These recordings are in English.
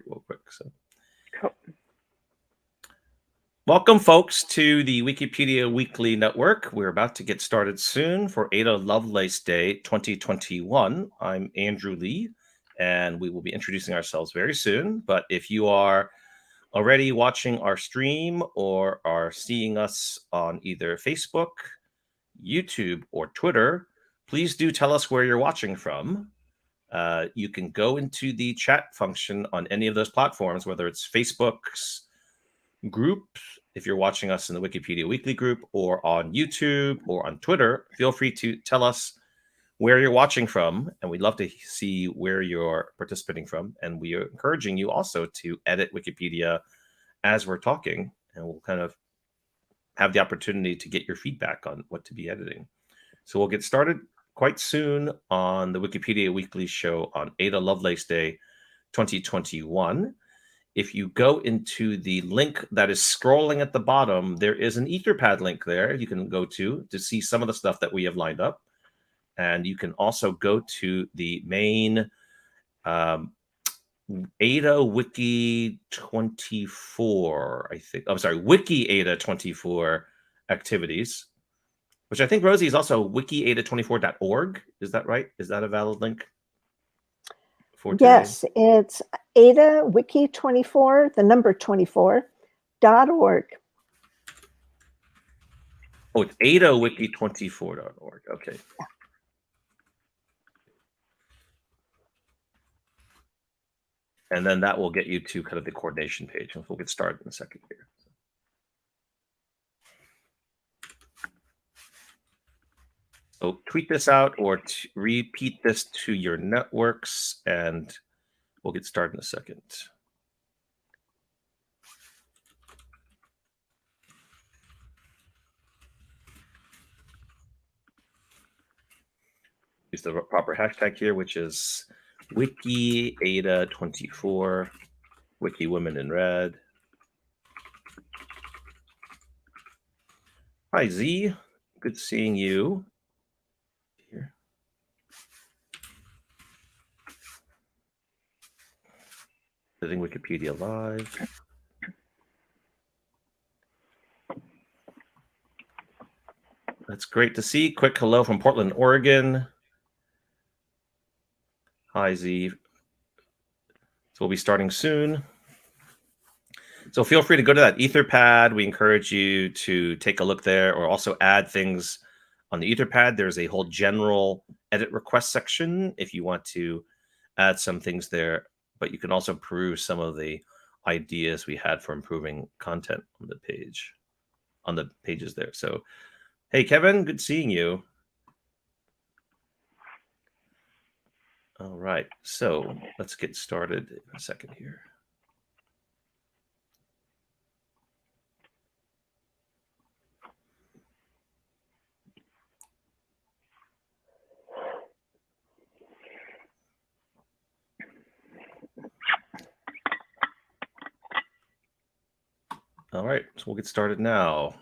real quick. So, cool. Welcome, folks, to the Wikipedia Weekly Network. We're about to get started soon for Ada Lovelace Day 2021. I'm Andrew Lih, and we will be introducing ourselves very soon. But if you are already watching our stream or are seeing us on either Facebook, YouTube, or Twitter, please do tell us where you're watching from. You can go into the chat function on any of those platforms, whether it's Facebook's group, if you're watching us in the Wikipedia Weekly group, or on YouTube or on Twitter. Feel free to tell us where you're watching from, and we'd love to see where you're participating from. And we are encouraging you also to edit Wikipedia as we're talking, and we'll kind of have the opportunity to get your feedback on what to be editing. So we'll get started quite soon on the Wikipedia Weekly show on Ada Lovelace Day 2021. If you go into the link that is scrolling at the bottom, there is an Etherpad link there you can go to see some of the stuff that we have lined up. And you can also go to the main Ada Wiki 24, I think. I'm sorry, Wiki Ada 24 activities, which I think, Rosie, is also wikiada24.org. Is that right? Is that a valid link for today? Yes, it's Ada Wiki 24, the number 24.org. Oh, it's AdaWiki24.org. Okay. Yeah. And then that will get you to kind of the coordination page. And we'll get started in a second here. So tweet this out or repeat this to your networks, and we'll get started in a second. Use the proper hashtag here, which is WikiAda24, Wiki Women in Red. Hi, Z. Good seeing you. Here. Visiting Wikipedia Live. That's great to see. Quick hello from Portland, Oregon. Hi, Z. So we'll be starting soon. So feel free to go to that Etherpad. We encourage you to take a look there, or also add things on the Etherpad. There's a whole general edit request section if you want to add some things there, but you can also peruse some of the ideas we had for improving content on the page, on the pages there. So, hey, Kevin, good seeing you. All right, so let's get started in a second here. All right, so we'll get started now.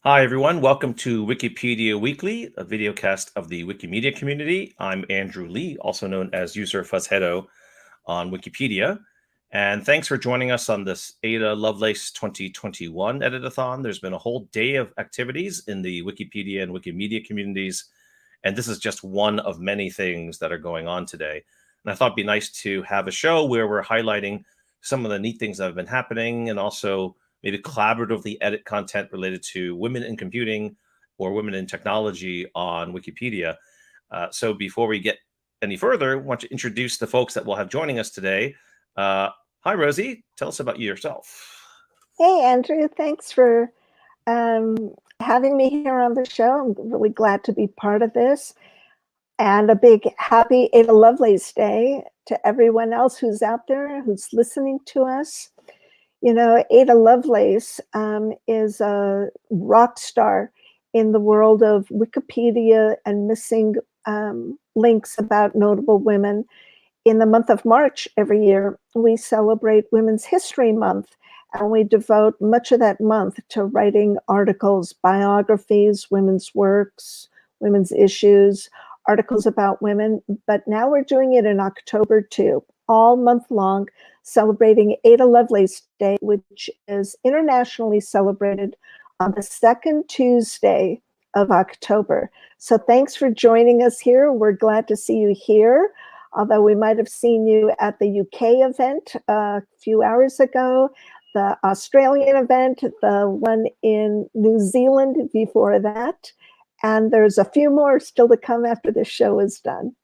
Hi, everyone. Welcome to Wikipedia Weekly, a videocast of the Wikimania community. I'm Andrew Lih, also known as User Fuzzheado on Wikipedia. And thanks for joining us on this Ada Lovelace 2021 editathon. There's been a whole day of activities in the Wikipedia and Wikimedia communities, and this is just one of many things that are going on today. And I thought it'd be nice to have a show where we're highlighting some of the neat things that have been happening, and also maybe collaboratively edit content related to women in computing or women in technology on Wikipedia. So before we get any further, I want to introduce the folks that we'll have joining us today. Hi, Rosie. Tell us about yourself. Hey, Andrew. Thanks for having me here on the show. I'm really glad to be part of this. And a big happy Ada Lovelace Day to everyone else who's out there, who's listening to us. You know, Ada Lovelace is a rock star in the world of Wikipedia and missing links about notable women. In the month of March every year, we celebrate Women's History Month, And we devote much of that month to writing articles, biographies, women's works, women's issues, articles about women. But now we're doing it in October too, all month long, celebrating Ada Lovelace Day, which is internationally celebrated on the second Tuesday of October. So thanks for joining us here. We're glad to see you here, although we might have seen you at the UK event a few hours ago, the Australian event, the one in New Zealand before that, and there's a few more still to come after this show is done.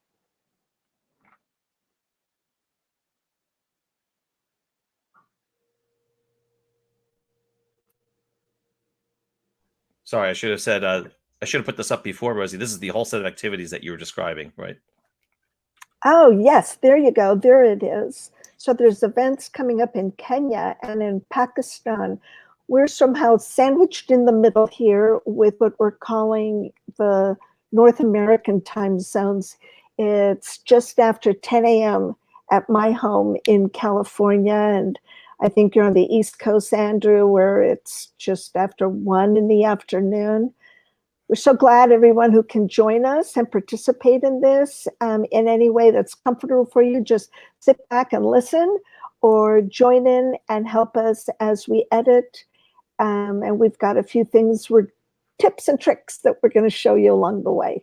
Sorry, I should have said, I should have put this up before, Rosie. This is the whole set of activities that you were describing, right? Oh, yes, there you go. There it is. So there's events coming up in Kenya and in Pakistan. We're somehow sandwiched in the middle here with what we're calling the North American time zones. It's just after 10 a.m. at my home in California, and I think you're on the East Coast, Andrew, where it's just after 1 in the afternoon. We're so glad everyone who can join us and participate in this in any way that's comfortable for you. Just sit back and listen, or join in and help us as we edit. And we've got a few things, tips and tricks that we're going to show you along the way.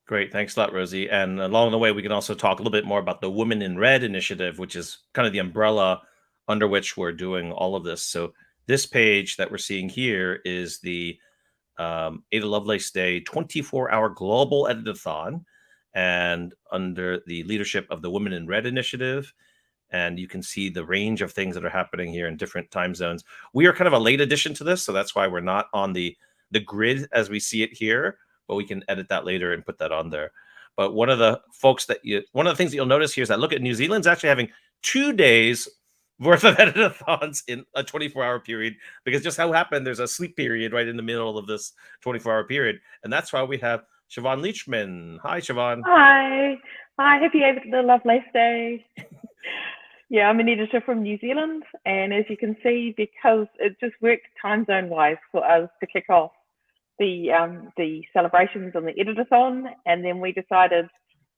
Great. Thanks a lot, Rosie. And along the way, we can also talk a little bit more about the Women in Red initiative, which is kind of the umbrella under which we're doing all of this. So this page that we're seeing here is the Ada Lovelace Day 24-hour global editathon, and under the leadership of the Women in Red initiative. And you can see the range of things that are happening here in different time zones. We are kind of a late addition to this, so that's why we're not on the grid as we see it here, but we can edit that later and put that on there. But one of the things that you'll notice here is that, look at New Zealand's actually having 2 days worth of editathons in a 24-hour period, because just how happened there's a sleep period right in the middle of this 24-hour period. And that's why we have Siobhan Leachman. Hi, Siobhan. Hi, happy Ada Lovelace Day. Yeah, I'm an editor from New Zealand, and as you can see, because it just worked time zone wise for us to kick off the celebrations on the editathon, and then we decided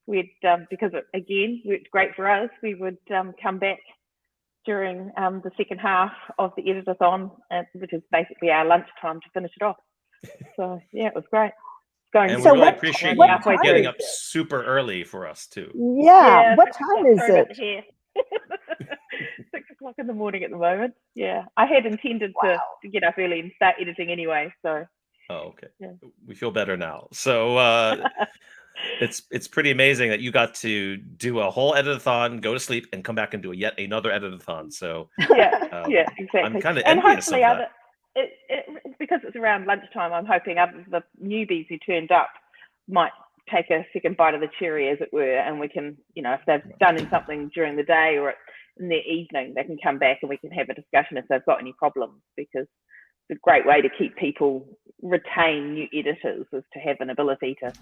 we'd because it again worked great for us, we would come back during the second half of the editathon, which is basically our lunchtime, to finish it off. So yeah, it was great. And we really appreciate you getting up super early for us too. Yeah, what time is it? 6 o'clock in the morning at the moment. Yeah, I had intended to get up early and start editing anyway. So. Oh, okay. Yeah. We feel better now. So it's pretty amazing that you got to do a whole editathon, go to sleep, and come back and do yet another editathon. So yeah, exactly. I'm kind of envious of that. Because it's around lunchtime, I'm hoping the newbies who turned up might take a second bite of the cherry, as it were, and we can, if they've done something during the day or in their evening, they can come back and we can have a discussion if they've got any problems, because it's a great way to keep people, retain new editors, is to have an ability to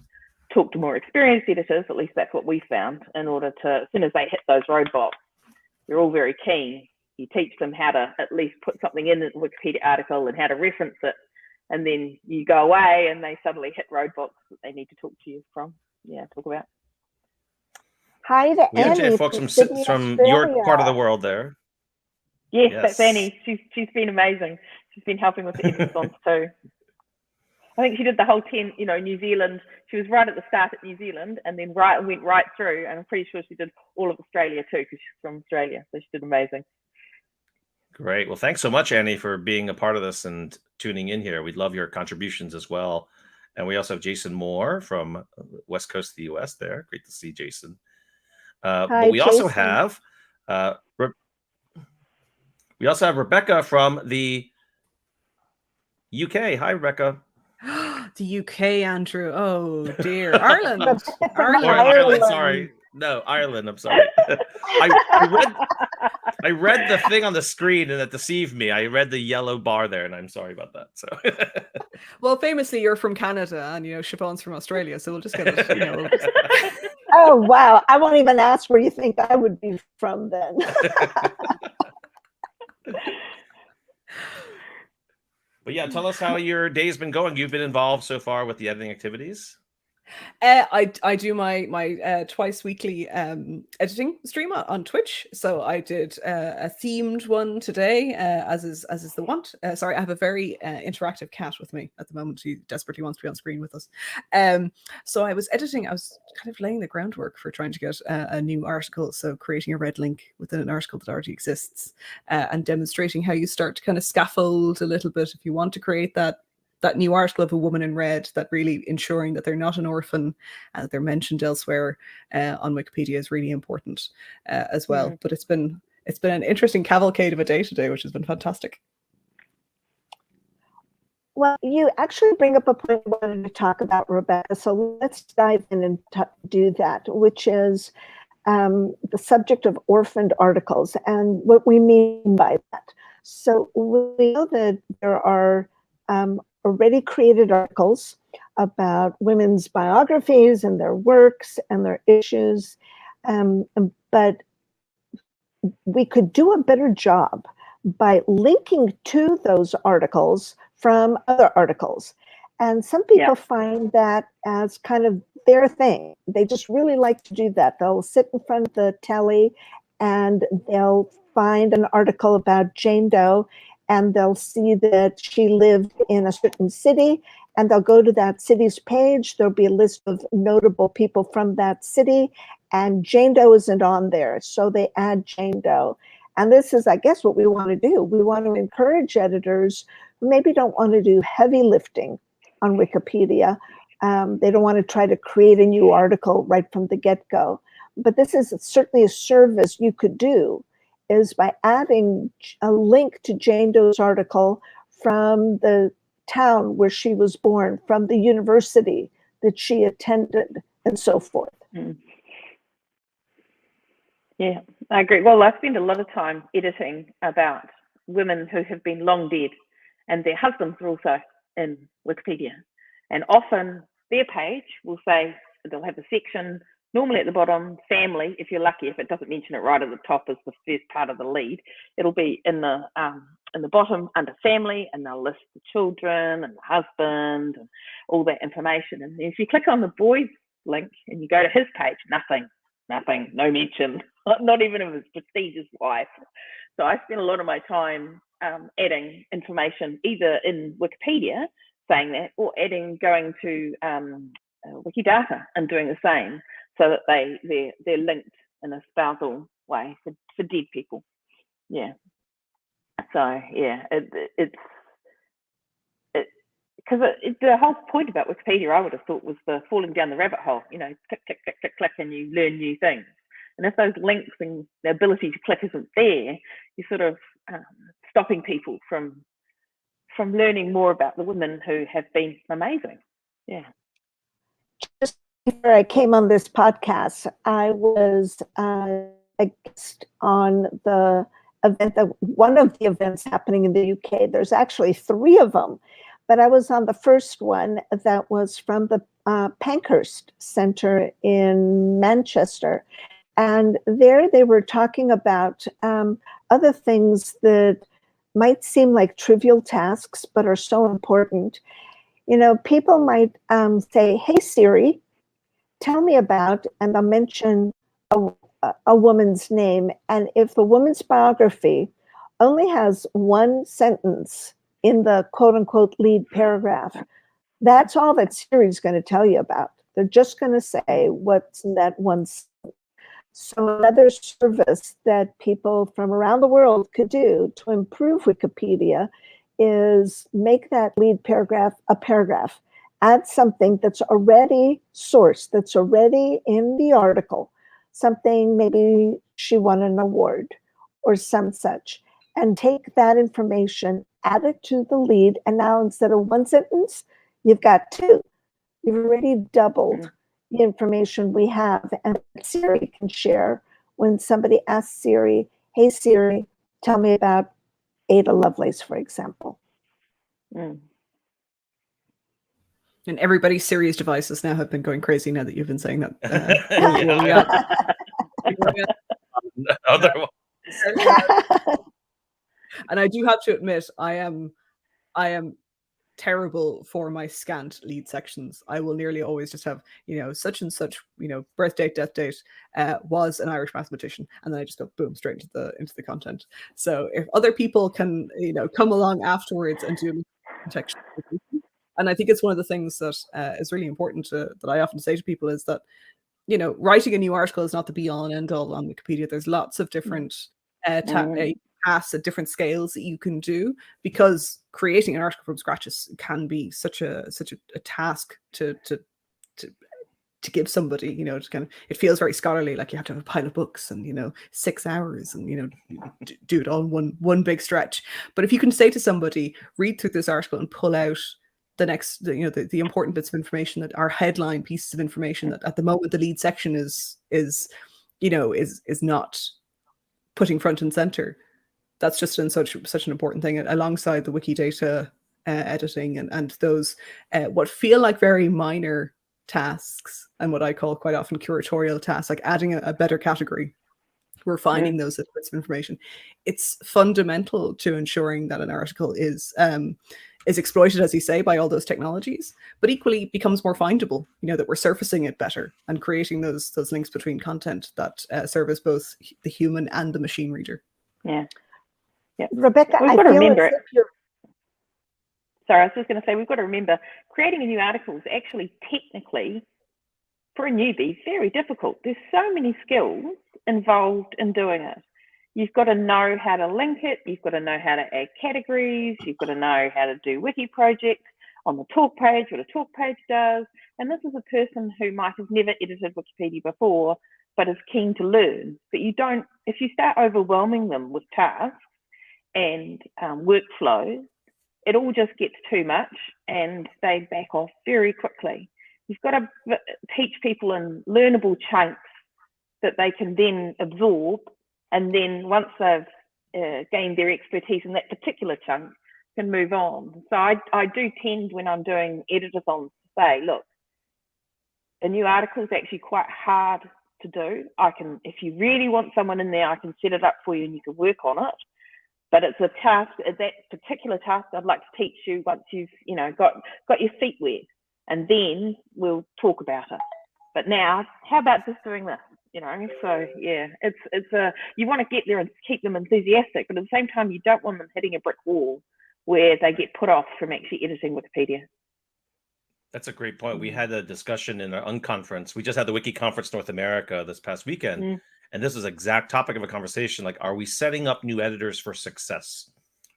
talk to more experienced editors. At least that's what we found, in order to, as soon as they hit those roadblocks, they're all very keen. You teach them how to at least put something in a Wikipedia article and how to reference it, and then you go away and they suddenly hit roadblocks that they need to talk to you talk about. Hi to Annie. We folks from your part of the world there. Yes, that's Annie. She's been amazing. She's been helping with the editathons too. I think she did the whole 10, New Zealand. She was right at the start at New Zealand, and then went right through. And I'm pretty sure she did all of Australia too, because she's from Australia. So she did amazing. Great. Well, thanks so much, Annie, for being a part of this and tuning in here. We'd love your contributions as well. And we also have Jason Moore from West Coast of the US there. Great to see Jason. Hi, but we Jason. also have Rebecca from the UK. Hi, Rebecca. The UK, Andrew. Oh dear. Ireland. Ireland. Sorry. No, Ireland. I'm sorry. I read the thing on the screen and it deceived me. I read the yellow bar there, and I'm sorry about that. So, well, famously, you're from Canada, and Siobhan's from Australia, so we'll just get it. Oh wow! I won't even ask where you think I would be from then. But yeah, tell us how your day's been going. You've been involved so far with the editing activities. I do my twice weekly editing stream on Twitch. So I did a themed one today, as is the want. Sorry, I have a very interactive cat with me at the moment. She desperately wants to be on screen with us. So I was editing. I was kind of laying the groundwork for trying to get a new article. So creating a red link within an article that already exists, and demonstrating how you start to kind of scaffold a little bit if you want to create that new article of a woman in red, that really ensuring that they're not an orphan and that they're mentioned elsewhere on Wikipedia is really important as well. But it's been an interesting cavalcade of a day today, which has been fantastic. Well, you actually bring up a point I wanted to talk about, Rebecca. So let's dive in and do that, which is the subject of orphaned articles and what we mean by that. So we know that there are already created articles about women's biographies and their works and their issues, but we could do a better job by linking to those articles from other articles. And some people find that as kind of their thing. They just really like to do that. They'll sit in front of the telly and they'll find an article about Jane Doe, and they'll see that she lived in a certain city, and they'll go to that city's page. There'll be a list of notable people from that city, and Jane Doe isn't on there, so they add Jane Doe. And this is, I guess, what we want to do. We want to encourage editors who maybe don't want to do heavy lifting on Wikipedia. They don't want to try to create a new article right from the get-go. But this is certainly a service you could do, is by adding a link to Jane Doe's article from the town where she was born, from the university that she attended, and so forth. Yeah, I agree. Well, I spend a lot of time editing about women who have been long dead, and their husbands are also in Wikipedia. And often their page will say, they'll have a section, normally at the bottom, family, if you're lucky. If it doesn't mention it right at the top as the first part of the lead, it'll be in the bottom under family, and they'll list the children and the husband and all that information. And if you click on the boys link and you go to his page, nothing, no mention, not even of his prestigious wife. So I spend a lot of my time adding information either in Wikipedia saying that, or going to Wikidata and doing the same, so that they're linked in a spousal way for dead people. Yeah. So yeah, it's because the whole point about Wikipedia, I would have thought, was the falling down the rabbit hole. You know, click, click, click, click, click, and you learn new things. And if those links and the ability to click isn't there, you're sort of stopping people from learning more about the women who have been amazing. Yeah. Just before I came on this podcast, I was a guest on the event, one of the events happening in the UK. There's actually 3 of them, but I was on the first one that was from the Pankhurst Centre in Manchester. And there they were talking about other things that might seem like trivial tasks, but are so important. You know, people might say, hey, Siri, tell me about, and I'll mention a woman's name. And if the woman's biography only has one sentence in the quote unquote lead paragraph, that's all that Siri's going to tell you about. They're just going to say what's in that one sentence. So another service that people from around the world could do to improve Wikipedia is make that lead paragraph a paragraph. Add something that's already sourced, that's already in the article, something maybe she won an award or some such, and take that information, add it to the lead, and now instead of one sentence, you've got 2. You've already doubled the information we have, and Siri can share when somebody asks Siri, hey Siri, tell me about Ada Lovelace, for example. And everybody's Siri's devices now have been going crazy now that you've been saying that. And I do have to admit, I am terrible for my scant lead sections. I will nearly always just have, such and such, birth date, death date, was an Irish mathematician, and then I just go boom straight into the content. So if other people can, come along afterwards and do contextualization, and I think it's one of the things that is really important that I often say to people is that, writing a new article is not the be all and end all on Wikipedia. There's lots of different tasks at different scales that you can do, because creating an article from scratch can be such a task to give somebody, to kind of, it feels very scholarly, like you have to have a pile of books and 6 hours and do it all in one big stretch. But if you can say to somebody, read through this article and pull out the next, the important bits of information that are headline pieces of information that at the moment the lead section is not putting front and center. That's just such an important thing, alongside the Wikidata editing and those what feel like very minor tasks, and what I call quite often curatorial tasks, like adding a better category. We're finding those bits of information. It's fundamental to ensuring that an article is exploited, as you say, by all those technologies, but equally becomes more findable, that we're surfacing it better and creating those links between content that service both the human and the machine reader. Yeah. Rebecca, we've I got to feel remember as if you're... Sorry, I was just going to say, we've got to remember creating a new article is actually technically, for a newbie, very difficult. There's so many skills involved in doing it. You've got to know how to link it. You've got to know how to add categories. You've got to know how to do wiki projects on the talk page, what a talk page does. And this is a person who might have never edited Wikipedia before, but is keen to learn. But if you start overwhelming them with tasks and workflows, it all just gets too much and they back off very quickly. You've got to teach people in learnable chunks that they can then absorb, and then once they've gained their expertise in that particular chunk, can move on. So I do tend, when I'm doing editathons, to say, look, a new article is actually quite hard to do. If you really want someone in there, I can set it up for you and you can work on it. But it's a task, that particular task I'd like to teach you once you've, got your feet wet, and then we'll talk about it. But now, how about just doing this? So yeah, it's you want to get there and keep them enthusiastic, but at the same time, you don't want them hitting a brick wall where they get put off from actually editing Wikipedia. That's a great point. We had a discussion in our unconference. We just had the Wiki Conference North America this past weekend. And this was the exact topic of a conversation. Like, are we setting up new editors for success?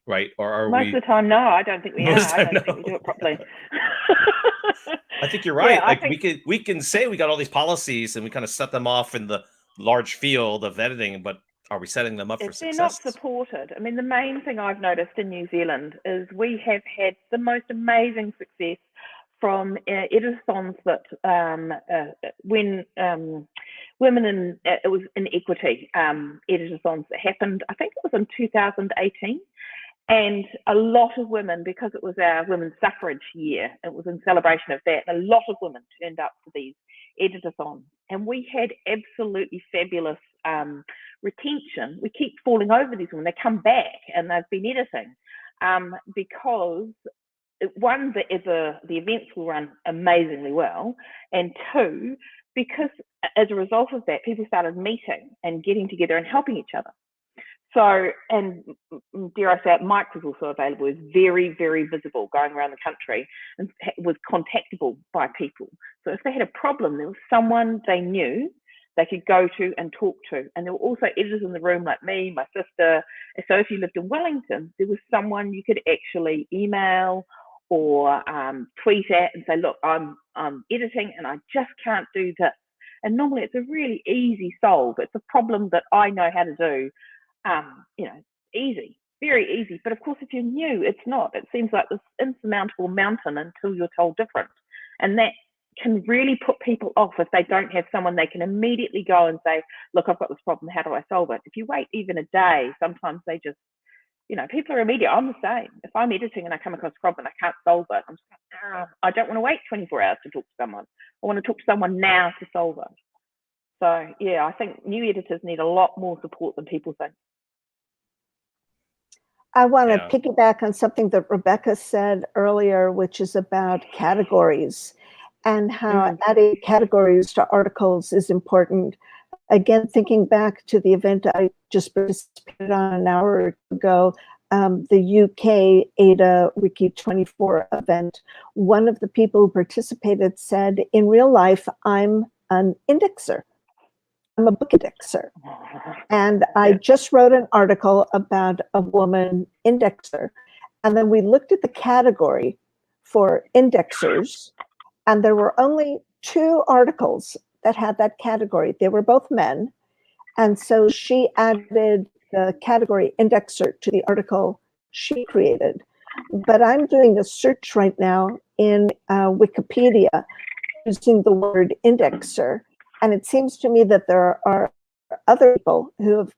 Right? Or are Most of the time, no, I don't think we are. I don't think we do it properly. I think you're right. Yeah, we can say we got all these policies and we kind of set them off in the large field of editing, but are we setting them up for success? They're not supported. I mean, the main thing I've noticed in New Zealand is we have had the most amazing success from editathons that when women in, it was inequity editathons that happened, I think it was in 2018. And a lot of women, because it was our women's suffrage year, it was in celebration of that, a lot of women turned up to these editathons. And we had absolutely fabulous retention. We keep falling over these women. They come back and they've been editing because one, the events will run amazingly well, and two, because as a result of that, people started meeting and getting together and helping each other. So, and dare I say it, Mike was also available. He was very, very visible going around the country and was contactable by people. So if they had a problem, there was someone they knew they could go to and talk to. And there were also editors in the room like me, my sister. So if you lived in Wellington, there was someone you could actually email or tweet at and say, look, I'm editing and I just can't do this. And normally it's a really easy solve. It's a problem that I know how to do. Easy, very easy. But of course, if you're new, it's not. It seems like this insurmountable mountain until you're told different. And that can really put people off if they don't have someone they can immediately go and say, look, I've got this problem. How do I solve it? If you wait even a day, sometimes they just, people are immediate. I'm the same. If I'm editing and I come across a problem and I can't solve it, I'm just like, I don't want to wait 24 hours to talk to someone. I want to talk to someone now to solve it. So yeah, I think new editors need a lot more support than people think. I want to Yeah. piggyback on something that Rebecca said earlier, which is about categories and how adding categories to articles is important. Again, thinking back to the event I just participated on an hour ago, the UK Ada Wiki 24 event, one of the people who participated said, in real life, I'm an indexer. I'm a book indexer. And I just wrote an article about a woman indexer. And then we looked at the category for indexers, and there were only 2 articles that had that category. They were both men. And so she added the category indexer to the article she created. But I'm doing a search right now in Wikipedia using the word indexer. And it seems to me that there are other people who have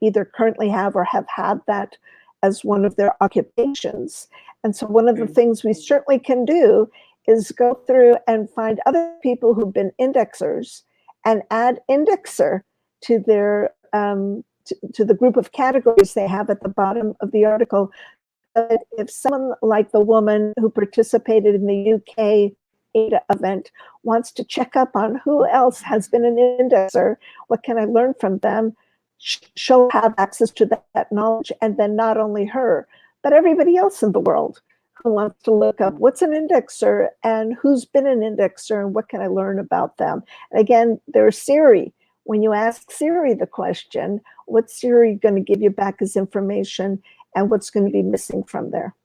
either currently have or have had that as one of their occupations. And so one of the things we certainly can do is go through and find other people who've been indexers and add indexer to their to the group of categories they have at the bottom of the article. But if someone like the woman who participated in the UK Ada event wants to check up on who else has been an indexer, what can I learn from them, she'll have access to that knowledge. And then not only her, but everybody else in the world who wants to look up what's an indexer and who's been an indexer and what can I learn about them. And again, there's Siri. When you ask Siri the question, what's Siri going to give you back as information and what's going to be missing from there?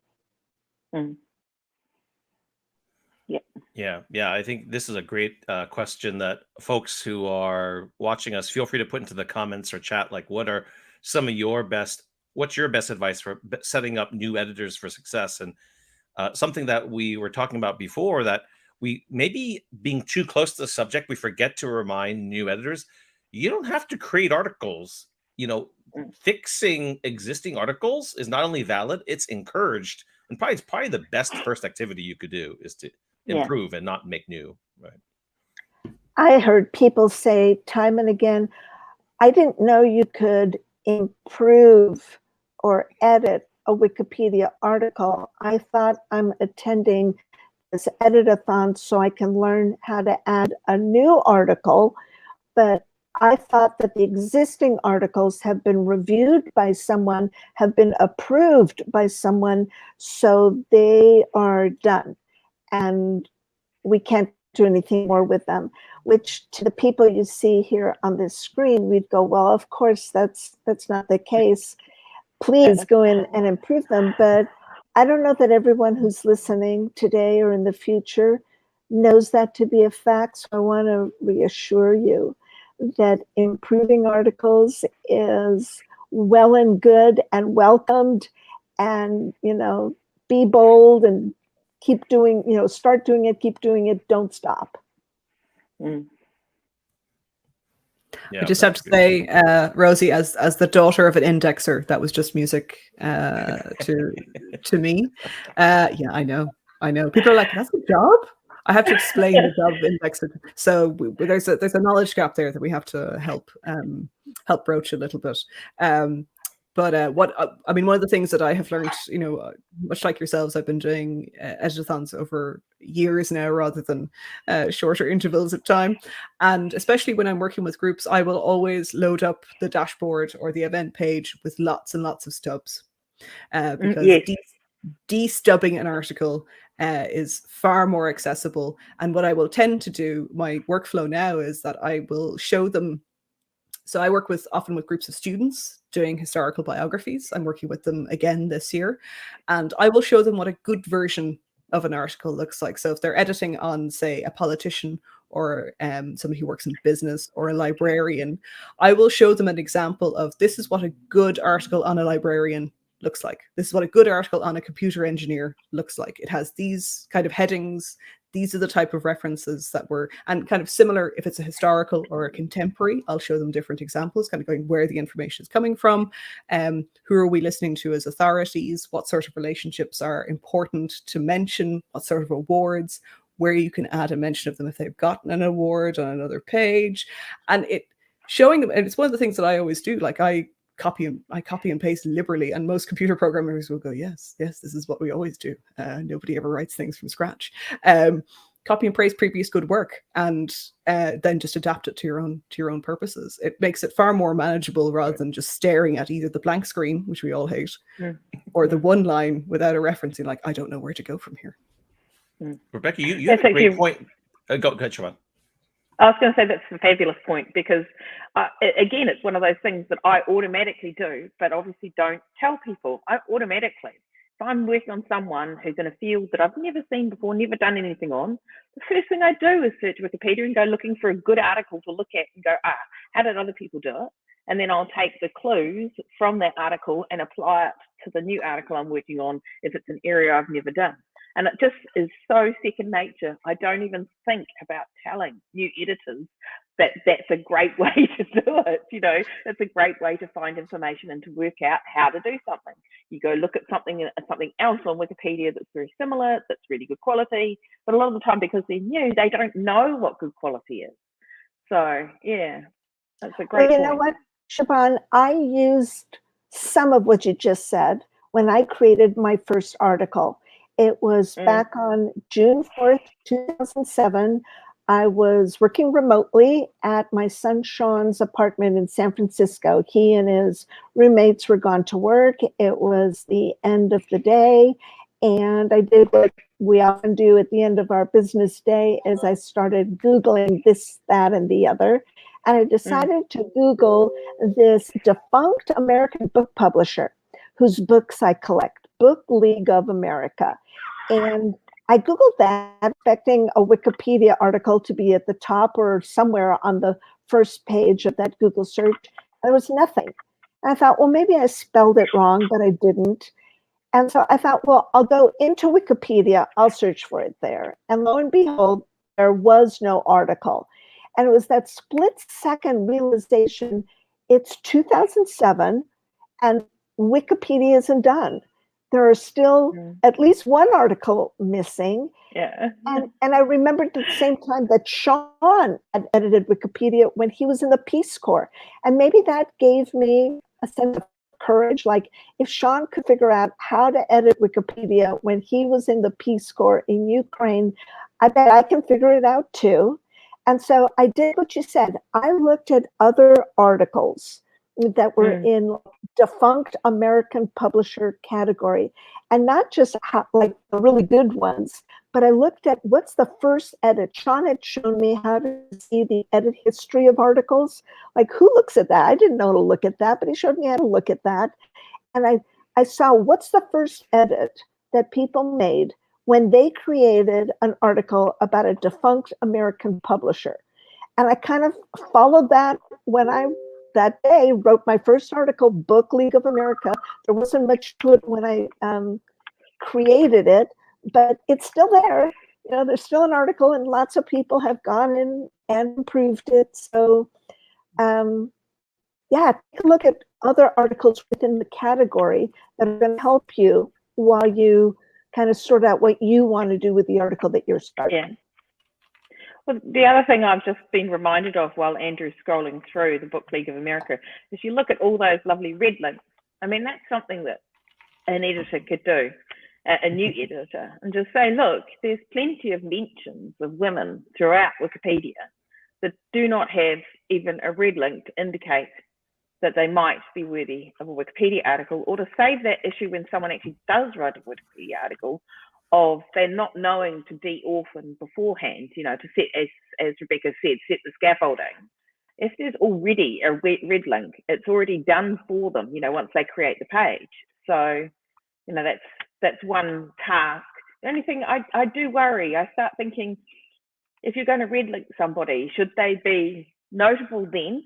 Yeah. I think this is a great question that folks who are watching us, feel free to put into the comments or chat, like, what are some of your what's your best advice for setting up new editors for success? And something that we were talking about before, that we maybe being too close to the subject, we forget to remind new editors, you don't have to create articles. Fixing existing articles is not only valid, it's encouraged. And it's probably the best first activity you could do is to improve and not make new. Right. I heard people say time and again, I didn't know you could improve or edit a Wikipedia article. I thought I'm attending this edit-a-thon so I can learn how to add a new article, but I thought that the existing articles have been reviewed by someone, have been approved by someone, so they are done. And we can't do anything more with them, which to the people you see here on this screen, we'd go, well, of course, that's not the case. Please go in and improve them. But I don't know that everyone who's listening today or in the future knows that to be a fact. So I want to reassure you that improving articles is well and good and welcomed, and, be bold and keep doing, start doing it, keep doing it, don't stop. I just have to say, Rosie, as the daughter of an indexer, that was just music to me. Yeah, I know. People are like, that's a job? I have to explain the job of indexer. So there's a knowledge gap there that we have to help broach a little bit. But one of the things that I have learned, much like yourselves, I've been doing editathons over years now rather than shorter intervals of time. And especially when I'm working with groups, I will always load up the dashboard or the event page with lots and lots of stubs. Because de-stubbing an article is far more accessible. And what I will tend to do, my workflow now, is that I will show them. So I work often with groups of students doing historical biographies. I'm working with them again this year, and I will show them what a good version of an article looks like. So if they're editing on, say, a politician or somebody who works in business or a librarian, I will show them an example of, this is what a good article on a librarian looks like. This is what a good article on a computer engineer looks like. It has these kind of headings. These are the type of references that were, and kind of similar, if it's a historical or a contemporary, I'll show them different examples, kind of going where the information is coming from, who are we listening to as authorities, what sort of relationships are important to mention, what sort of awards, where you can add a mention of them if they've gotten an award on another page. And it showing them, and it's one of the things that I always do, like I copy and paste liberally, and most computer programmers will go, yes, this is what we always do. Nobody ever writes things from scratch. Copy and paste previous good work, and then just adapt it to your own purposes. It makes it far more manageable rather than just staring at either the blank screen, which we all hate, or the one line without a reference. You're like, I don't know where to go from here. Rebecca, you have a great point. Go ahead, Siobhan. I was going to say that's a fabulous point, because again, it's one of those things that I automatically do, but obviously don't tell people. I automatically, if I'm working on someone who's in a field that I've never seen before, never done anything on, the first thing I do is search Wikipedia and go looking for a good article to look at and go, how did other people do it? And then I'll take the clues from that article and apply it to the new article I'm working on if it's an area I've never done. And it just is so second nature. I don't even think about telling new editors that that's a great way to do it. You know, it's a great way to find information and to work out how to do something. You go look at something else on Wikipedia that's very similar, that's really good quality. But a lot of the time, because they're new, they don't know what good quality is. So yeah, that's a great point. You know what, Siobhan, I used some of what you just said when I created my first article. It was back on June 4th, 2007. I was working remotely at my son Sean's apartment in San Francisco. He and his roommates were gone to work. It was the end of the day. And I did what we often do at the end of our business day, is I started Googling this, that, and the other. And I decided to Google this defunct American book publisher whose books I collect, Book League of America. And I Googled that, expecting a Wikipedia article to be at the top or somewhere on the first page of that Google search. There was nothing. And I thought, well, maybe I spelled it wrong, but I didn't. And so I thought, well, I'll go into Wikipedia, I'll search for it there. And lo and behold, there was no article. And it was that split second realization, it's 2007 and Wikipedia isn't done. There are still at least one article missing. Yeah. And I remembered at the same time that Sean had edited Wikipedia when he was in the Peace Corps. And maybe that gave me a sense of courage. Like, if Sean could figure out how to edit Wikipedia when he was in the Peace Corps in Ukraine, I bet I can figure it out too. And so I did what you said. I looked at other articles that were in defunct American publisher category, and not just like the really good ones, but I looked at what's the first edit. Sean had shown me how to see the edit history of articles. Like, who looks at that? I didn't know to look at that, but he showed me how to look at that. And I saw what's the first edit that people made when they created an article about a defunct American publisher. And I kind of followed that when I that day wrote my first article, Book League of America. There wasn't much to it when I created it, but it's still there. You know, there's still an article, and lots of people have gone in and improved it. So yeah, take a look at other articles within the category that are going to help you while you kind of sort out what you want to do with the article that you're starting. Yeah. Well, the other thing I've just been reminded of while Andrew's scrolling through the Book League of America is you look at all those lovely red links. I mean, that's something that an editor could do, a new editor, and just say, look, there's plenty of mentions of women throughout Wikipedia that do not have even a red link to indicate that they might be worthy of a Wikipedia article, or to save that issue when someone actually does write a Wikipedia article, of they're not knowing to de-orphan beforehand, you know, to set, as Rebecca said, set the scaffolding. If there's already a red link, it's already done for them, you know, once they create the page. So, you know, that's one task. The only thing I do worry, I start thinking, if you're going to red link somebody, should they be notable then?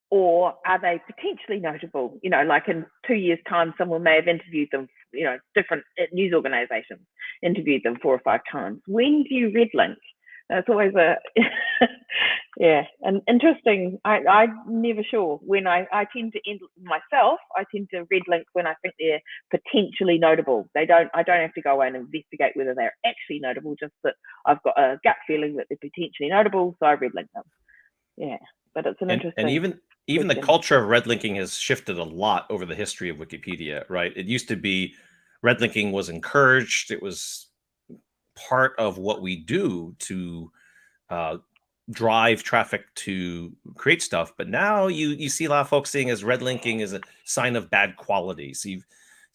Or are they potentially notable? You know, like in 2 years' time, someone may have interviewed them, you know, different news organizations interviewed them 4 or 5 times. When do you red link? It's always a, yeah, and interesting. I'm never sure when I tend to end myself. I tend to red link when I think they're potentially notable. I don't have to go away and investigate whether they're actually notable, just that I've got a gut feeling that they're potentially notable, so I red link them. Yeah, but it's an interesting. even the question. culture of red linking has shifted a lot over the history of Wikipedia, right? It used to be red linking was encouraged. It was part of what we do to drive traffic to create stuff. But now you see a lot of folks seeing as red linking as a sign of bad quality.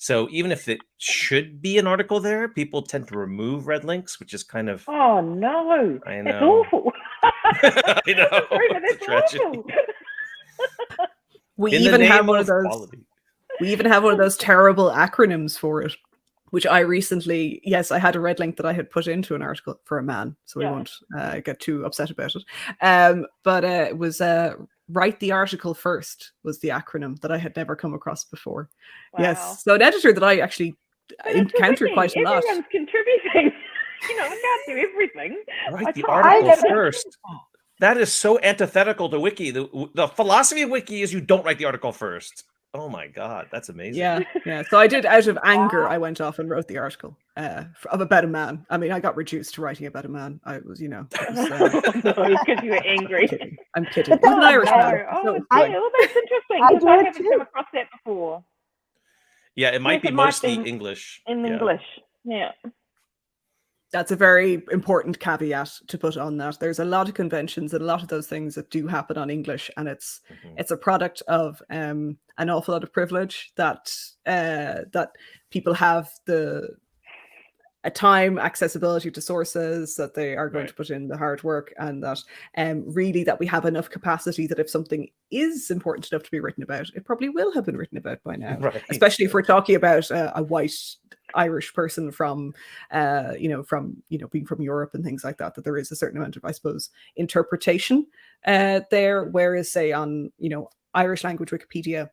So even if it should be an article there, people tend to remove red links, which is kind of Oh no, I that's know. awful. I know. Sorry, but It's a that's tragedy. awful. We In the even have name one of of those. quality. We even have one of those terrible acronyms for it, which I recently, yes, I had a red link that I had put into an article for a man, so we Yeah. won't get too upset about it. But it was write the article first was the acronym that I had never come across before. Wow. Yes, so an editor that I actually But it's a encountered wiki. quite a lot. Everyone's contributing. I can't do everything. Write the try. article first. That is so antithetical to Wiki. The philosophy of Wiki is you don't write the article first. Oh my God, that's amazing. Yeah. So I did, out of anger, I went off and wrote the article about a man. I mean, I got reduced to writing about a man. I was, it was, because you were angry. I'm kidding. It But was an no, Irish man. Oh, So it's yeah, fine. well, that's interesting I because do I it haven't too. come across that before. Yeah, it might Yes, be it might mostly be English. In Yeah. English, yeah. That's a very important caveat to put on that. There's a lot of conventions and a lot of those things that do happen on English, and it's a product of an awful lot of privilege that that people have a time, accessibility to sources, that they are going to put in the hard work, and that really that we have enough capacity that if something is important enough to be written about, it probably will have been written about by now. Right. Especially if we're talking about a white Irish person from being from Europe and things like that, that there is a certain amount of, I suppose, interpretation there, whereas say on Irish language Wikipedia,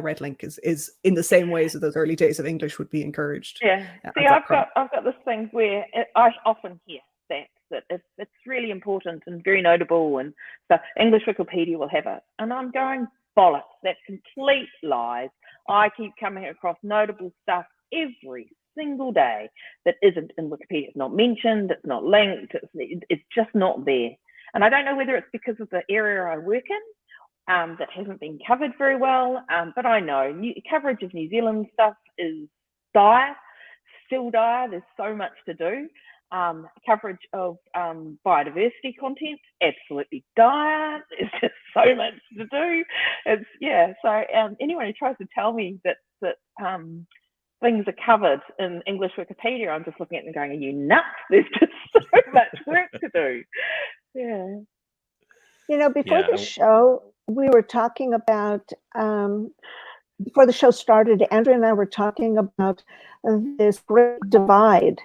red link is in the same ways that those early days of English would be encouraged. Yeah. See, I've got this thing where I often hear that it's really important and very notable, and so English Wikipedia will have it, and I'm going bollocks. That's complete lies. I keep coming across notable stuff every single day that isn't in Wikipedia. It's not mentioned. It's not linked. It's just not there. And I don't know whether it's because of the area I work in. That hasn't been covered very well, but I know coverage of New Zealand stuff is dire, still dire. There's so much to do. Coverage of biodiversity content, absolutely dire. There's just so much to do. So anyone who tries to tell me that things are covered in English Wikipedia, I'm just looking at them going, "Are you nuts? There's just so much work to do." Yeah. Before the show, we were talking about, before the show started, Andrew and I were talking about this great divide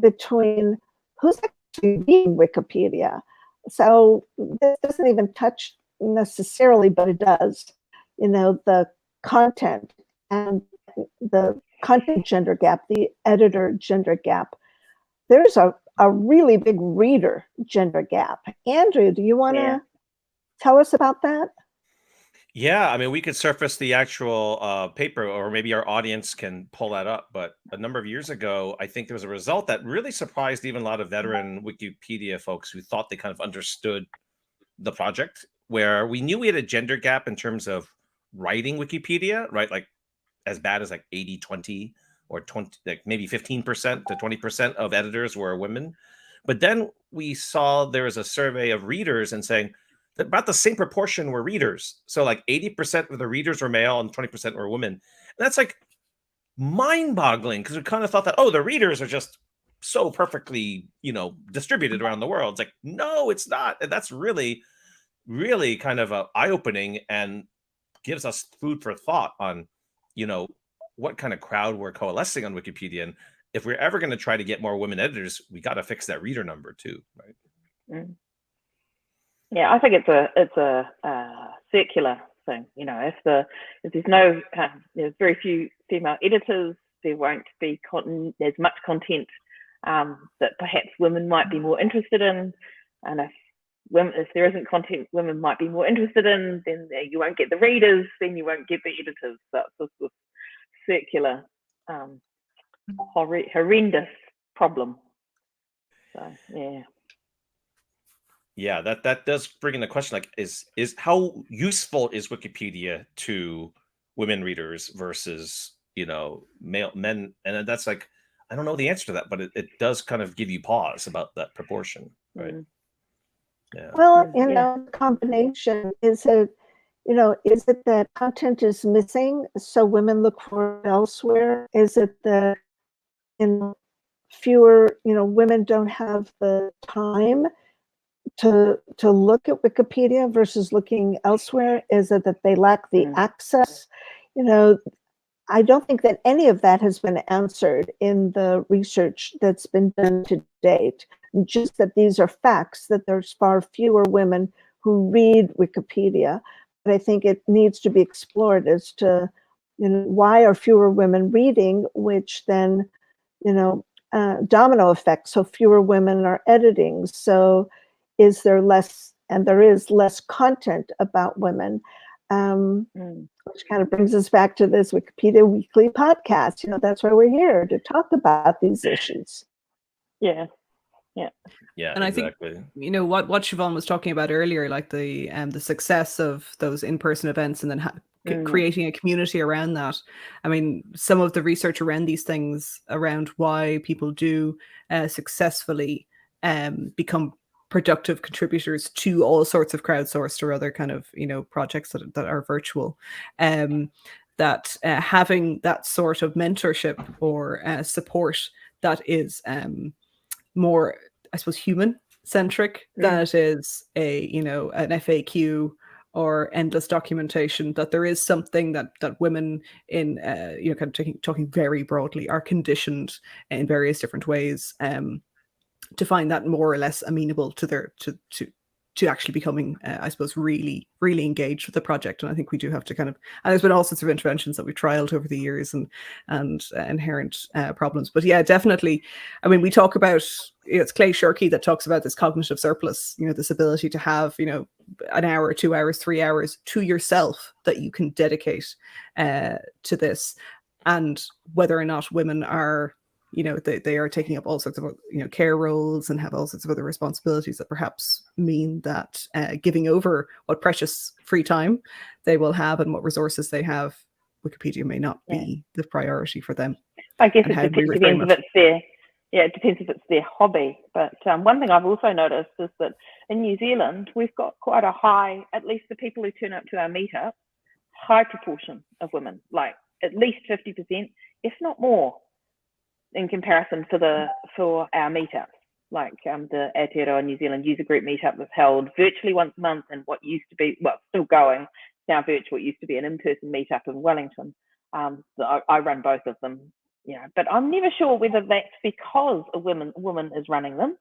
between who's actually reading Wikipedia. So this doesn't even touch necessarily, but it does, the content and the content gender gap, the editor gender gap. There's a really big reader gender gap. Andrew, do you want to tell us about that? Yeah, I mean, we could surface the actual paper, or maybe our audience can pull that up. But a number of years ago, I think there was a result that really surprised even a lot of veteran Wikipedia folks who thought they kind of understood the project, where we knew we had a gender gap in terms of writing Wikipedia, right? Like as bad as like 80-20 or 20, like maybe 15% to 20% of editors were women. But then we saw there was a survey of readers and saying, about the same proportion were readers. So like 80% of the readers were male and 20% were women. And that's like mind-boggling, because we kind of thought that, the readers are just so perfectly, distributed around the world. It's like, no, it's not. And that's really, really kind of eye-opening and gives us food for thought on, what kind of crowd we're coalescing on Wikipedia. And if we're ever going to try to get more women editors, we got to fix that reader number too, right? Mm. Yeah, I think it's a circular thing. If there's very few female editors, there won't be as much content that perhaps women might be more interested in, and if there isn't content women might be more interested in, then you won't get the readers, then you won't get the editors. So it's this circular, horrendous problem. So yeah. Yeah, that does bring in the question, like, is how useful is Wikipedia to women readers versus, male men? And that's like, I don't know the answer to that, but it does kind of give you pause about that proportion, right? Yeah. Well, Yeah. the combination is is it that content is missing, so women look for it elsewhere? Is it that fewer, women don't have the time to look at Wikipedia versus looking elsewhere? Is it that they lack the access? I don't think that any of that has been answered in the research that's been done to date. Just that these are facts, that there's far fewer women who read Wikipedia. But I think it needs to be explored as to, why are fewer women reading, which then, domino effect. So fewer women are editing. So is there less, and there is less content about women. Which kind of brings us back to this Wikipedia Weekly podcast. That's why we're here, to talk about these issues. Yeah. Yeah, And exactly. I think what Siobhan was talking about earlier, like the success of those in-person events, and then creating a community around that. I mean, some of the research around these things, around why people do successfully become productive contributors to all sorts of crowdsourced or other kind of projects that are virtual, that having that sort of mentorship or support that is more, I suppose, human centric than it is an FAQ or endless documentation, that there is something that women in kind of talking very broadly are conditioned in various different ways to find that more or less amenable to their to actually becoming I suppose really engaged with the project. And I think we do have to kind of, and there's been all sorts of interventions that we've trialed over the years and inherent problems. But yeah, definitely, I mean, we talk about, it's Clay Shirky that talks about this cognitive surplus, this ability to have an hour, 2 hours, 3 hours to yourself that you can dedicate to this. And whether or not women are, they are taking up all sorts of care roles and have all sorts of other responsibilities that perhaps mean that giving over what precious free time they will have and what resources they have, Wikipedia may not be the priority for them. I guess it depends if it's their hobby. But one thing I've also noticed is that in New Zealand, we've got quite a high, at least the people who turn up to our meetup, high proportion of women, like at least 50%, if not more, in comparison for our meetups. Like the Aotearoa New Zealand User Group meetup was held virtually once a month, and what used to be, still going, now virtual, it used to be an in-person meetup in Wellington. So I run both of them, but I'm never sure whether that's because a woman is running them.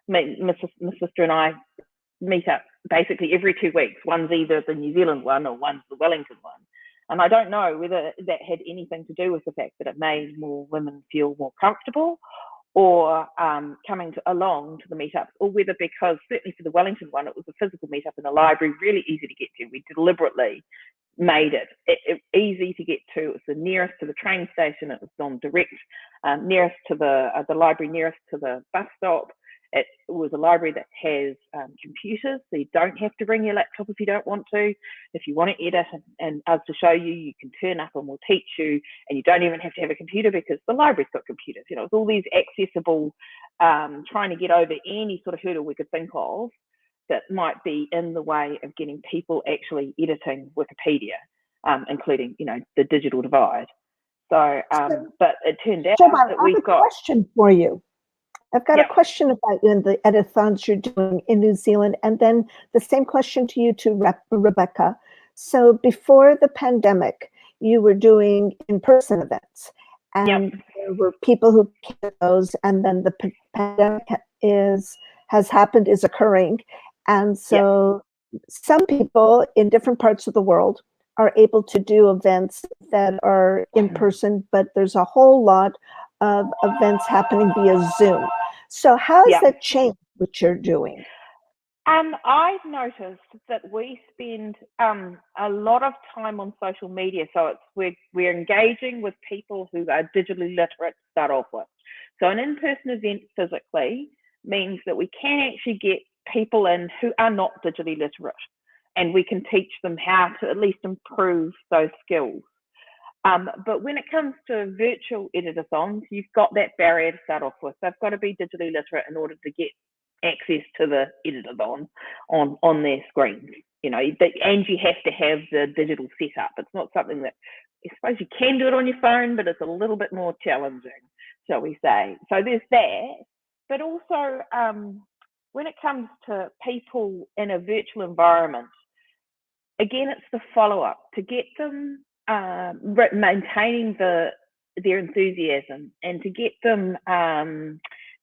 I mean, my sister and I meet up basically every 2 weeks. One's either the New Zealand one or one's the Wellington one. And I don't know whether that had anything to do with the fact that it made more women feel more comfortable, or coming along to the meetups, or whether because, certainly for the Wellington one, it was a physical meetup in the library, really easy to get to. We deliberately made it easy to get to. It was the nearest to the train station. It was non-direct, nearest to the library, nearest to the bus stop. It was a library that has computers, so you don't have to bring your laptop if you don't want to. If you want to edit and us to show you, you can turn up and we'll teach you, and you don't even have to have a computer because the library's got computers. It's all these accessible, trying to get over any sort of hurdle we could think of that might be in the way of getting people actually editing Wikipedia, including, the digital divide. So, but it turned out that we've got a question for you. I've got a question about you and the editathons you're doing in New Zealand, and then the same question to you too, Rebecca. So before the pandemic, you were doing in-person events, and there were people who came to those, and then the pandemic has happened, is occurring. And so some people in different parts of the world are able to do events that are in person, but there's a whole lot of events happening via Zoom. So how has that changed what you're doing? I've noticed that we spend a lot of time on social media. So we're engaging with people who are digitally literate to start off with. So an in-person event physically means that we can actually get people in who are not digitally literate, and we can teach them how to at least improve those skills. But when it comes to virtual editathons, you've got that barrier to start off with. They've got to be digitally literate in order to get access to the editathon on their screens. You know, and you have to have the digital setup. It's not something that, I suppose you can do it on your phone, but it's a little bit more challenging, shall we say. So there's that. But also, when it comes to people in a virtual environment, again, it's the follow-up to get them maintaining their enthusiasm, and to get them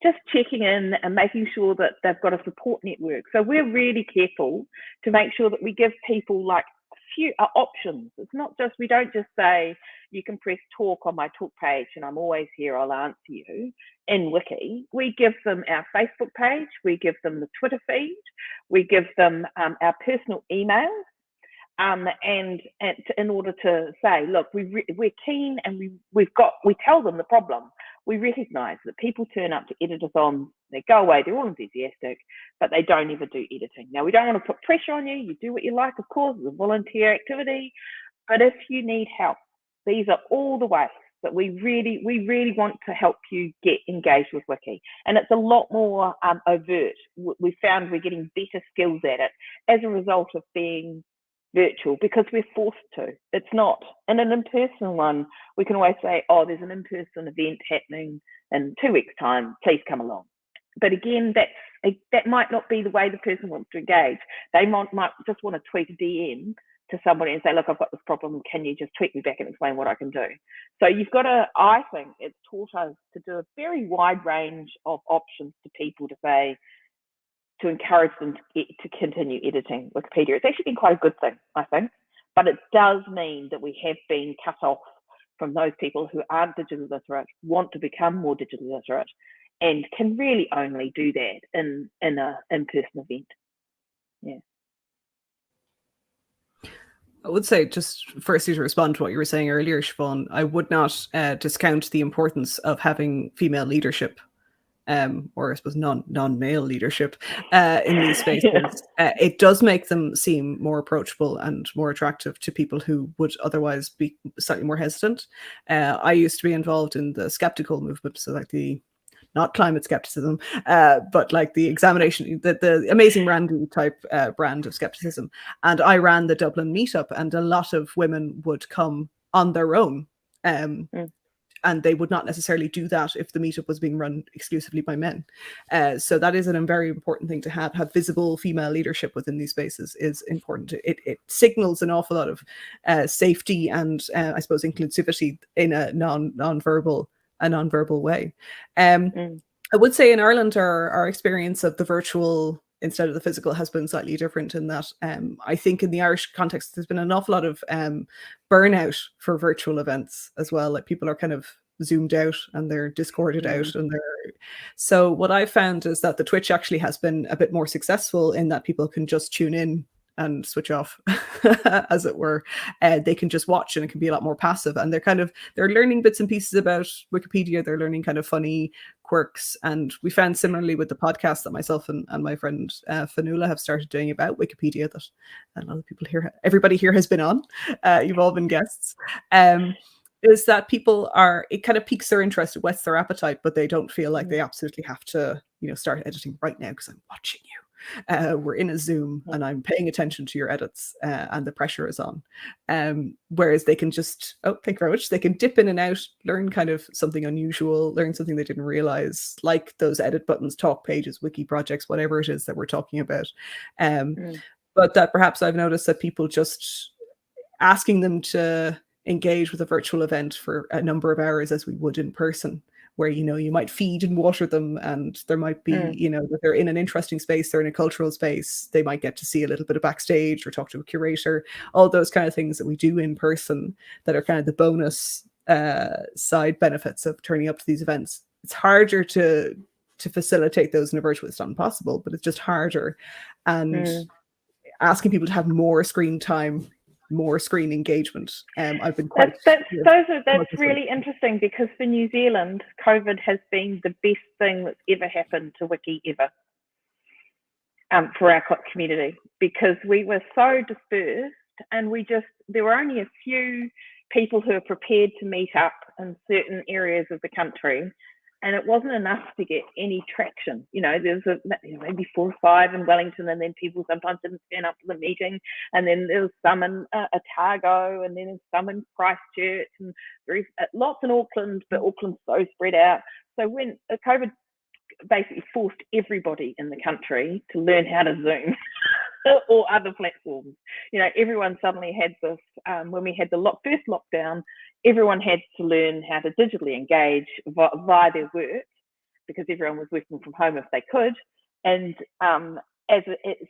just checking in and making sure that they've got a support network. So we're really careful to make sure that we give people like a few options. It's not just, we don't just say, you can press talk on my talk page and I'm always here, I'll answer you in Wiki. We give them our Facebook page, we give them the Twitter feed, we give them our personal emails. And in order to say, look, we're keen, and we tell them the problem. We recognise that people turn up to editathons, they go away, they're all enthusiastic, but they don't ever do editing. Now, we don't want to put pressure on you. You do what you like, of course, it's a volunteer activity. But if you need help, these are all the ways that we really want to help you get engaged with Wiki. And it's a lot more overt. We found we're getting better skills at it as a result of being virtual, because we're forced to. It's not in an in-person one. We can always say, oh, there's an in-person event happening in 2 weeks' time, please come along. But again, that might not be the way the person wants to engage. They might just want to tweet a DM to somebody and say, look, I've got this problem, can you just tweet me back and explain what I can do? So you've got to, I think it's taught us to do a very wide range of options to people, to say, to encourage them to continue editing Wikipedia. It's actually been quite a good thing, I think, but it does mean that we have been cut off from those people who aren't digitally literate, want to become more digitally literate, and can really only do that in an in-person event. Yeah. I would say, just firstly, to respond to what you were saying earlier, Siobhan, I would not discount the importance of having female leadership, or I suppose non-male leadership in these spaces. It does make them seem more approachable and more attractive to people who would otherwise be slightly more hesitant. I used to be involved in the skeptical movement, so like not climate skepticism, but like the examination, the Amazing Randy type brand of skepticism. And I ran the Dublin meetup, and a lot of women would come on their own. And they would not necessarily do that if the meetup was being run exclusively by men. So that is a very important thing to have visible female leadership within these spaces is important. It signals an awful lot of safety and I suppose inclusivity in a non-verbal way. I would say in Ireland, our experience of the virtual instead of the physical has been slightly different in that I think in the Irish context, there's been an awful lot of burnout for virtual events as well. Like people are kind of zoomed out and they're discorded out. So what I found is that the Twitch actually has been a bit more successful in that people can just tune in and switch off, as it were. They can just watch, and it can be a lot more passive. And they're learning bits and pieces about Wikipedia. They're learning kind of funny quirks. And we found similarly with the podcast that myself and my friend Fanula have started doing about Wikipedia, that a lot of people here, everybody here has been on. You've all been guests. Is that it kind of piques their interest, it whets their appetite, but they don't feel like they absolutely have to, start editing right now because I'm watching you. We're in a Zoom and I'm paying attention to your edits, and the pressure is on. Whereas they can just, thank you very much, they can dip in and out, learn kind of something unusual, learn something they didn't realize, like those edit buttons, talk pages, wiki projects, whatever it is that we're talking about. But that perhaps I've noticed that people just asking them to engage with a virtual event for a number of hours as we would in person, where you might feed and water them, and there might be that they're in an interesting space, they're in a cultural space, they might get to see a little bit of backstage or talk to a curator, all those kind of things that we do in person that are kind of the bonus side benefits of turning up to these events. It's harder to facilitate those in a virtual. It's not impossible, but it's just harder. And asking people to have more screen time, more screen engagement. I've been quite. That's really interesting, because for New Zealand, COVID has been the best thing that's ever happened to Wiki ever. for our community, because we were so dispersed, and there were only a few people who were prepared to meet up in certain areas of the country, and it wasn't enough to get any traction. There's maybe 4 or 5 in Wellington, and then people sometimes didn't turn up to the meeting, and then there was some in Otago, and then some in Christchurch, and lots in Auckland, but Auckland's so spread out. So when COVID basically forced everybody in the country to learn how to Zoom or other platforms, everyone suddenly had this, when we had the first lockdown, everyone had to learn how to digitally engage via their work, because everyone was working from home if they could. And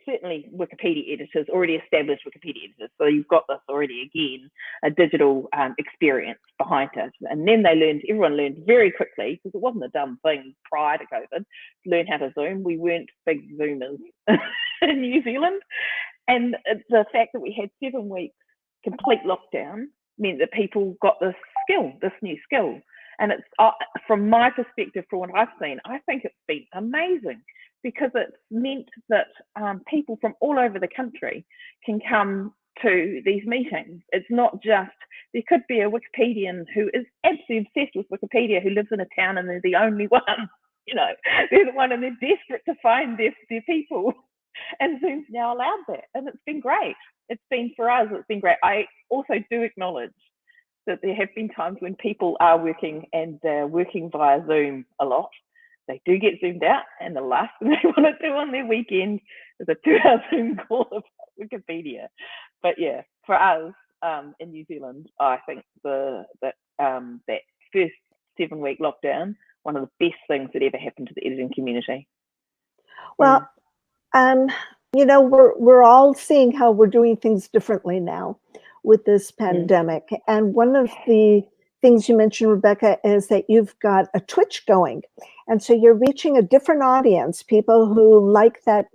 certainly Wikipedia editors, already established Wikipedia editors, so you've got this already, again, a digital experience behind it. And then everyone learned very quickly, because it wasn't a dumb thing prior to COVID, to learn how to Zoom. We weren't big Zoomers in New Zealand. And the fact that we had 7 weeks complete lockdown meant that people got this new skill. And it's, from my perspective, from what I've seen, I think it's been amazing, because it's meant that people from all over the country can come to these meetings. It's not just, there could be a Wikipedian who is absolutely obsessed with Wikipedia, who lives in a town and they're the only one, they're the one, and they're desperate to find their people. And Zoom's now allowed that, and it's been great. For us, it's been great. I also do acknowledge that there have been times when people are working, and they're working via Zoom a lot. They do get zoomed out, and the last thing they want to do on their weekend is a 2-hour Zoom call about Wikipedia. But yeah, for us in New Zealand, I think that first 7-week lockdown, one of the best things that ever happened to the editing community. Well, we're all seeing how we're doing things differently now with this pandemic. And one of the things you mentioned, Rebecca, is that you've got a Twitch going. And so you're reaching a different audience. People who like that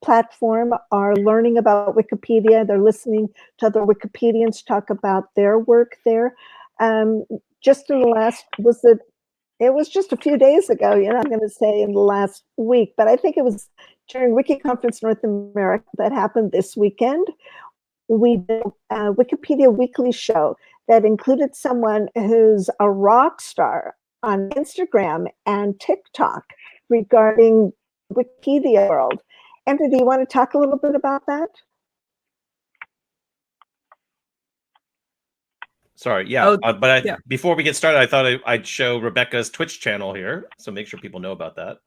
platform are learning about Wikipedia. They're listening to other Wikipedians talk about their work there. Just in the last, it was just a few days ago, I'm going to say in the last week, but I think it was during Wiki Conference North America that happened this weekend. We did a Wikipedia weekly show that included someone who's a rock star on Instagram and TikTok regarding Wikipedia world. Andrew, do you want to talk a little bit about that? Sorry, yeah. Before we get started, I thought I'd show Rebecca's Twitch channel here, so make sure people know about that.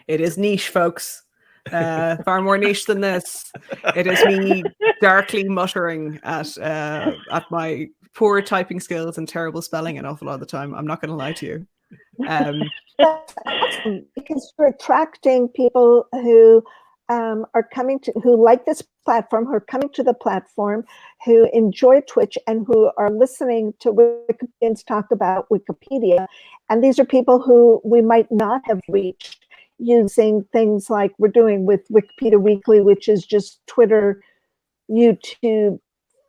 It is niche, folks. Far more niche than this. It is me darkly muttering at my poor typing skills and terrible spelling an awful lot of the time. I'm not going to lie to you. That's awesome, because you're attracting people who who like this platform, who are coming to the platform, who enjoy Twitch, and who are listening to Wikipedians talk about Wikipedia. And these are people who we might not have reached using things like we're doing with Wikipedia Weekly, which is just Twitter, YouTube,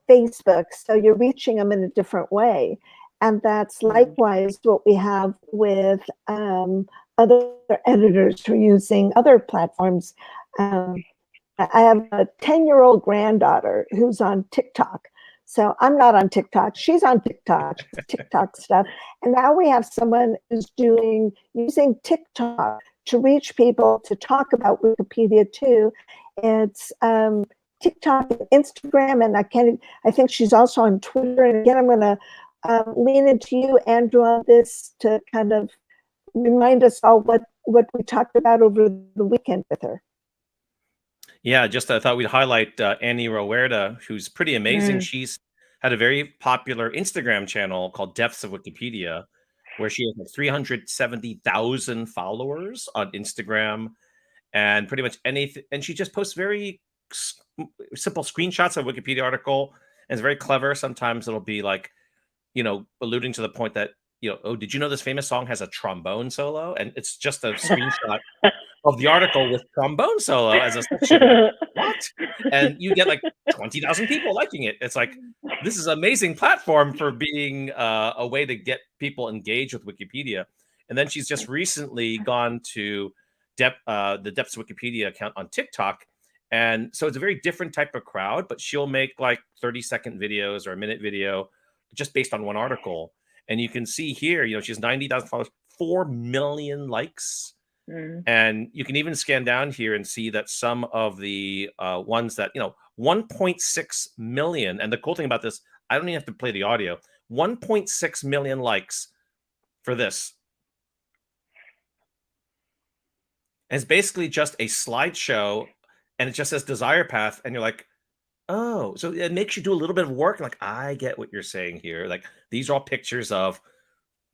Facebook. So you're reaching them in a different way. And that's likewise what we have with other editors who are using other platforms. I have a 10-year-old granddaughter who's on TikTok. So I'm not on TikTok. She's on TikTok stuff. And now we have someone who's using TikTok to reach people to talk about Wikipedia too. It's TikTok and Instagram, and I think she's also on Twitter. And again, I'm going to lean into you, Andrew, on this to kind of remind us all what we talked about over the weekend with her. Yeah, I thought we'd highlight Annie Rowerda, who's pretty amazing. She's had a very popular Instagram channel called Depths of Wikipedia, where she has 370,000 followers on Instagram, and pretty much anything. And she just posts very simple screenshots of a Wikipedia article, and it's very clever. Sometimes it'll be like, alluding to the point that, oh, did you know this famous song has a trombone solo? And it's just a screenshot of the article with trombone solo as a section. Like, what? And you get like 20,000 people liking it. It's like, this is an amazing platform for being a way to get people engaged with Wikipedia. And then she's just recently gone to the Depths Wikipedia account on TikTok. And so it's a very different type of crowd, but she'll make like 30-second videos or a minute video just based on one article. And you can see here, you know, she has 90,000 followers, 4 million likes. And you can even scan down here and see that some of the ones that, you know, 1.6 million. And the cool thing about this, I don't even have to play the audio. 1.6 million likes for this. And it's basically just a slideshow, and it just says Desire Path. And you're like, oh, so it makes you do a little bit of work. Like, I get what you're saying here. Like, these are all pictures of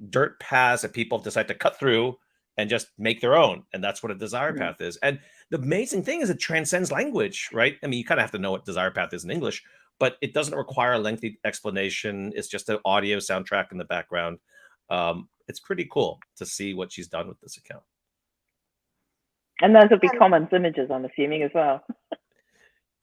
dirt paths that people decide to cut through and just make their own. And that's what a desire path is. And the amazing thing is it transcends language, right? I mean, you kind of have to know what desire path is in English, but it doesn't require a lengthy explanation. It's just an audio soundtrack in the background. It's pretty cool to see what she's done with this account. And those will be Commons images, I'm assuming, as well.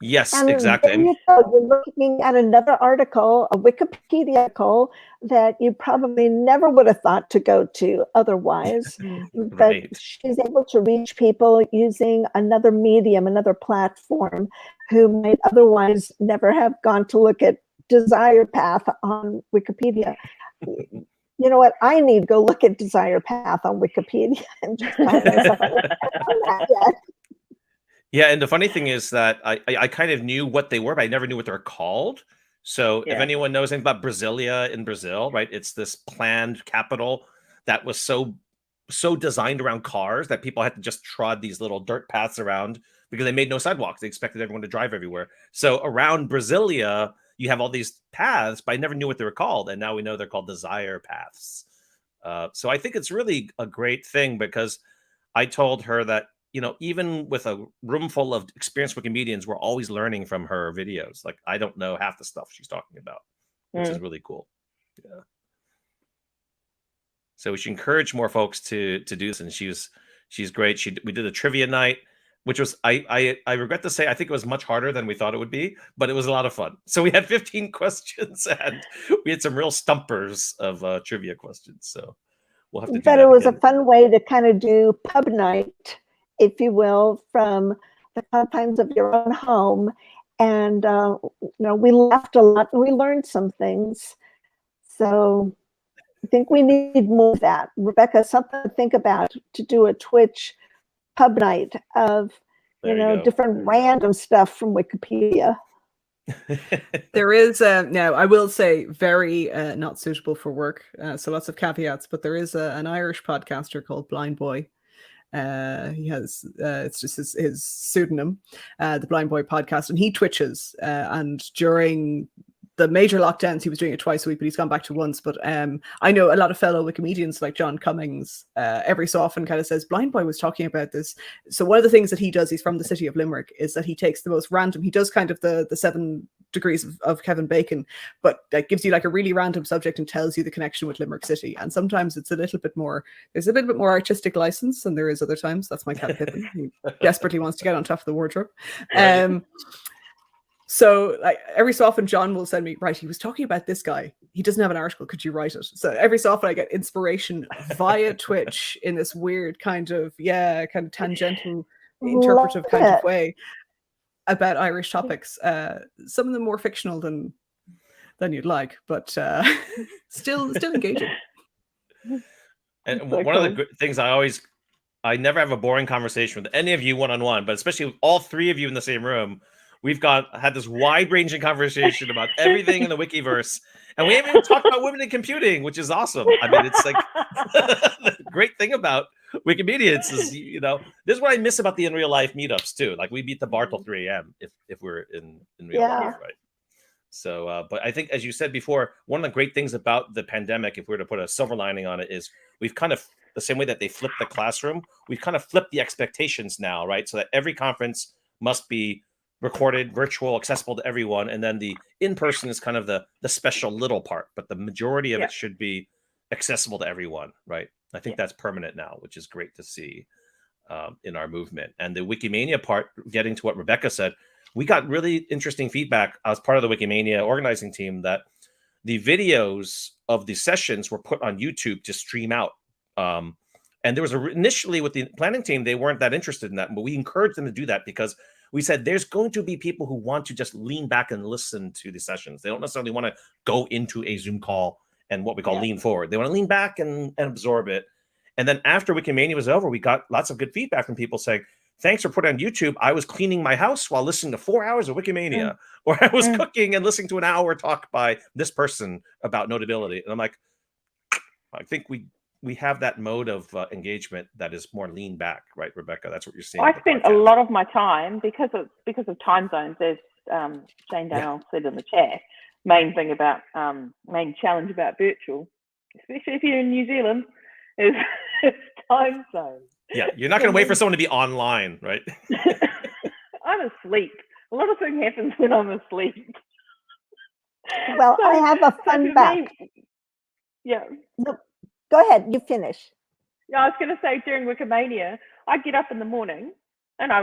Yes, And exactly. there you go. You're looking at another article, a Wikipedia article that you probably never would have thought to go to otherwise. But Right. she's able to reach people using another medium, another platform, who might otherwise never have gone to look at Desire Path on Wikipedia. You know what? I need to go look at Desire Path on Wikipedia and just find myself. I haven't done that yet. Yeah, and the funny thing is that I kind of knew what they were, but I never knew what they're called. So if anyone knows anything about Brasilia in Brazil, right, it's this planned capital that was so designed around cars that people had to just trod these little dirt paths around because they made no sidewalks. They expected everyone to drive everywhere. So around Brasilia, you have all these paths, but I never knew what they were called. And now we know they're called desire paths. So I think it's really a great thing because I told her that, you know, even with a room full of experienced Wikimedians, we're always learning from her videos. Like, I don't know half the stuff she's talking about, which is really cool. Yeah. So we should encourage more folks to do this. And she's great. We did a trivia night, which was, I regret to say, I think it was much harder than we thought it would be, but it was a lot of fun. So we had 15 questions and we had some real stumpers of trivia questions. So we'll have to do that But it was again. a fun way to kind of do pub night, if you will, from the confines of your own home. And, you know, we laughed a lot and we learned some things. So I think we need more of that. Rebecca, something to think about, to do a Twitch pub night of, you know, different random stuff from Wikipedia. There is now, I will say, very not suitable for work, so lots of caveats, but there is an Irish podcaster called Blind Boy. He has it's just his pseudonym, the Blind Boy podcast, and he twitches, and during the major lockdowns he was doing it twice a week, but he's gone back to once. But I know a lot of fellow Wikimedians like John Cummings every so often kind of says Blind Boy was talking about this. So one of the things that he does, he's from the city of Limerick, is that he takes the most random, he does kind of the 7 degrees of Kevin Bacon, but that gives you like a really random subject and tells you the connection with Limerick City. And sometimes it's a little bit more, there's a little bit more artistic license than there is other times. That's my cat Pippin. He desperately wants to get on top of the wardrobe. Right. So like every so often John will send me, right, he was talking about this guy, he doesn't have an article, could you write it? So every so often I get inspiration via Twitch in this weird kind of tangential interpretive kind of way about Irish topics. Some of them more fictional than you'd like, but still engaging. And one of the things I never have a boring conversation with any of you one-on-one, but especially with all 3 of you in the same room. We've had this wide-ranging conversation about everything in the Wikiverse, and we haven't even talked about women in computing, which is awesome. I mean, it's like the great thing about Wikimedia is, you know, this is what I miss about the in real life meetups too. Like we beat the bar till 3 a.m. if we're in real life, right? So, but I think, as you said before, one of the great things about the pandemic, if we were to put a silver lining on it, is we've kind of, the same way that they flipped the classroom, we've kind of flipped the expectations now, right? So that every conference must be recorded, virtual, accessible to everyone, and then the in-person is kind of the special little part, but the majority of it should be accessible to everyone, right? I think that's permanent now, which is great to see in our movement. And the Wikimania part, getting to what Rebecca said, we got really interesting feedback as part of the Wikimania organizing team that the videos of the sessions were put on YouTube to stream out And there was initially with the planning team, they weren't that interested in that, but we encouraged them to do that because we said there's going to be people who want to just lean back and listen to the sessions. They don't necessarily want to go into a Zoom call and what we call lean forward. They want to lean back and absorb it. And then after Wikimania was over, we got lots of good feedback from people saying, thanks for putting on YouTube. I was cleaning my house while listening to 4 hours of Wikimania, or I was cooking and listening to an hour talk by this person about Notability. And I'm like, I think we have that mode of engagement that is more lean back, right, Rebecca? That's what you're seeing. I spent a lot of my time because of time zones, as Jane Dale said in the chat. Main challenge about virtual, especially if you're in New Zealand, is time zone. Yeah, you're not going to wait for someone to be online, right? I'm asleep. A lot of things happens when I'm asleep. Well, I have a fun fact. Yeah. No, go ahead. You finish. Yeah, I was going to say during Wikimania, I'd get up in the morning and I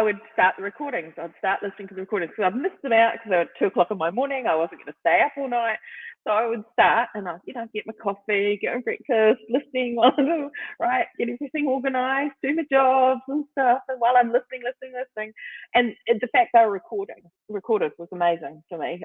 would start the recordings. I'd start listening to the recordings because I'd missed them out because they were at 2 o'clock in my morning. I wasn't going to stay up all night. So I would start and I'd, get my coffee, get my breakfast, listening, right, get everything organized, do my jobs and stuff. And while I'm listening. And the fact they were recorded was amazing to me.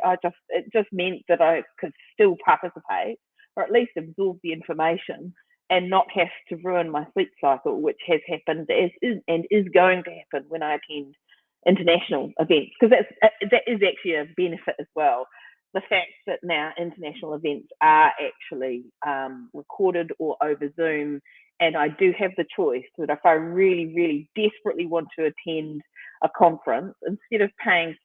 It just meant that I could still participate or at least absorb the information and not have to ruin my sleep cycle, which has happened and is going to happen when I attend international events, because that is actually a benefit as well. The fact that now international events are actually recorded or over Zoom, and I do have the choice that if I really, really desperately want to attend a conference, instead of paying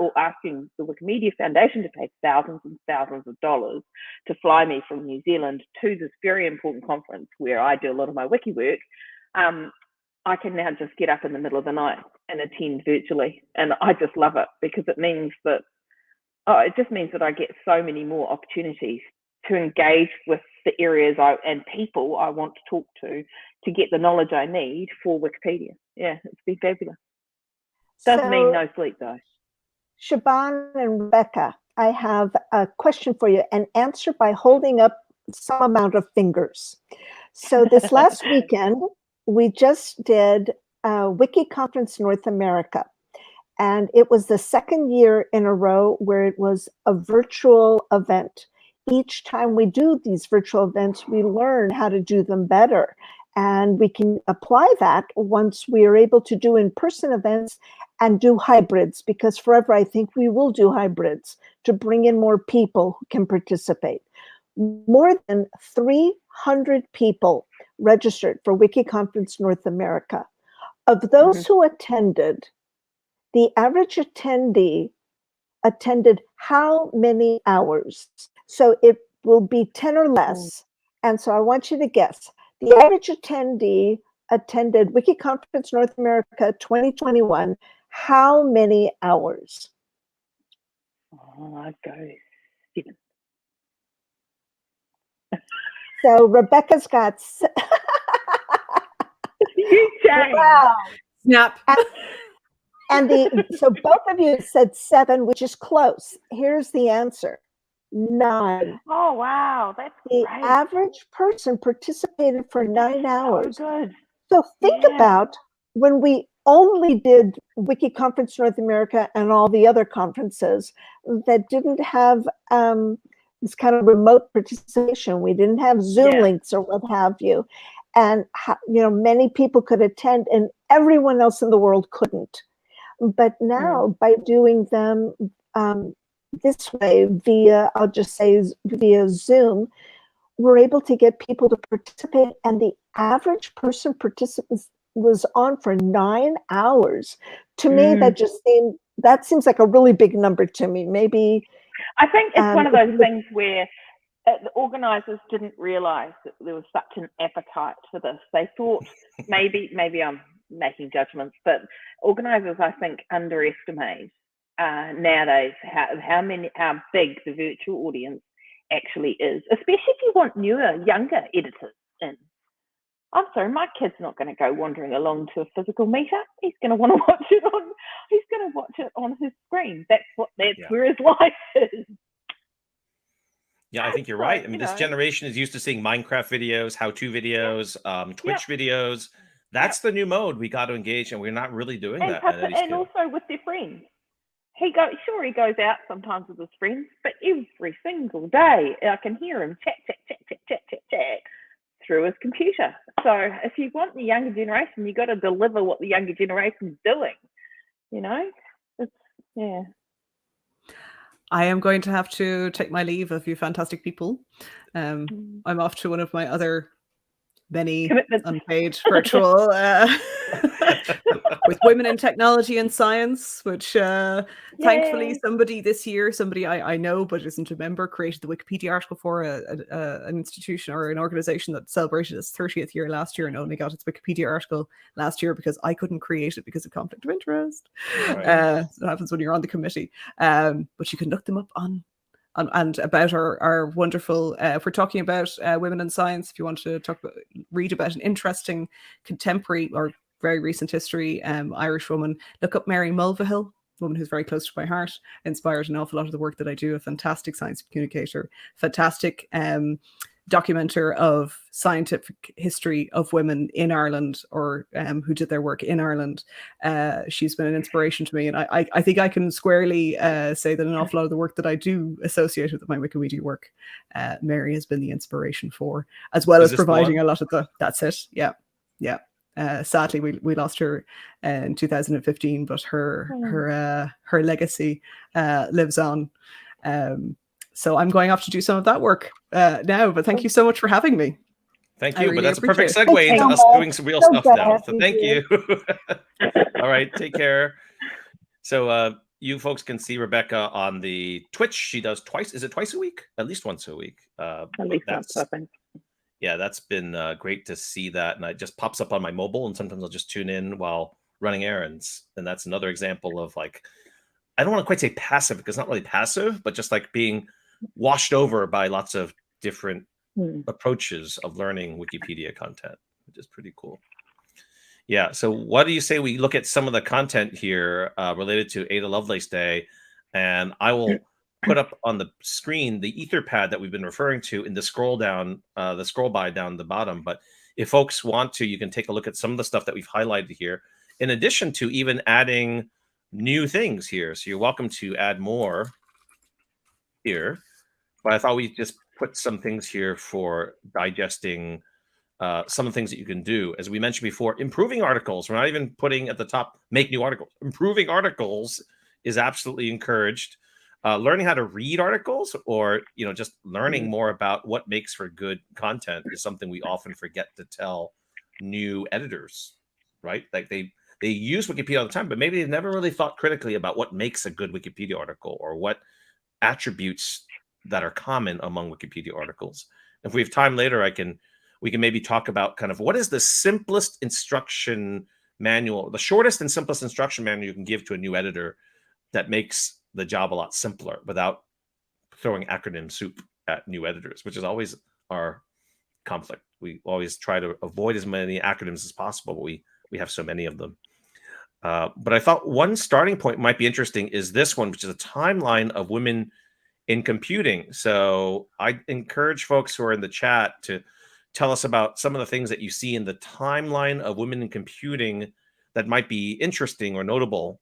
or asking the Wikimedia Foundation to pay thousands and thousands of dollars to fly me from New Zealand to this very important conference where I do a lot of my wiki work, I can now just get up in the middle of the night and attend virtually. And I just love it because it means that I get so many more opportunities to engage with the areas and people I want to talk to get the knowledge I need for Wikipedia. Yeah, it's been fabulous. Doesn't mean no sleep though. Siobhan and Rebecca, I have a question for you, and answer by holding up some amount of fingers. So this last weekend, we just did Wiki Conference North America, and it was the second year in a row where it was a virtual event. Each time we do these virtual events, we learn how to do them better. And we can apply that once we are able to do in-person events and do hybrids, because forever I think we will do hybrids to bring in more people who can participate. More than 300 people registered for Wiki Conference North America. Of those who attended, the average attendee attended how many hours? So it will be 10 or less. And so I want you to guess. The average attendee attended Wiki Conference North America 2021. How many hours? I'd go 7. So Rebecca's got. Wow. Snap. And so both of you said 7, which is close. Here's the answer. 9. Oh, wow. That's the great. average person participated for 9 hours. So good. So think about when we only did Wiki Conference North America and all the other conferences that didn't have this kind of remote participation. We didn't have Zoom links or what have you. And, many people could attend and everyone else in the world couldn't. But now by doing them this way via Zoom, we're able to get people to participate, and the average person was on for 9 hours. To me, that seems like a really big number to me. Maybe I think it's one of those things where the organizers didn't realize that there was such an appetite for this. They thought maybe I'm making judgments, but organizers, I think, underestimate nowadays how big the virtual audience actually is, especially if you want younger editors in. I'm sorry, my kid's not going to go wandering along to a physical meetup. He's going to want to watch it on his screen. That's where his life is. Yeah, I think you're So, right. I mean, you this know, generation is used to seeing Minecraft videos, how-to videos, Twitch videos. yep. That's the new mode we got to engage, and we're not really doing And that at any and scale. also with their friends. He goes out sometimes with his friends, but every single day I can hear him chat through his computer. So if you want the younger generation, you got to deliver what the younger generation's doing. You know, it's yeah. I am going to have to take my leave of you fantastic people. I'm off to one of my other many Commitments. unpaid virtual with women in technology and science, which thankfully somebody I know but isn't a member created the Wikipedia article for an institution or an organization that celebrated its 30th year last year and only got its Wikipedia article last year because I couldn't create it because of conflict of interest. Right. So that happens when you're on the committee. But you can look them up on and about our wonderful, if we're talking about women in science, if you want to read about an interesting contemporary or very recent history Irish woman, look up Mary Mulvihill, a woman who's very close to my heart, inspired an awful lot of the work that I do, a fantastic science communicator, fantastic documenter of scientific history of women in Ireland or who did their work in Ireland. She's been an inspiration to me, and I think I can squarely say that an awful lot of the work that I do associated with my Wikimedia work, Mary has been the inspiration for, as well as providing a lot of that's it. Yeah. Sadly, we lost her in 2015, but her legacy lives on. So I'm going off to do some of that work now, but thank you so much for having me. Thank you. Really but that's a perfect segue into us doing some real stuff now. So thank you. All right. Take care. So you folks can see Rebecca on the Twitch. She does twice. Is it twice a week? At least once a week. At least once, I think. Yeah, that's been great to see that. And it just pops up on my mobile. And sometimes I'll just tune in while running errands. And that's another example of like, I don't want to quite say passive because it's not really passive, but just like being washed over by lots of different approaches of learning Wikipedia content, which is pretty cool. Yeah. So what do you say we look at some of the content here related to Ada Lovelace Day? And I will put up on the screen the Etherpad that we've been referring to in the scroll by down the bottom. But if folks want to, you can take a look at some of the stuff that we've highlighted here, in addition to even adding new things here. So you're welcome to add more here. But I thought we'd just put some things here for digesting some of the things that you can do. As we mentioned before, improving articles. We're not even putting at the top, make new articles. Improving articles is absolutely encouraged. Learning how to read articles, or just learning more about what makes for good content, is something we often forget to tell new editors, right? Like they use Wikipedia all the time, but maybe they've never really thought critically about what makes a good Wikipedia article or what attributes that are common among Wikipedia articles. If we have time later, we can maybe talk about kind of what is the simplest instruction manual, the shortest and simplest instruction manual you can give to a new editor that makes the job a lot simpler without throwing acronym soup at new editors, which is always our conflict. We always try to avoid as many acronyms as possible, but we have so many of them. But I thought one starting point might be interesting is this one, which is a timeline of women in computing. So I encourage folks who are in the chat to tell us about some of the things that you see in the timeline of women in computing that might be interesting or notable.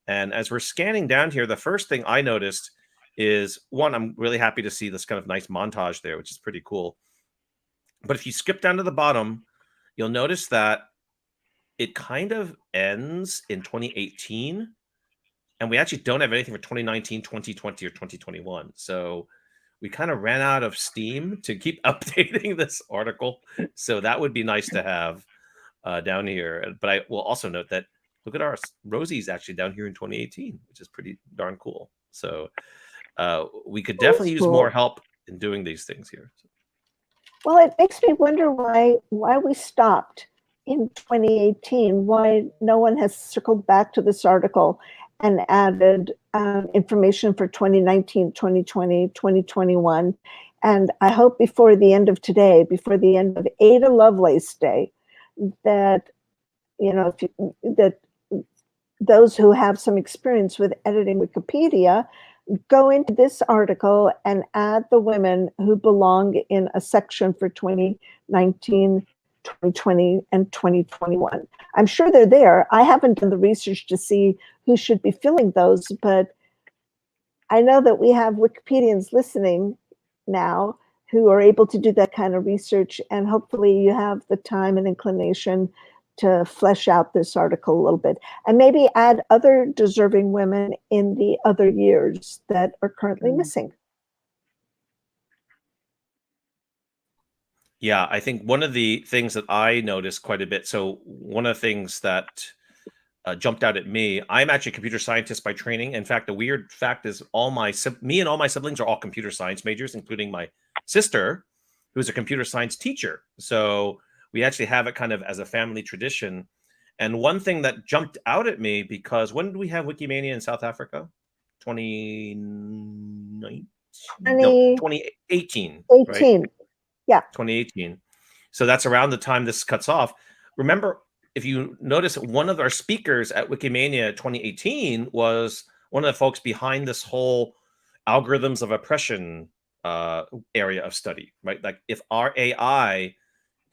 And as we're scanning down here, the first thing I noticed is, one, I'm really happy to see this kind of nice montage there, which is pretty cool. But if you skip down to the bottom, you'll notice that it kind of ends in 2018. And we actually don't have anything for 2019, 2020, or 2021. So we kind of ran out of steam to keep updating this article. So that would be nice to have down here. But I will also note that, look at ours. Rosie's actually down here in 2018, which is pretty darn cool. So we could definitely use more help in doing these things here. Well, it makes me wonder why we stopped in 2018, why no one has circled back to this article and added information for 2019, 2020, 2021. And I hope before the end of today, before the end of Ada Lovelace Day, that that those who have some experience with editing Wikipedia go into this article and add the women who belong in a section for 2019, 2020, and 2021. I'm sure they're there. I haven't done the research to see who should be filling those, but I know that we have Wikipedians listening now who are able to do that kind of research, and hopefully you have the time and inclination to flesh out this article a little bit and maybe add other deserving women in the other years that are currently missing. Yeah, I think one of the things that I noticed quite a bit, so one of the things that jumped out at me, I'm actually a computer scientist by training. In fact, the weird fact is me and all my siblings are all computer science majors, including my sister, who's a computer science teacher. So we actually have it kind of as a family tradition. And one thing that jumped out at me, because when did we have Wikimania in South Africa? 2018, right? Yeah. 2018. So that's around the time this cuts off. Remember, if you notice, one of our speakers at Wikimania 2018 was one of the folks behind this whole algorithms of oppression area of study, right? Like if our AI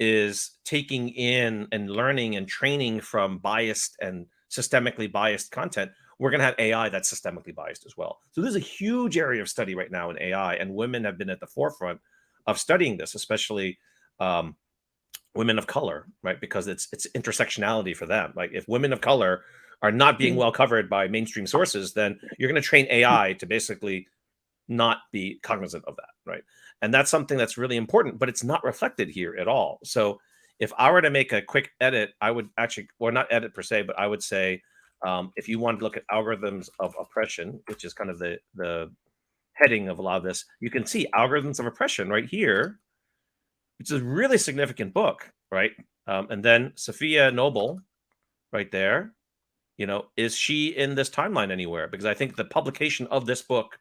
is taking in and learning and training from biased and systemically biased content, we're going to have AI that's systemically biased as well. So there's a huge area of study right now in AI, and women have been at the forefront of studying this, especially women of color, right? Because it's intersectionality for them. Like if women of color are not being well covered by mainstream sources, then you're going to train AI to basically not be cognizant of that, right? And that's something that's really important, but it's not reflected here at all. So if I were to make a quick edit, I would actually, or not edit per se, but I would say, if you want to look at algorithms of oppression, which is kind of the heading of a lot of this, you can see algorithms of oppression right here, which is a really significant book, right? And then Sophia Noble right there, you know, is she in this timeline anywhere? Because I think the publication of this book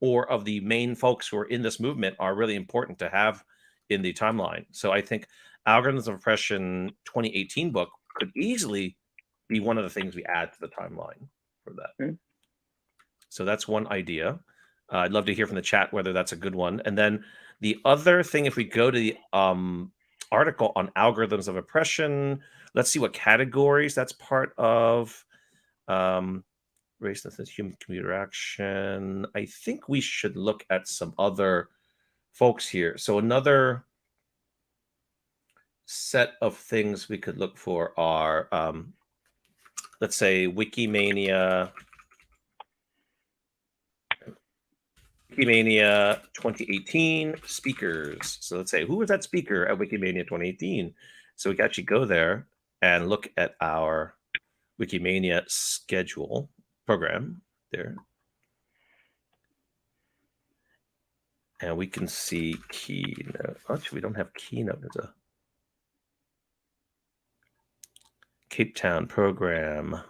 or of the main folks who are in this movement are really important to have in the timeline. So I think Algorithms of Oppression 2018 book could easily be one of the things we add to the timeline for that. So that's one idea. I'd love to hear from the chat whether that's a good one. And then the other thing, if we go to the article on algorithms of oppression, let's see what categories that's part of. Race, human computer action. I think we should look at some other folks here. So another set of things we could look for are, let's say, Wikimania 2018 speakers. So let's say, who was that speaker at Wikimania 2018? So we can actually go there and look at our Wikimania schedule program there. And we can see keynote. Actually, we don't have keynote as a Cape Town program.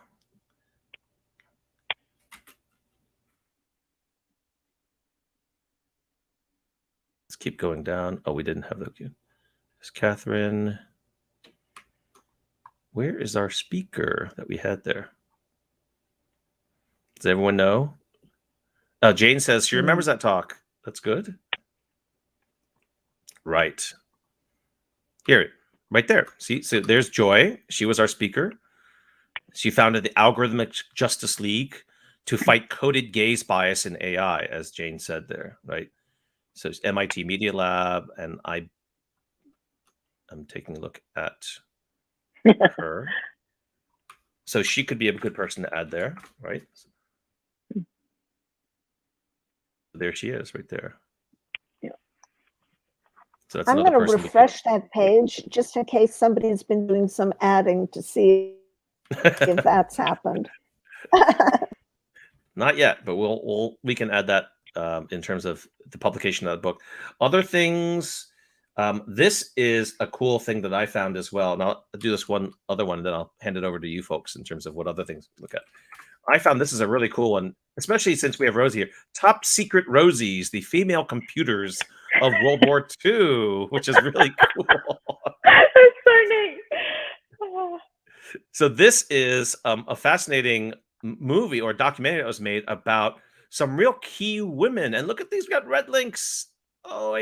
Let's keep going down. Oh, we didn't have the queue. There's Catherine. Where is our speaker that we had there? Does everyone know? Jane says she remembers that talk. That's good. Right. Here, right there. See, so there's Joy. She was our speaker. She founded the Algorithmic Justice League to fight coded gaze bias in AI, as Jane said there, right? So it's MIT Media Lab, and I'm taking a look at her. So she could be a good person to add there, right? There she is, right there. Yeah. So that's I'm going to refresh that page just in case somebody's been doing some adding to see if that's happened. Not yet, but we can add that in terms of the publication of the book. Other things. This is a cool thing that I found as well, and I'll do this one other one, and then I'll hand it over to you folks in terms of what other things to look at. I found this is a really cool one, especially since we have Rosie here. Top Secret Rosies, the female computers of World War II, which is really cool. That's so neat. Oh. So this is a fascinating movie or documentary that was made about some real key women. And look at these, we got red links. Oh,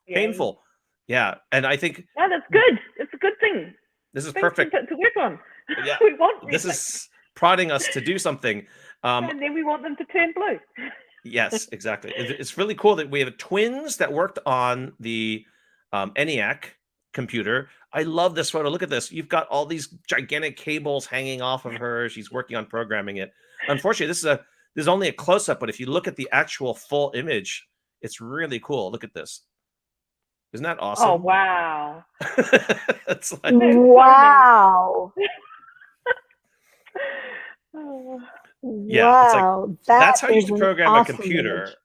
painful. Yeah. And I think no, that's good. It's a good thing. this is Things perfect. to work on. Yeah. We want This red is prodding us to do something. and then we want them to turn blue. Yes, exactly. It's really cool that we have twins that worked on the ENIAC computer. I love this photo. Look at this. You've got all these gigantic cables hanging off of her. She's working on programming it. Unfortunately, this is only a close-up, but if you look at the actual full image, it's really cool. Look at this. Isn't that awesome? Oh, wow. It's like, wow. yeah, wow. it's like, that's how you is should an program awesome a computer image.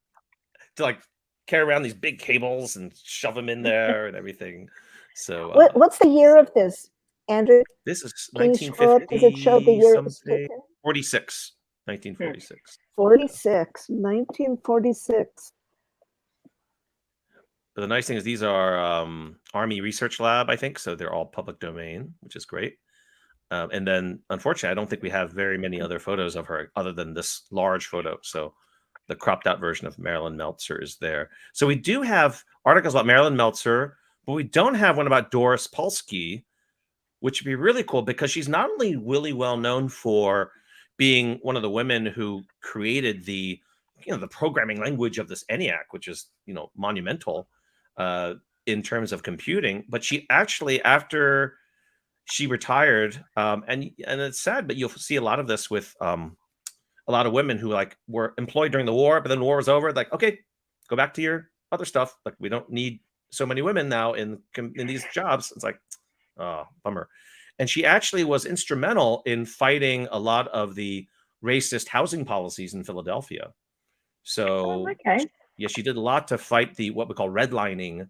to like carry around these big cables and shove them in there and everything. So What's the year of this, Andrew? this is Can you scroll up? Does it show the 1950 year it was something. taken? 46. 1946. 46. 1946. But the nice thing is these are Army Research Lab, I think, so they're all public domain, which is great. And then, unfortunately, I don't think we have very many other photos of her other than this large photo. So the cropped out version of Marilyn Meltzer is there. So we do have articles about Marilyn Meltzer, but we don't have one about Doris Polsky, which would be really cool because she's not only really well known for being one of the women who created the programming language of this ENIAC, which is, monumental in terms of computing, but she actually, after she retired, and it's sad, but you'll see a lot of this with a lot of women who were employed during the war, but then the war was over. Like, okay, go back to your other stuff. Like, we don't need so many women now in these jobs. It's like, oh, bummer. And she actually was instrumental in fighting a lot of the racist housing policies in Philadelphia. So, okay. Yeah, she did a lot to fight what we call redlining,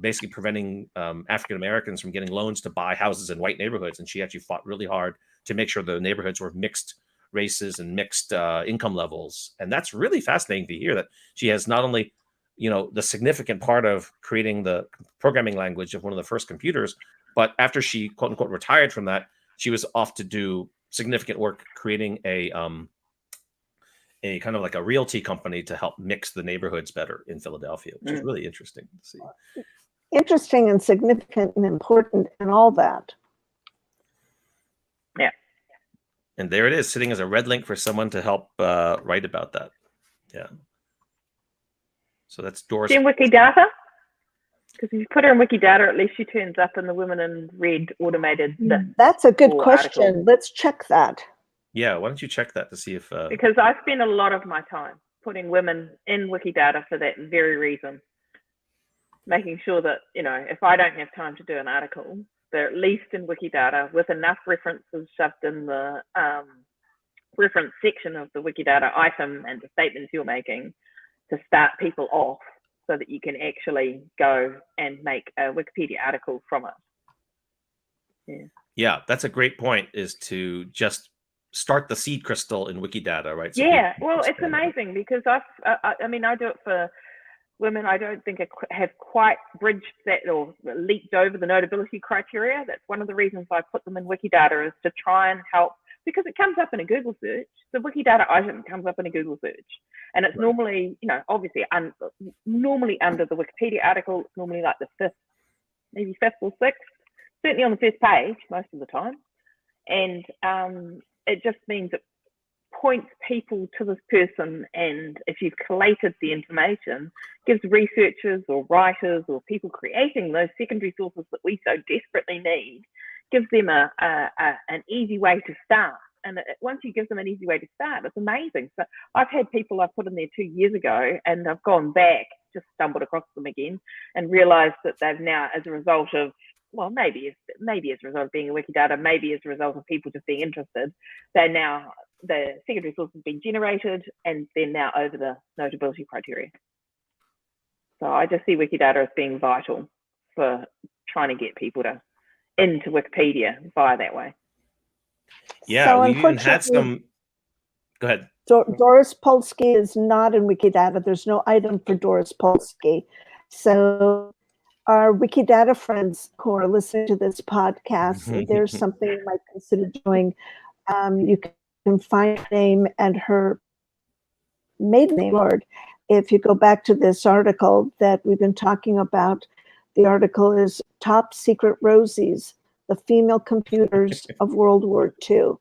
basically preventing African Americans from getting loans to buy houses in white neighborhoods. And she actually fought really hard to make sure the neighborhoods were mixed races and mixed income levels. And that's really fascinating to hear that she has not only, the significant part of creating the programming language of one of the first computers, but after she, quote unquote, retired from that, she was off to do significant work creating a kind of like a realty company to help mix the neighborhoods better in Philadelphia, which is really interesting to see. Interesting and significant and important and all that. Yeah. And there it is, sitting as a red link for someone to help write about that. Yeah. So that's Doris. In Wikidata? Because if you put her in Wikidata, at least she turns up in the Women in Red automated. That's a good question. Article. Let's check that. Yeah, why don't you check that to see if... Because I spend a lot of my time putting women in Wikidata for that very reason. Making sure that, if I don't have time to do an article, they're at least in Wikidata with enough references shoved in the reference section of the Wikidata item and the statements you're making to start people off so that you can actually go and make a Wikipedia article from it. Yeah, that's a great point, is to just start the seed crystal in Wikidata, right? So yeah, well, it's amazing because I do it for women. I don't think I have quite bridged that or leaped over the notability criteria. That's one of the reasons I put them in Wikidata, is to try and help, because it comes up in a Google search. The Wikidata item comes up in a Google search, and it's normally, obviously, normally under the Wikipedia article. It's normally like the fifth or sixth, certainly on the first page most of the time, and it just means it points people to this person, and if you've collated the information, gives researchers or writers or people creating those secondary sources that we so desperately need, gives them an easy way to start. And once you give them an easy way to start, it's amazing. So I've had people I put in there 2 years ago, and I've gone back, just stumbled across them again, and realized that they've now, as a result of, well, maybe as a result of being in Wikidata, maybe as a result of people just being interested, the secondary source has been generated, and they're now over the notability criteria. So I just see Wikidata as being vital for trying to get people into Wikipedia via that way. Yeah, so we even had some... Go ahead. Doris Polsky is not in Wikidata. There's no item for Doris Polsky. So our Wikidata friends who are listening to this podcast, if there's something you might consider doing, you can find her name and her maiden name, Lord. If you go back to this article that we've been talking about, the article is Top Secret Rosies, the Female Computers of World War II,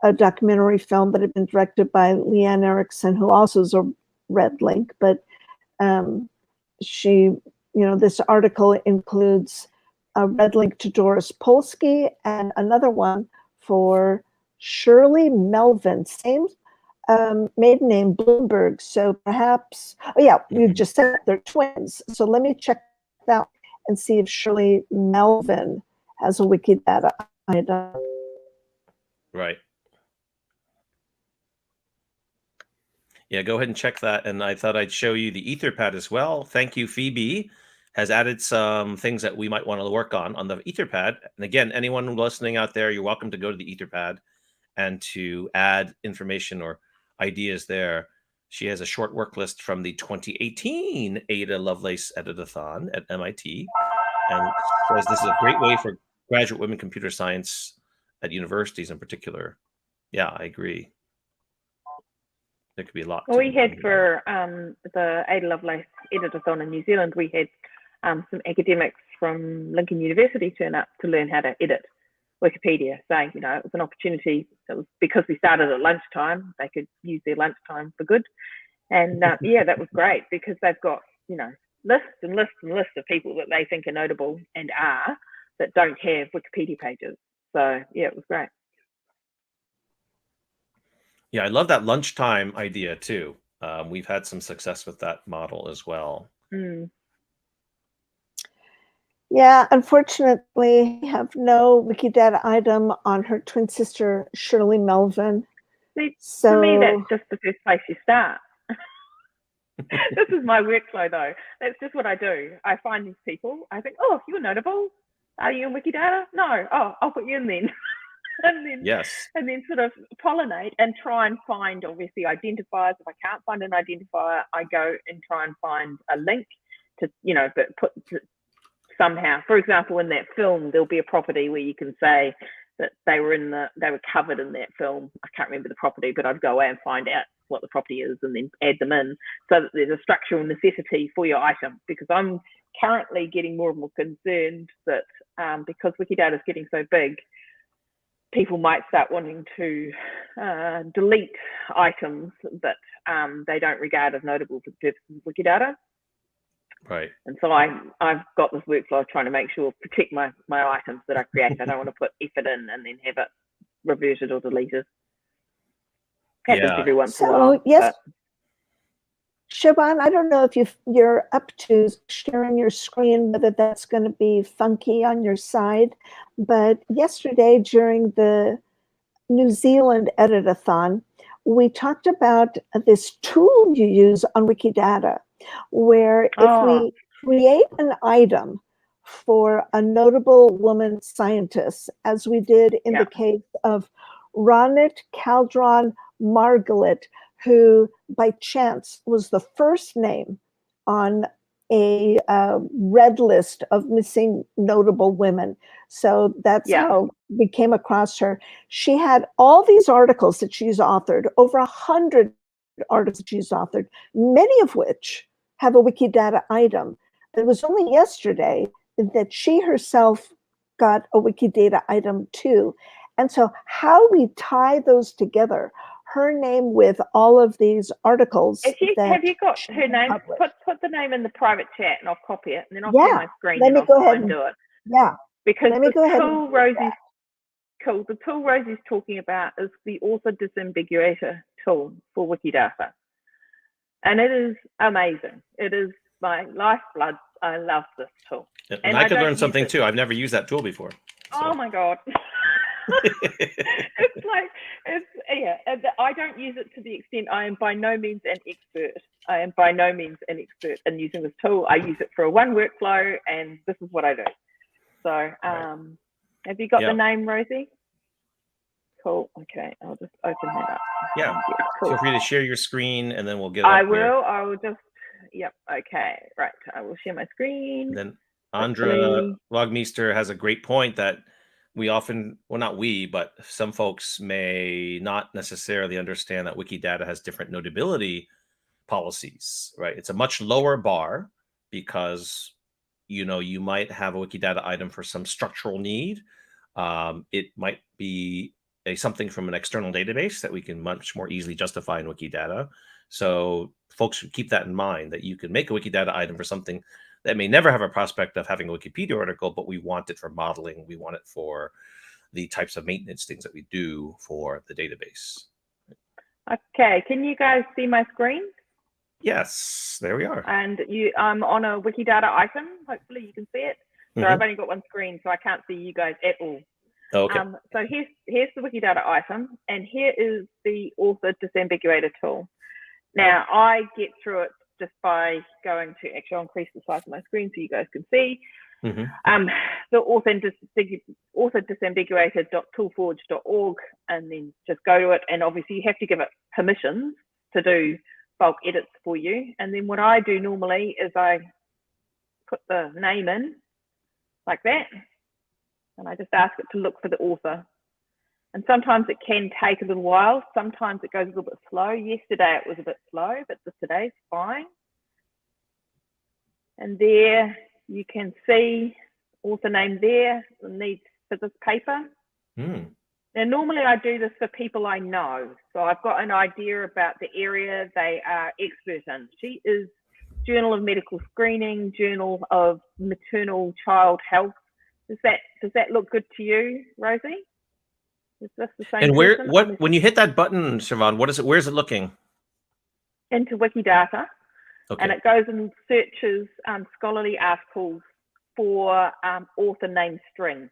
a documentary film that had been directed by Leanne Erickson, who also is a Redlink, but she, this article includes a Redlink to Doris Polsky and another one for Shirley Melvin, same maiden name Bloomberg. So perhaps, oh yeah, you just said they're twins. So let me check that and see if Shirley Melvin has a Wikidata item. Right. Yeah, go ahead and check that. And I thought I'd show you the Etherpad as well. Thank you, Phoebe. Has added some things that we might want to work on the Etherpad. And again, anyone listening out there, you're welcome to go to the Etherpad and to add information or ideas there. She has a short work list from the 2018 Ada Lovelace Editathon at MIT. And says this is a great way for graduate women computer science at universities in particular. Yeah, I agree. There could be a lot. Well, we had for the Ada Lovelace Editathon in New Zealand, we had some academics from Lincoln University turn up to learn how to edit Wikipedia. So, it was an opportunity. It was because we started at lunchtime, they could use their lunchtime for good. And yeah, that was great because they've got, lists and lists and lists of people that they think are notable and are that don't have Wikipedia pages. So yeah, it was great. Yeah, I love that lunchtime idea too. We've had some success with that model as well. Mm. Yeah, unfortunately, we have no Wikidata item on her twin sister, Shirley Melvin. See, So to me, that's just the first place you start. This is my workflow, though. That's just what I do. I find these people. I think, oh, you're notable. Are you in Wikidata? No. Oh, I'll put you in then. And then, yes, and then sort of pollinate and try and find, obviously, identifiers. If I can't find an identifier, I go and try and find a link to, but somehow, for example, in that film, there'll be a property where you can say that they were covered in that film. I can't remember the property, but I'd go away and find out what the property is and then add them in so that there's a structural necessity for your item, because I'm currently getting more and more concerned that because Wikidata is getting so big, people might start wanting to delete items that they don't regard as notable for the purposes of Wikidata. Right. And so I've got this workflow of trying to make sure, protect my items that I create. I don't want to put effort in and then have it reverted or deleted. Happens every once in a while. Yes, Siobhan, I don't know if you're up to sharing your screen, whether that's going to be funky on your side. But yesterday during the New Zealand Editathon, we talked about this tool you use on Wikidata, where if we create an item for a notable woman scientist, as we did in the case of Ronit Caldron Margalit, who by chance was the first name on a red list of missing notable women. So that's how we came across her. She had all these articles that she's authored, over 100 articles that she's authored, many of which have a Wikidata item. It was only yesterday that she herself got a Wikidata item too. And so how we tie those together, her name with all of these articles. Have you got her name? Put the name in the private chat and I'll copy it, and then I'll share my screen and I'll try and do it. Yeah. Because the tool Rosie's talking about is the author disambiguator tool for Wikidata. And it is amazing. It is my lifeblood. I love this tool. And I could learn something too. I've never used that tool before. So. Oh my God. I don't use it to the extent. I am by no means an expert. I am by no means an expert in using this tool. I use it for one workflow, and this is what I do. So, have you got the name, Rosie? Cool. Okay, I'll just open that up. Yeah. Cool. Feel free to share your screen, and then we'll get. I will just. Yep. Okay. Right. I will share my screen. And then Andra Logmeister has a great point that we often, well, not we, but some folks may not necessarily understand that Wikidata has different notability policies, right? It's a much lower bar because, you might have a Wikidata item for some structural need. It might be something from an external database that we can much more easily justify in Wikidata. So folks should keep that in mind, that you can make a Wikidata item for something that may never have a prospect of having a Wikipedia article, but we want it for modeling. We want it for the types of maintenance things that we do for the database. Okay, can you guys see my screen? Yes, there we are. And I'm on a Wikidata item. Hopefully you can see it. So I've only got one screen, so I can't see you guys at all. Okay. So here's the Wikidata item, and here is the author disambiguator tool. Now I get through it just by going to, actually I'll increase the size of my screen so you guys can see. The author disambiguator.toolforge.org, and then just go to it, and obviously you have to give it permissions to do bulk edits for you. And then what I do normally is I put the name in like that, and I just ask it to look for the author. And sometimes it can take a little while. Sometimes it goes a little bit slow. Yesterday it was a bit slow, but today's fine. And there you can see author name there, the need for this paper. Now, normally I do this for people I know. So I've got an idea about the area they are expert in. She is Journal of Medical Screening, Journal of Maternal Child Health. Does that look good to you, Rosie? Is this the same? And when you hit that button, Siobhan, where's it looking? Into Wikidata. Okay. And it goes and searches scholarly articles for author name string.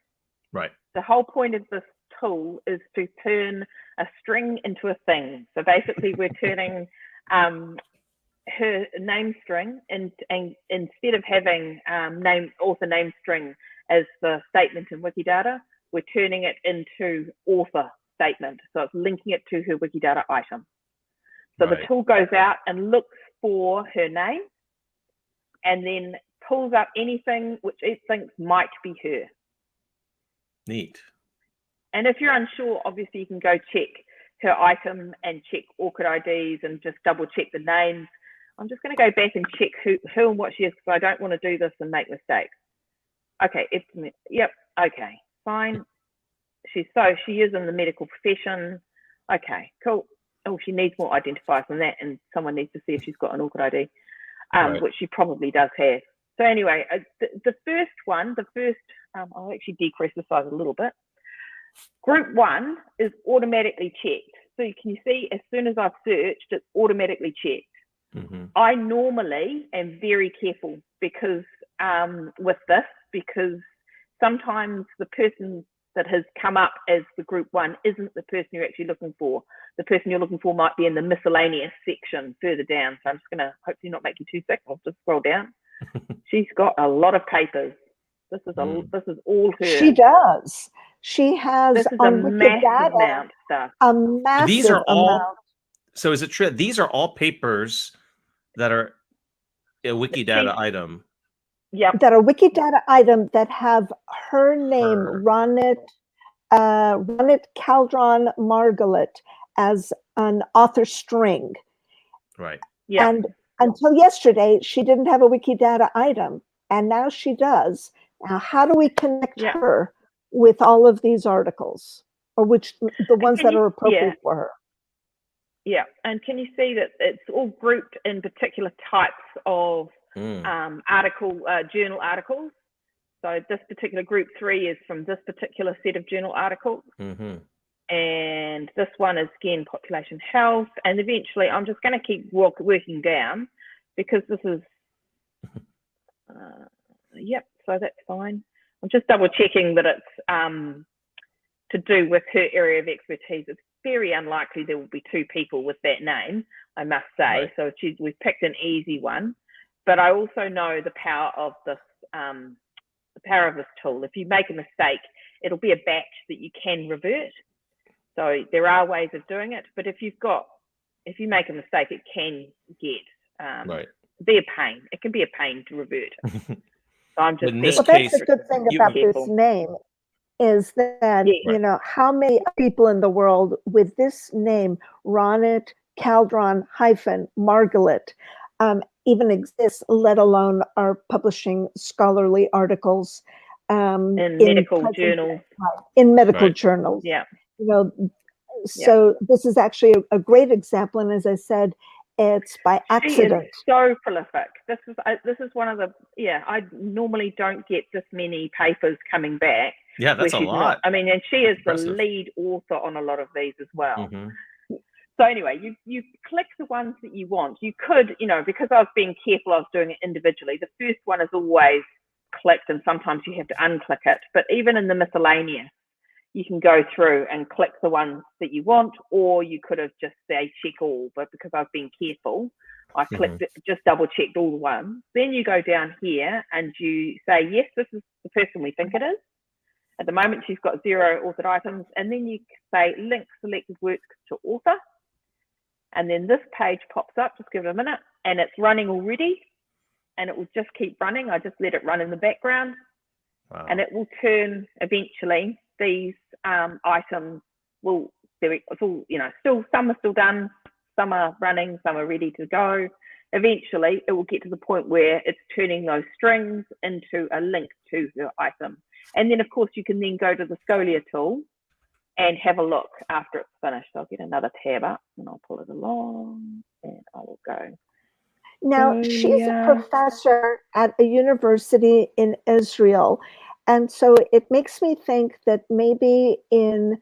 Right. The whole point of this tool is to turn a string into a thing. So basically we're turning her name string, and instead of having author name string as the statement in Wikidata, we're turning it into author statement. So it's linking it to her Wikidata item. So the tool goes out and looks for her name, and then pulls up anything which it thinks might be her. Neat. And if you're unsure, obviously you can go check her item and check ORCID IDs and just double check the names. I'm just going to go back and check who and what she is, because I don't want to do this and make mistakes. Okay, yep, okay, fine. She is in the medical profession. Okay, cool. Oh, she needs more identifiers than that, and someone needs to see if she's got an ORCID ID, which she probably does have. So anyway, the first one, I'll actually decrease the size a little bit. Group 1 is automatically checked. So can you see, as soon as I've searched, it's automatically checked. I normally am very careful because with this, because sometimes the person that has come up as the group 1 isn't the person you're actually looking for. The person you're looking for might be in the miscellaneous section further down. So I'm just going to hopefully not make you too sick. I'll just scroll down. She's got a lot of papers. This is all her. She does. She has this is on a Wikidata massive amount of stuff. a massive These are all. amount. So is it true? These are all papers that are a Wikidata item. Yeah. That are Wikidata item that have her name, Ronit Caldron Margalit, as an author string. Right. Yeah. And until yesterday, she didn't have a Wikidata item, and now she does. Now, how do we connect her with all of these articles, or the ones that are appropriate for her? Yeah, and can you see that it's all grouped in particular types of journal articles? So this particular group 3 is from this particular set of journal articles. And this one is, again, population health. And eventually, I'm just going to keep working down, because this is, yep, so that's fine. I'm just double checking that it's to do with her area of expertise. It's very unlikely there will be 2 people with that name, I must say. So we've picked an easy one. But I also know the power of this tool. If you make a mistake, it'll be a batch that you can revert. So there are ways of doing it. But if you make a mistake, it can get be a pain. It can be a pain to revert. So I'm just that's the good thing about this name, is that you know how many people in the world with this name, Ronit Caldron-Margalit even exists, let alone are publishing scholarly articles in medical journals. In medical Right. journals. Yeah. You know, so this is actually a great example, and as I said, it's by accident. She is so prolific. This is one of the I normally don't get this many papers coming back. Yeah, that's a lot. Not, I mean, and she is Impressive. the lead author on a lot of these as well. Mm-hmm. So anyway, you click the ones that you want. You could, because I was being careful, I was doing it individually. The first one is always clicked, and sometimes you have to unclick it. But even in the miscellaneous, you can go through and click the ones that you want, or you could have just say check all. But because I was being careful, I clicked it, just double checked all the ones. Then you go down here and you say, yes, this is the person we think it is. At the moment, she's got 0 authored items. And then you say link selected works to author. And then this page pops up, just give it a minute, and it's running already. And it will just keep running. I just let it run in the background. Wow. And it will turn eventually. These items will, it's all, still, some are still done, some are running, some are ready to go. Eventually, it will get to the point where it's turning those strings into a link to the item. And then, of course, you can then go to the Scholia tool and have a look after it's finished. I'll get another tab up and I'll pull it along and I will go. Now, she's a professor at a university in Israel. And so it makes me think that maybe in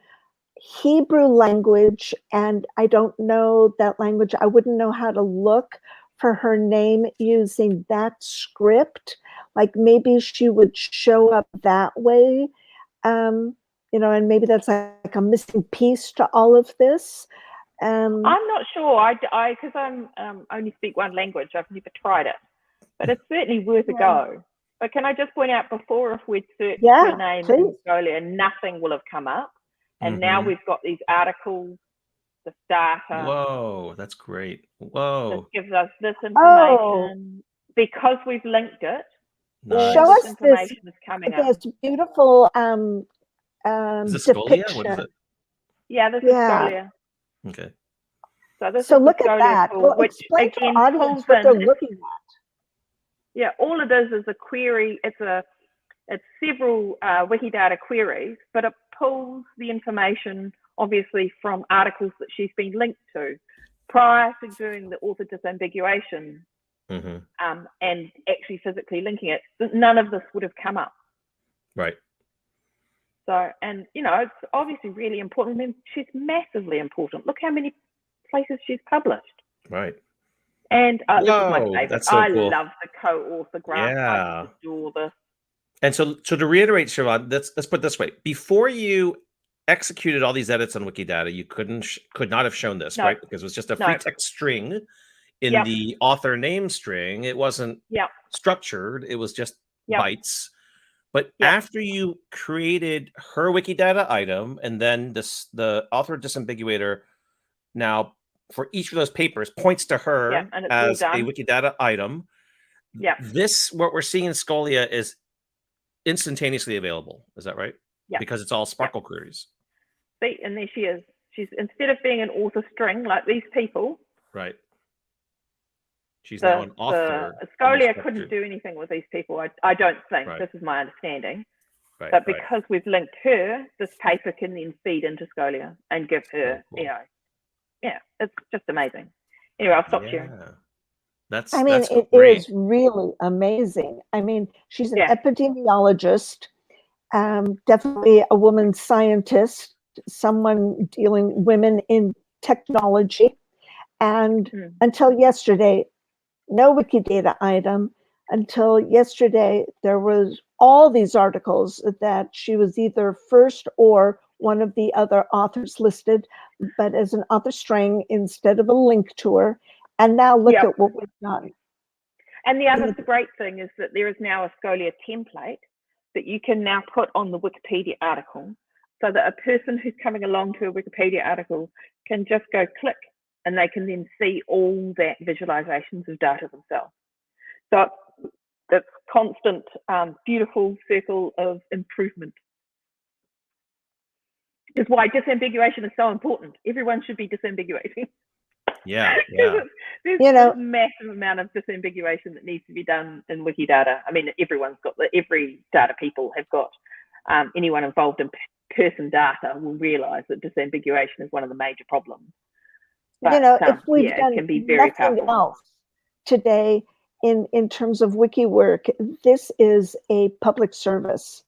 Hebrew language, and I don't know that language, I wouldn't know how to look for her name using that script. Like maybe she would show up that way, and maybe that's like a missing piece to all of this. I'm not sure. Because I'm only speak one language. I've never tried it, but it's certainly worth a go. But can I just point out, before, if we'd searched her name in Scholia, nothing will have come up. And now we've got these articles, the starter. Whoa, that's great. Whoa. This gives us this information. Because we've linked it, nice. Show us information is coming up. This beautiful is this depiction. Scholia? What is it? Yeah, this is Scholia. Okay. So this is look at that. Tool, which explain again, to the audience what they're looking at. Yeah, all it is a query. It's several Wikidata queries, but it pulls the information, obviously, from articles that she's been linked to prior to doing the author disambiguation and actually physically linking it. None of this would have come up. Right. So, and it's obviously really important. I mean, she's massively important. Look how many places she's published. Right. And this is my favorite. That's so cool. I love the co-author graph. I adore this. And so to reiterate, Siobhan, let's put it this way: before you executed all these edits on Wikidata, you could not have shown this, right? Because it was just a free text string in the author name string. It wasn't structured; it was just bytes. But after you created her Wikidata item, and then the author disambiguator now for each of those papers points to her as a Wikidata item. Yeah. This, what we're seeing in Scholia, is instantaneously available. Is that right? Yeah. Because it's all Sparkle queries. See, and there she is. She's, instead of being an author string like these people. Right. She's now an author. Scholia couldn't do anything with these people. I don't think. This is my understanding. Right, but because we've linked her, this paper can then feed into Scholia and give her, it's just amazing. Anyway, I'll stop sharing. It is really amazing. I mean, she's an epidemiologist, definitely a woman scientist, someone dealing women in technology. And until yesterday, no Wikidata item. Until yesterday, there was all these articles that she was either first or one of the other authors listed, but as an author string instead of a link to her. And now look at what we've done. And the other great thing is that there is now a Scholia template that you can now put on the Wikipedia article, so that a person who's coming along to a Wikipedia article can just go click and they can then see all that visualizations of data themselves. So it's constant, beautiful circle of improvement. Which is why disambiguation is so important. Everyone should be disambiguating. Yeah, There's You know- a massive amount of disambiguation that needs to be done in Wikidata. I mean, every data people have got, anyone involved in person data will realise that disambiguation is one of the major problems. But, if we've it done can be very nothing powerful. else today in terms of wiki work, this is a public service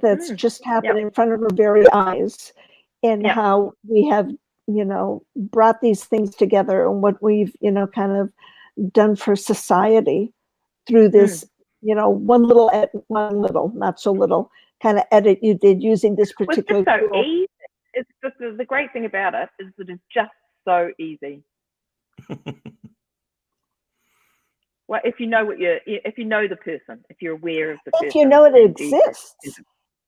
that's just happened in front of our very eyes in how we have, brought these things together and what we've, kind of done for society through this, one little, not so little kind of edit you did using this particular It's just so tool. easy. It's just the great thing about it is that it's just so easy. Well, if you know the person, if you're aware of the person, if you know it exists.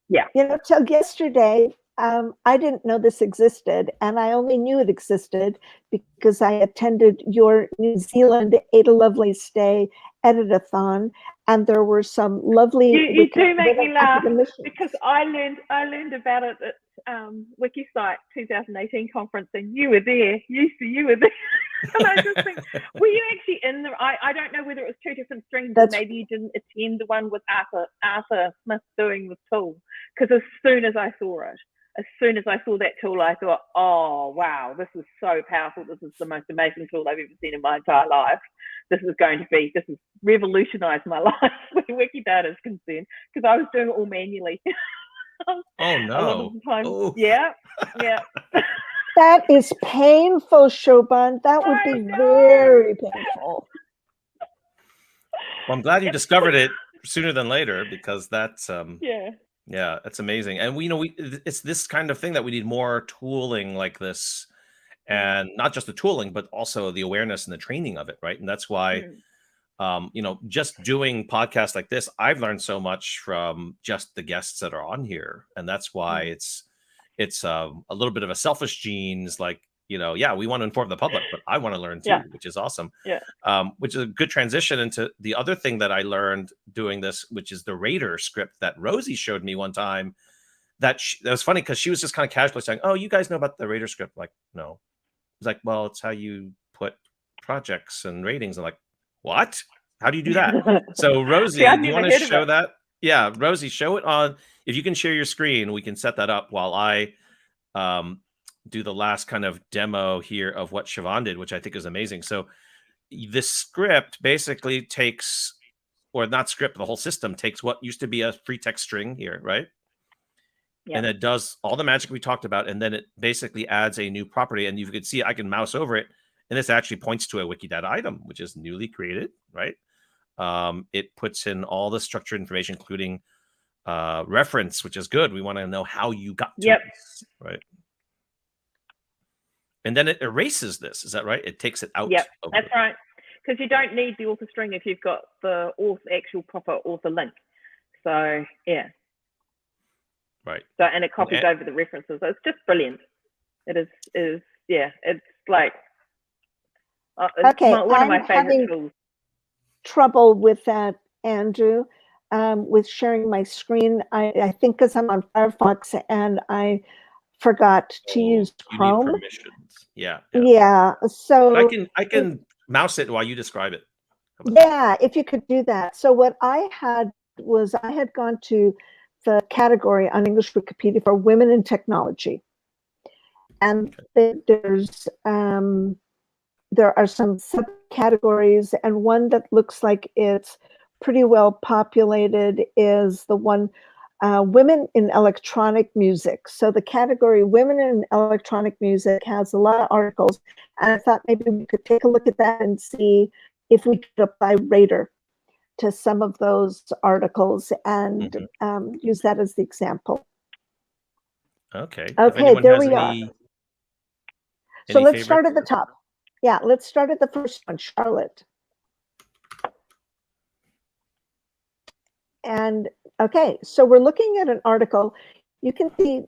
Yeah. Till yesterday, I didn't know this existed, and I only knew it existed because I attended your New Zealand Ada Lovelace Day edit-a-thon, and there were some lovely. You do make me laugh academicians. because I learned about it at WikiSite 2018 conference, and you were there. You were there. And I just think, were you actually in the? I don't know whether it was two different streams, but maybe you didn't attend the one with Arthur Smith doing the tool. Because as soon as I saw that tool, I thought, oh wow, this is so powerful. This is the most amazing tool I've ever seen in my entire life. This has revolutionised my life where Wikidata is concerned, because I was doing it all manually. Oh no! A lot of the time. Oh. Yeah. That is painful, Siobhan. That would be very painful. Well, I'm glad you discovered it sooner than later, because that's yeah, that's amazing. And it's this kind of thing that we need more tooling like this, and not just the tooling, but also the awareness and the training of it, right? And that's why, just doing podcasts like this, I've learned so much from just the guests that are on here, and that's why it's a little bit of a selfish genes, like, we want to inform the public, but I want to learn too, which is awesome. Yeah. Which is a good transition into the other thing that I learned doing this, which is the Raider script that Rosie showed me one time. That was funny because she was just kind of casually saying, "Oh, you guys know about the Raider script?" Like, no. It's like, well, it's how you put projects and ratings. I'm like, what? How do you do that? So Rosie, do you want to show that? Yeah, Rosie, show it on. If you can share your screen, we can set that up while I do the last kind of demo here of what Siobhan did, which I think is amazing. So this script basically takes, or not script, the whole system takes what used to be a free text string here, right? Yeah. And it does all the magic we talked about, and then it basically adds a new property, and you can see I can mouse over it, and this actually points to a Wikidata item, which is newly created, right? It puts in all the structured information, including reference, which is good. We want to know how you got to this, right? And then it erases this. Is that right? It takes it out. Yep, that's right. Because you don't need the author string if you've got the actual proper author link. So, yeah. Right. So, and it copies over the references. So it's just brilliant. It is yeah, it's like okay, one of my favorite tools. Trouble with that, Andrew, with sharing my screen. I think because I'm on Firefox and I forgot to use Chrome. You need permissions. Yeah. So I can mouse it while you describe it. Yeah, if you could do that. So what I had was I had gone to the category on English Wikipedia for women in technology, and there are some subcategories, and one that looks like it's pretty well populated is the one women in electronic music. So the category women in electronic music has a lot of articles, and I thought maybe we could take a look at that and see if we could apply Raider to some of those articles and use that as the example. Okay. Okay, there we are. So let's start at the top. Yeah, let's start at the first one, Charlotte. And okay, so we're looking at an article. You can see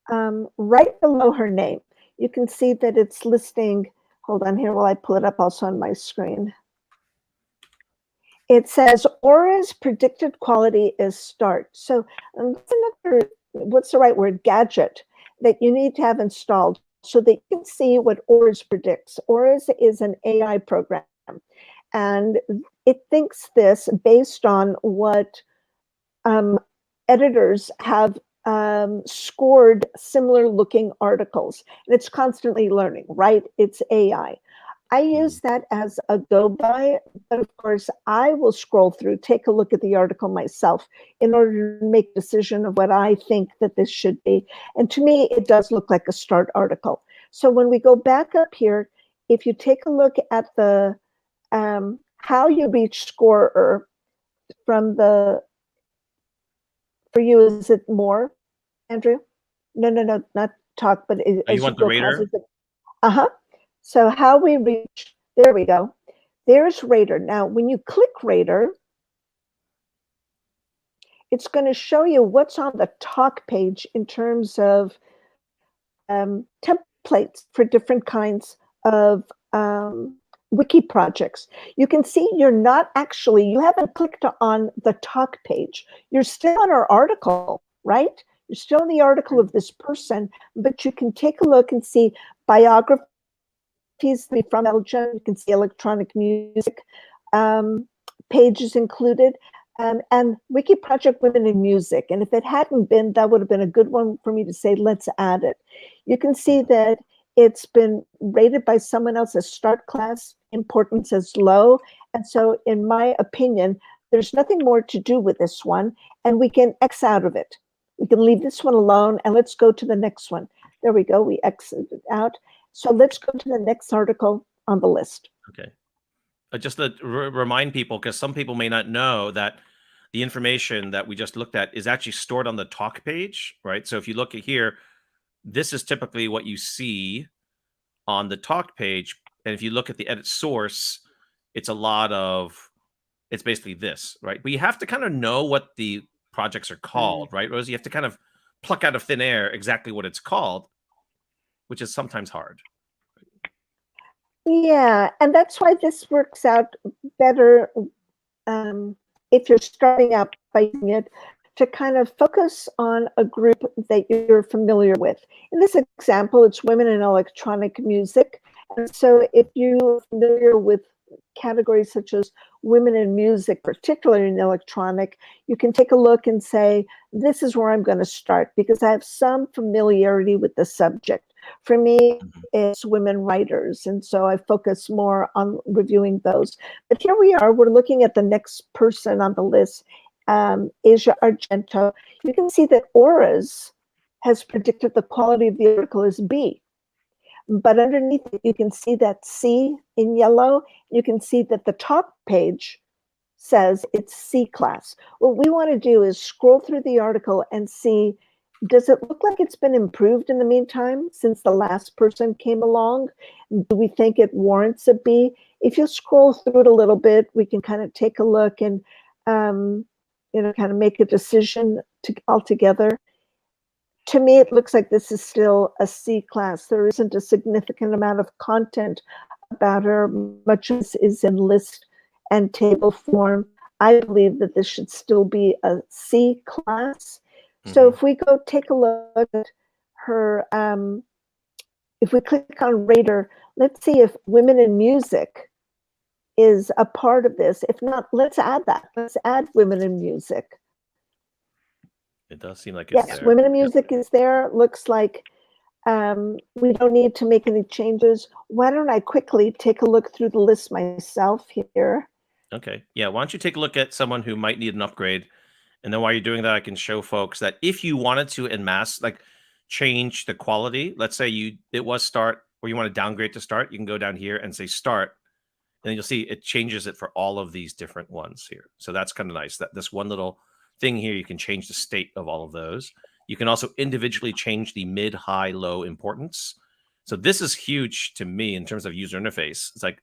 right below her name, you can see that it's listing, hold on here while I pull it up also on my screen. It says Aura's predicted quality is start. So that's another, what's the right word, gadget that you need to have installed. so that you can see what ORAS predicts. ORAS is an AI program, and it thinks this based on what editors have scored similar looking articles. And it's constantly learning, right? It's AI. I use that as a go-by, but of course I will scroll through, take a look at the article myself in order to make a decision of what I think that this should be. And to me, it does look like a start article. So when we go back up here, if you take a look at the how you reach scorer from the, for you, is it more, Andrew? No, not talk, but as you want the rater? Uh-huh. So how we reach, there we go. There's Rater. Now, when you click Rater, it's going to show you what's on the talk page in terms of templates for different kinds of wiki projects. You can see you're not actually, you haven't clicked on the talk page. You're still on our article, right? You're still in the article of this person, but you can take a look and see biography from Belgium. You can see electronic music pages included, and Wiki Project Women in Music. And if it hadn't been, that would have been a good one for me to say, let's add it. You can see that it's been rated by someone else as start class, importance as low. And so in my opinion, there's nothing more to do with this one, and we can X out of it. We can leave this one alone, and let's go to the next one. There we go, we X'd it out. So let's go to the next article on the list. Okay. Just to remind people, because some people may not know that the information that we just looked at is actually stored on the talk page, right? So if you look at here, this is typically what you see on the talk page. And if you look at the edit source, it's basically this, right? But you have to kind of know what the projects are called, right, Rosie? You have to kind of pluck out of thin air exactly what it's called, which is sometimes hard. Yeah, and that's why this works out better if you're starting out by using it to kind of focus on a group that you're familiar with. In this example, it's women in electronic music. And so if you're familiar with categories such as women in music, particularly in electronic, you can take a look and say, this is where I'm going to start because I have some familiarity with the subject. For me, it's women writers, and so I focus more on reviewing those. But here we are, we're looking at the next person on the list, Asia Argento. You can see that ORAS has predicted the quality of the article is B. But underneath it, you can see that C in yellow. You can see that the top page says it's C class. What we want to do is scroll through the article and see, does it look like it's been improved in the meantime since the last person came along? Do we think it warrants a B? If you scroll through it a little bit, we can kind of take a look and kind of make a decision altogether. To me, it looks like this is still a C class. There isn't a significant amount of content about her. Much of this is in list and table form. I believe that this should still be a C class. So if we go take a look at her, if we click on Rater, let's see if women in music is a part of this. If not, let's add that. Let's add women in music. It does seem like it's yes, there. Women in Music is there. Looks like we don't need to make any changes. Why don't I quickly take a look through the list myself here? Okay. Yeah. Why don't you take a look at someone who might need an upgrade? And then while you're doing that, I can show folks that if you wanted to en masse, like change the quality, let's say it was start or you want to downgrade to start, you can go down here and say start. And then you'll see it changes it for all of these different ones here. So that's kind of nice that this one little thing here, you can change the state of all of those. You can also individually change the mid, high, low importance. So this is huge to me in terms of user interface. It's like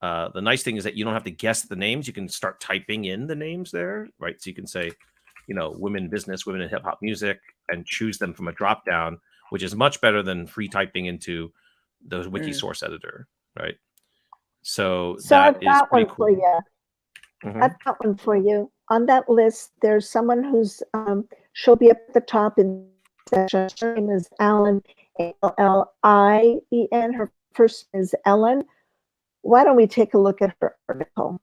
the nice thing is that you don't have to guess the names. You can start typing in the names there, right? So you can say, women in business, women in hip hop music, and choose them from a drop down, which is much better than free typing into the wiki source editor, right? So that is pretty cool. For you. I've got one for you. On that list, there's someone who's she'll be up at the top in session. Her name is Alan, Allien. Her first name is Ellen. Why don't we take a look at her article?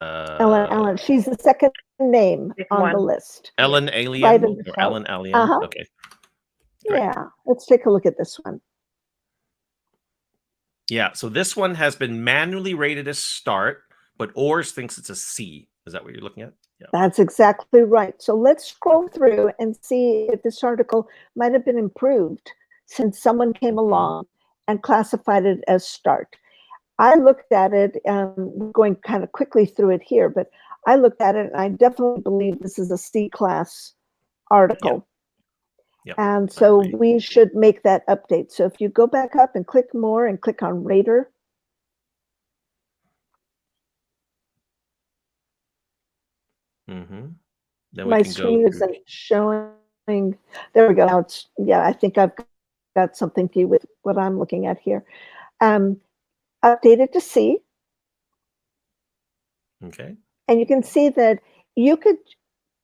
Ellen. She's the second name on the list. Ellen Alien Right or Ellen Alien? Okay. Great. Yeah, let's take a look at this one. Yeah, so this one has been manually rated as start, but Oars thinks it's a C. Is that what you're looking at? Yeah. That's exactly right. So let's scroll through and see if this article might have been improved since someone came along and classified it as start. I looked at it, we're going kind of quickly through it here, but I looked at it and I definitely believe this is a C-class article. Yep. And so we should make that update. So if you go back up and click more and click on Rater. Then my screen isn't showing. There we go. Now it's, yeah, I think I've got something to do with what I'm looking at here. Updated to C. Okay. And you can see that you could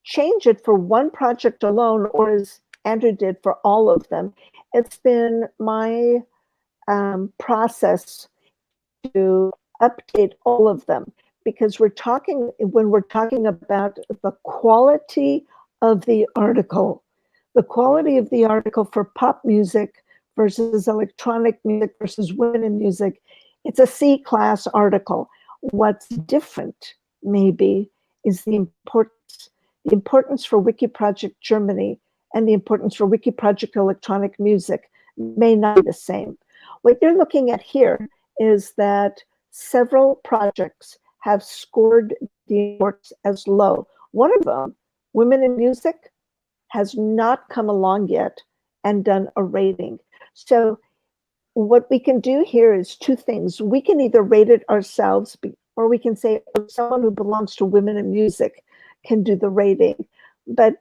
change it for one project alone, or as Andrew did for all of them. It's been my process to update all of them, because when we're talking about the quality of the article for pop music versus electronic music versus women in music, it's a C-class article. What's different maybe is the importance for Wiki Project Germany and the importance for Wiki Project Electronic Music may not be the same. What you're looking at here is that several projects have scored the importance as low. One of them, Women in Music, has not come along yet and done a rating. So what we can do here is two things. We can either rate it ourselves, or we can say someone who belongs to Women in Music can do the rating. But,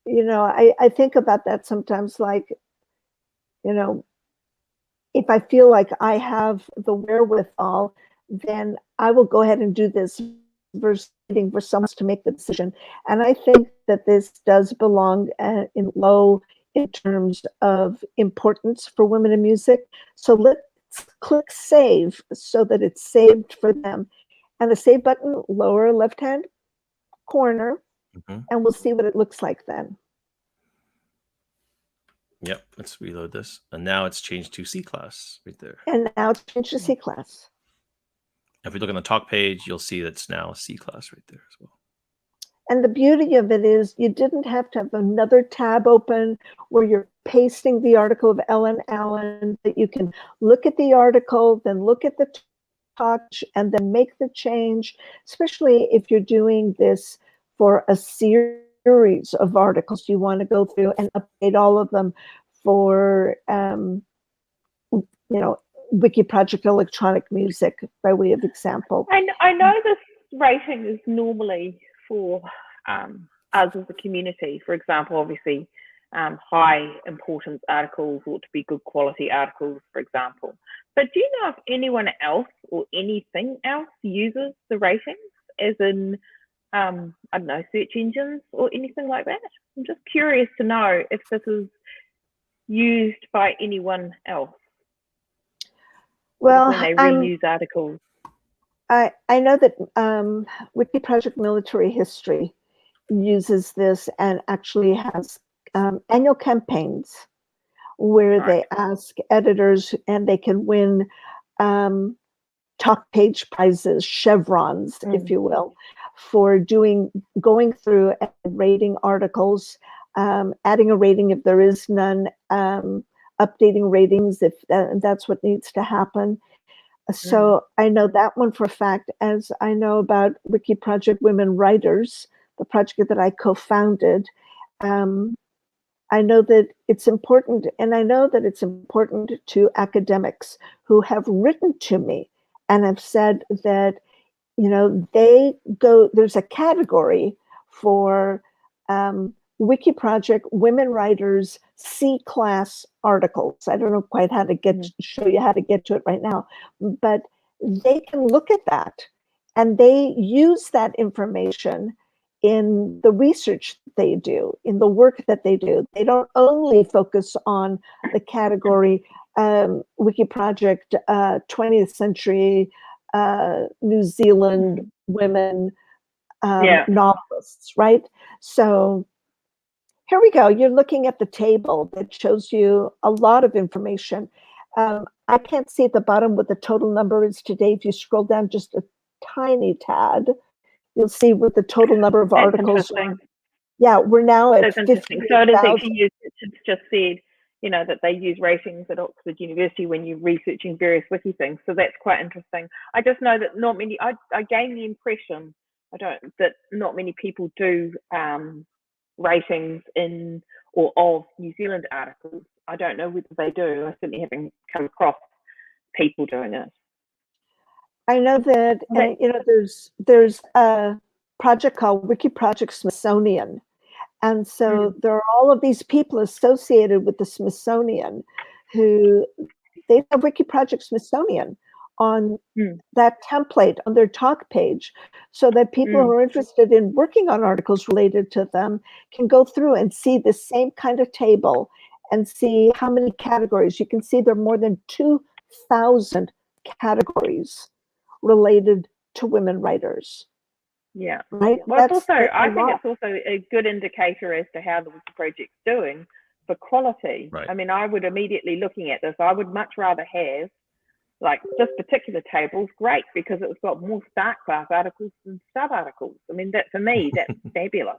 you know, I think about that sometimes, like, you know, if I feel like I have the wherewithal, then I will go ahead and do this versus waiting for someone to make the decision. And I think that this does belong in low in terms of importance for women in music. So let's click save so that it's saved for them. And the save button, lower left-hand corner, and we'll see what it looks like then. Yep, let's reload this. And now it's changed to C-class right there. And now it's changed to C-class. If we look on the talk page, you'll see that's now a C-class right there as well. And the beauty of it is you didn't have to have another tab open where you're pasting the article of Ellen Allen, that you can look at the article, then look at the talk, and then make the change, especially if you're doing this for a series of articles. You want to go through and update all of them for, you know, Wiki Project Electronic Music by way of example. I know this rating is normally for us as a community. For example, obviously, high importance articles ought to be good quality articles, for example. But do you know if anyone else or anything else uses the ratings, as in, I don't know, search engines or anything like that? I'm just curious to know if this is used by anyone else. Well, when they reuse articles. I know that Wiki Project Military History uses this and actually has annual campaigns where they ask editors, and they can win talk page prizes, chevrons, if you will, for going through and rating articles, adding a rating if there is none, updating ratings if that's what needs to happen. So I know that one for a fact, as I know about Wiki Project Women Writers, the project that I co-founded. I know that it's important, and I know that it's important to academics who have written to me and have said that, you know, there's a category for Wiki Project Women Writers C-class articles. I don't know quite how to show you how to get to it right now, but they can look at that and they use that information in the research they do, in the work that they do. They don't only focus on the category Wiki Project 20th century New Zealand women novelists, right? So here we go. You're looking at the table that shows you a lot of information. I can't see at the bottom what the total number is today. If you scroll down just a tiny tad, you'll see what the total number of articles are. Yeah, we're now at 50,000. So it is actually used, it's just said, you know, that they use ratings at Oxford University when you're researching various wiki things. So that's quite interesting. I just know that not many, I gain the impression, that not many people do ratings in or of New Zealand articles. I don't know whether they do. I certainly haven't come across people doing it. I know that, you know, there's a project called Wiki Project Smithsonian. And so there are all of these people associated with the Smithsonian who they have Wiki Project Smithsonian on that template on their talk page, so that people who are interested in working on articles related to them can go through and see the same kind of table and see how many categories. You can see there are more than 2,000 categories related to women writers. Yeah. Right. Well, it's also, I think it's also a good indicator as to how the Wiki Project's doing for quality. Right. I mean, I would immediately looking at this, I would much rather have like this particular table's great because it's got more start class articles than sub articles. I mean, that for me, that's fabulous.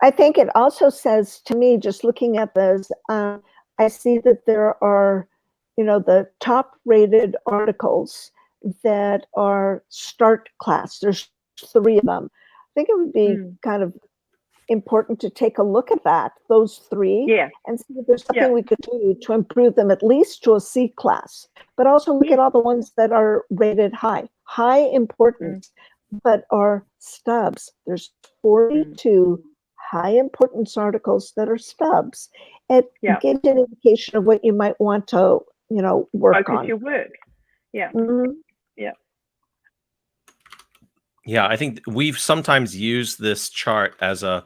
I think it also says to me, just looking at this, I see that there are, you know, the top rated articles that are start class. There's 3 of them. I think it would be kind of important to take a look at those 3, and see if there's something we could do to improve them at least to a C class, but also look at all the ones that are rated high importance, but are stubs. There's 42 high importance articles that are stubs. It gives an indication of what you might want to, you know, work on. Your work. Yeah, I think we've sometimes used this chart as a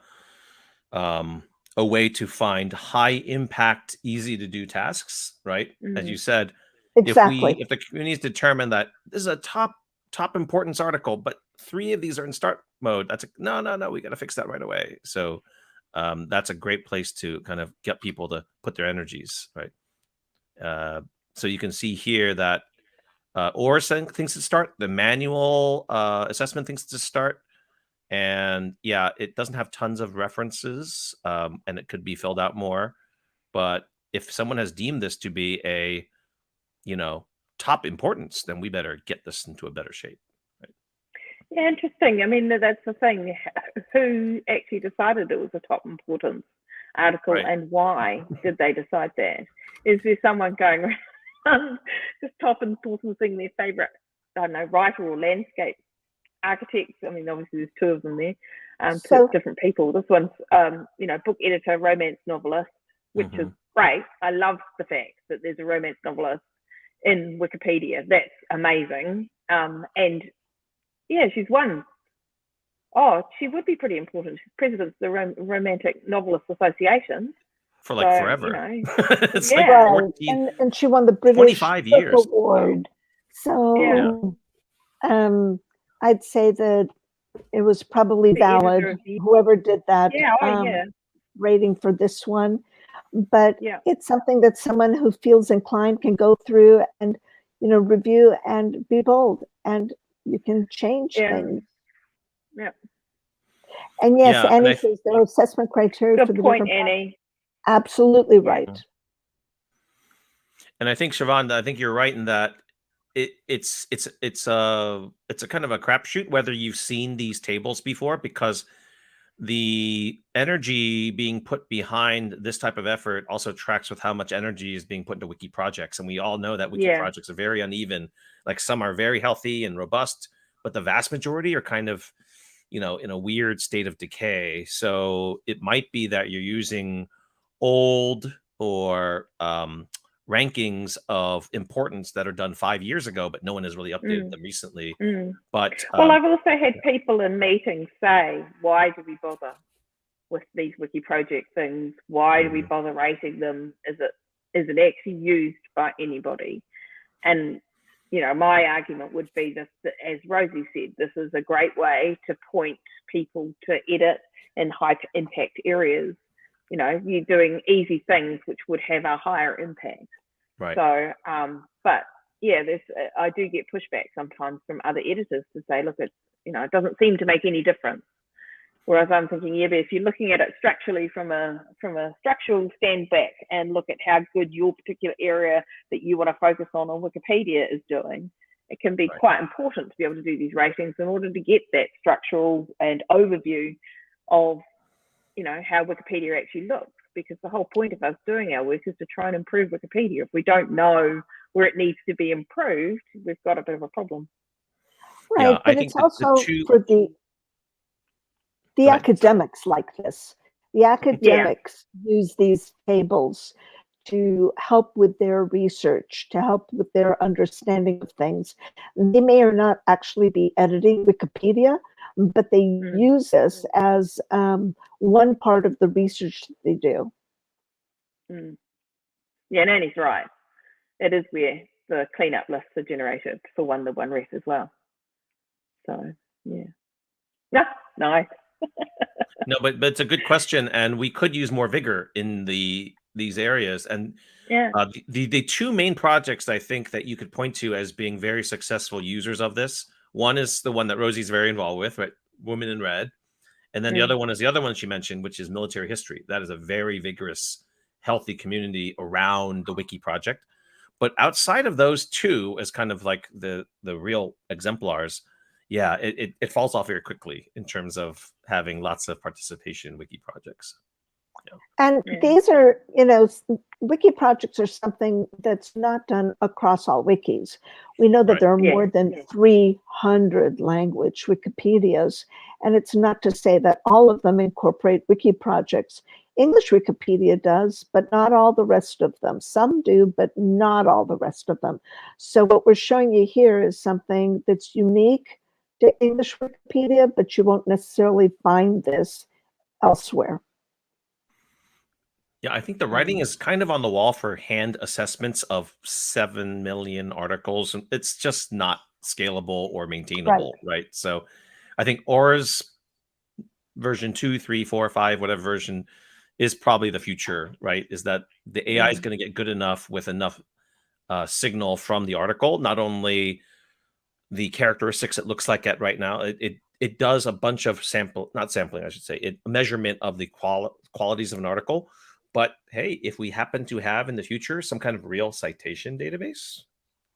way to find high impact, easy to do tasks, right? As you said, exactly. If the community's determined that this is a top importance article, but 3 of these are in start mode, that's no, we got to fix that right away. So that's a great place to kind of get people to put their energies, right? So you can see here that or thinks to start, the manual assessment thinks to start, and yeah, it doesn't have tons of references, and it could be filled out more. But if someone has deemed this to be a, you know, top importance, then we better get this into a better shape. Right? Yeah, interesting. I mean, that's the thing. Who actually decided it was a top importance article, and why did they decide that? Is there someone going around just top importancing their favorite, I don't know, writer or landscape architects? I mean, obviously there's 2 of them there, so different people. This one's, you know, book editor, romance novelist, which is great. I love the fact that there's a romance novelist in Wikipedia. That's amazing. And yeah, she's won. Oh, she would be pretty important. She's president of the Romantic Novelists Association. For like forever. You know, it's like 14, and she won the British 25 years. Book Award. So I'd say that it was probably valid, whoever did that rating for this one. But it's something that someone who feels inclined can go through and, you know, review and be bold, and you can change things. And yes, Annie says there are assessment criteria for the different Annie. Absolutely right. And I think, Siobhan, I think you're right in that it's a kind of a crapshoot whether you've seen these tables before, because the energy being put behind this type of effort also tracks with how much energy is being put into wiki projects. And we all know that wiki projects are very uneven. Like, some are very healthy and robust, but the vast majority are kind of, you know, in a weird state of decay. So it might be that you're using old or rankings of importance that are done 5 years ago, but no one has really updated them recently. But well, I've also had people in meetings say, why do we bother with these wiki project things? Why do we bother rating them? Is it actually used by anybody? And you know, my argument would be this, that, as Rosie said, this is a great way to point people to edit in high impact areas. You know, you're doing easy things which would have a higher impact. Right. So, but yeah, I do get pushback sometimes from other editors to say, look, it doesn't seem to make any difference. Whereas I'm thinking, yeah, but if you're looking at it structurally from a structural stand back and look at how good your particular area that you want to focus on Wikipedia is doing, it can be quite important to be able to do these ratings in order to get that structural and overview of, you know, how Wikipedia actually looks. Because the whole point of us doing our work is to try and improve Wikipedia. If we don't know where it needs to be improved, we've got a bit of a problem. Right, Yeah, but it's also for the academics like this. The academics use these tables to help with their research, to help with their understanding of things. They may or not actually be editing Wikipedia, but they use this as one part of the research that they do. Yeah, Nanny's right. It is where the cleanup lists are generated for one-to-one ref as well. So, yeah. No. No, but it's a good question, and we could use more vigor in these areas. And the two main projects I think that you could point to as being very successful users of this, one is the one that Rosie's very involved with, right? Women in Red. And then the other one is the other one she mentioned, which is military history. That is a very vigorous, healthy community around the Wiki project. But outside of those two, as kind of like the real exemplars, yeah, it falls off very quickly in terms of having lots of participation in Wiki projects. Yeah. And these are, you know, Wiki projects are something that's not done across all wikis. We know that there are more than 300 language Wikipedias, and it's not to say that all of them incorporate Wiki projects. English Wikipedia does, but not all the rest of them. Some do, but not all the rest of them. So what we're showing you here is something that's unique to English Wikipedia, but you won't necessarily find this elsewhere. Yeah, I think the writing is kind of on the wall for hand assessments of 7 million articles. It's just not scalable or maintainable, right? So I think OR's version 2, 3, 4, 5, whatever version is probably the future, right? Is that the AI is going to get good enough with enough signal from the article, not only the characteristics it looks like at right now, it does a bunch of measurement of the qualities of an article. But hey, if we happen to have in the future some kind of real citation database,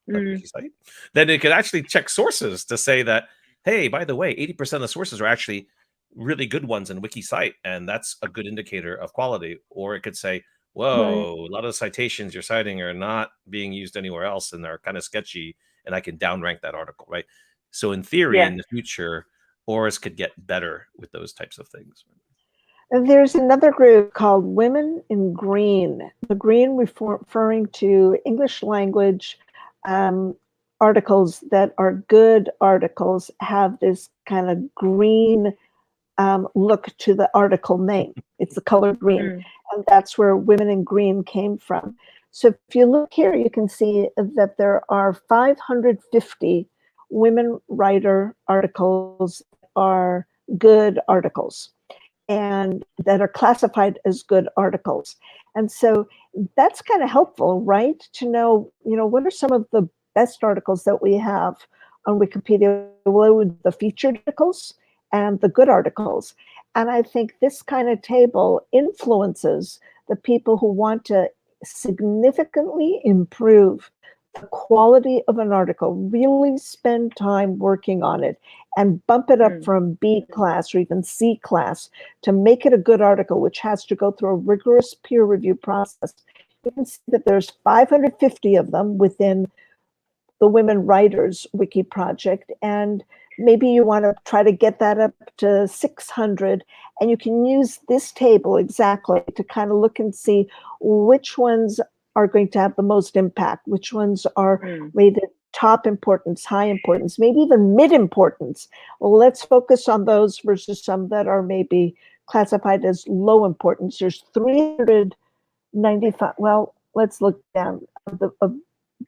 like WikiCite, then it could actually check sources to say that, hey, by the way, 80% of the sources are actually really good ones in WikiCite, and that's a good indicator of quality. Or it could say, whoa, a lot of the citations you're citing are not being used anywhere else, and they're kind of sketchy, and I can downrank that article, right? So in theory, in the future, ORs could get better with those types of things. There's another group called Women in Green. The green referring to English language articles that are good articles have this kind of green look to the article name. It's the color green, and that's where Women in Green came from. So if you look here, you can see that there are 550 women writer articles are good articles, and that are classified as good articles. And so that's kind of helpful, right? To know, you know, what are some of the best articles that we have on Wikipedia? What would the featured articles and the good articles? And I think this kind of table influences the people who want to significantly improve the quality of an article, really spend time working on it and bump it up from B class or even C class to make it a good article, which has to go through a rigorous peer review process. You can see that there's 550 of them within the Women Writers Wiki project, and maybe you want to try to get that up to 600, and you can use this table exactly to kind of look and see which ones are going to have the most impact, which ones are rated top importance, high importance, maybe even mid importance. Well, let's focus on those versus some that are maybe classified as low importance. There's 395. Well, let's look down the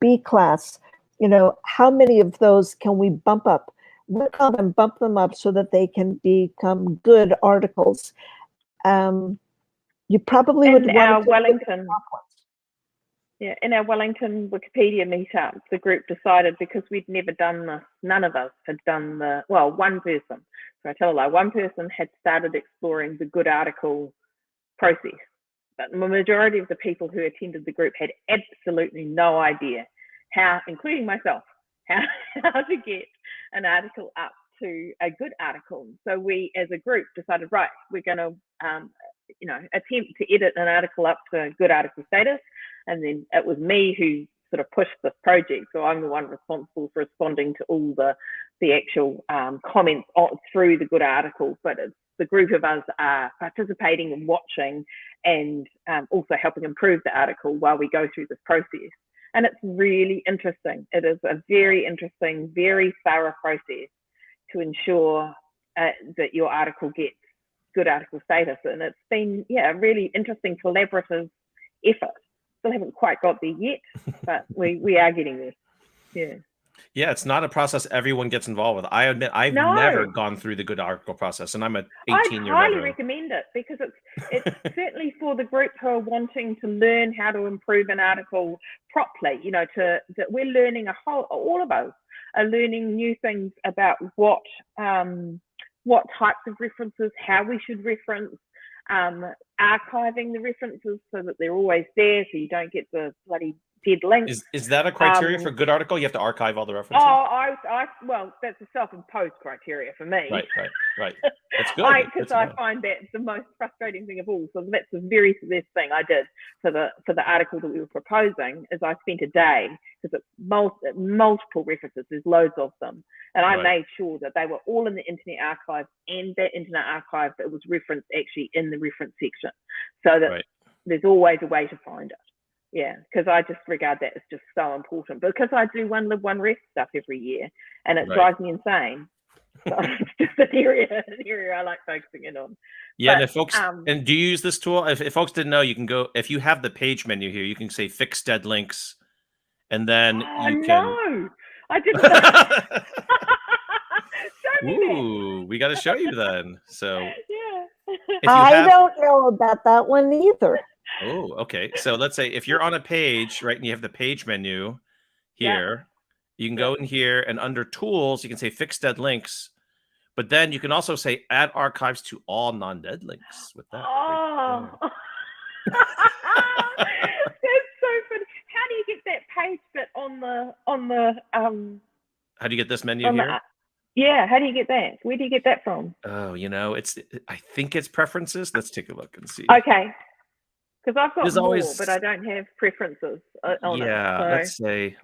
B class. You know, how many of those can we bump up? We call them bump them up so that they can become good articles. You probably would want to Wellington. Yeah, in our Wellington Wikipedia meetup, the group decided, because we'd never done this, none of us had done one person, so I tell a lie, one person had started exploring the good article process, but the majority of the people who attended the group had absolutely no idea how, including myself, how to get an article up to a good article. So we, as a group, decided, right, we're going to, attempt to edit an article up to good article status. And then it was me who sort of pushed this project. So I'm the one responsible for responding to all the actual comments through the good article. But it's the group of us are participating and watching and also helping improve the article while we go through this process. And it's really interesting. It is a very interesting, very thorough process to ensure that your article gets good article status. And it's been, a really interesting collaborative effort. Still haven't quite got there yet, but we are getting there. Yeah, it's not a process everyone gets involved with. I admit I've never gone through the good article process, and I'm an 18-year veteran. I highly recommend it, because it's certainly for the group who are wanting to learn how to improve an article properly. You know, that we're learning all of us are learning new things about what types of references, how we should reference, archiving the references so that they're always there, so you don't get the bloody dead links. Is that a criteria for good article? You have to archive all the references? Well, that's a self-imposed criteria for me. Right. That's good. Because I find that the most frustrating thing of all. So that's the very first thing I did for the article that we were proposing, is I spent a day, because it's multiple references, there's loads of them, and I made sure that they were all in the Internet Archive, and that Internet Archive that was referenced actually in the reference section, so that there's always a way to find it. Yeah, because I just regard that as just so important, because I do One Live, One Rest stuff every year, and it drives me insane. So it's just an area I like focusing in on. Yeah, but, and if folks, and do you use this tool? If folks didn't know, you can go, if you have the page menu here, you can say fix dead links, and then you can. No, I didn't. Ooh, we got to show you then. So yeah, I don't know about that one either. Oh, okay. So let's say if you're on a page, right, and you have the page menu here, you can go in here, and under tools, you can say fix dead links, but then you can also say add archives to all non-dead links with that. Oh, that's so funny. How do you get that page bit on the How do you get this menu here? How do you get that? Where do you get that from? Oh, I think it's preferences. Let's take a look and see. Okay. Because I've got more, but I don't have preferences on it. So. Let's say.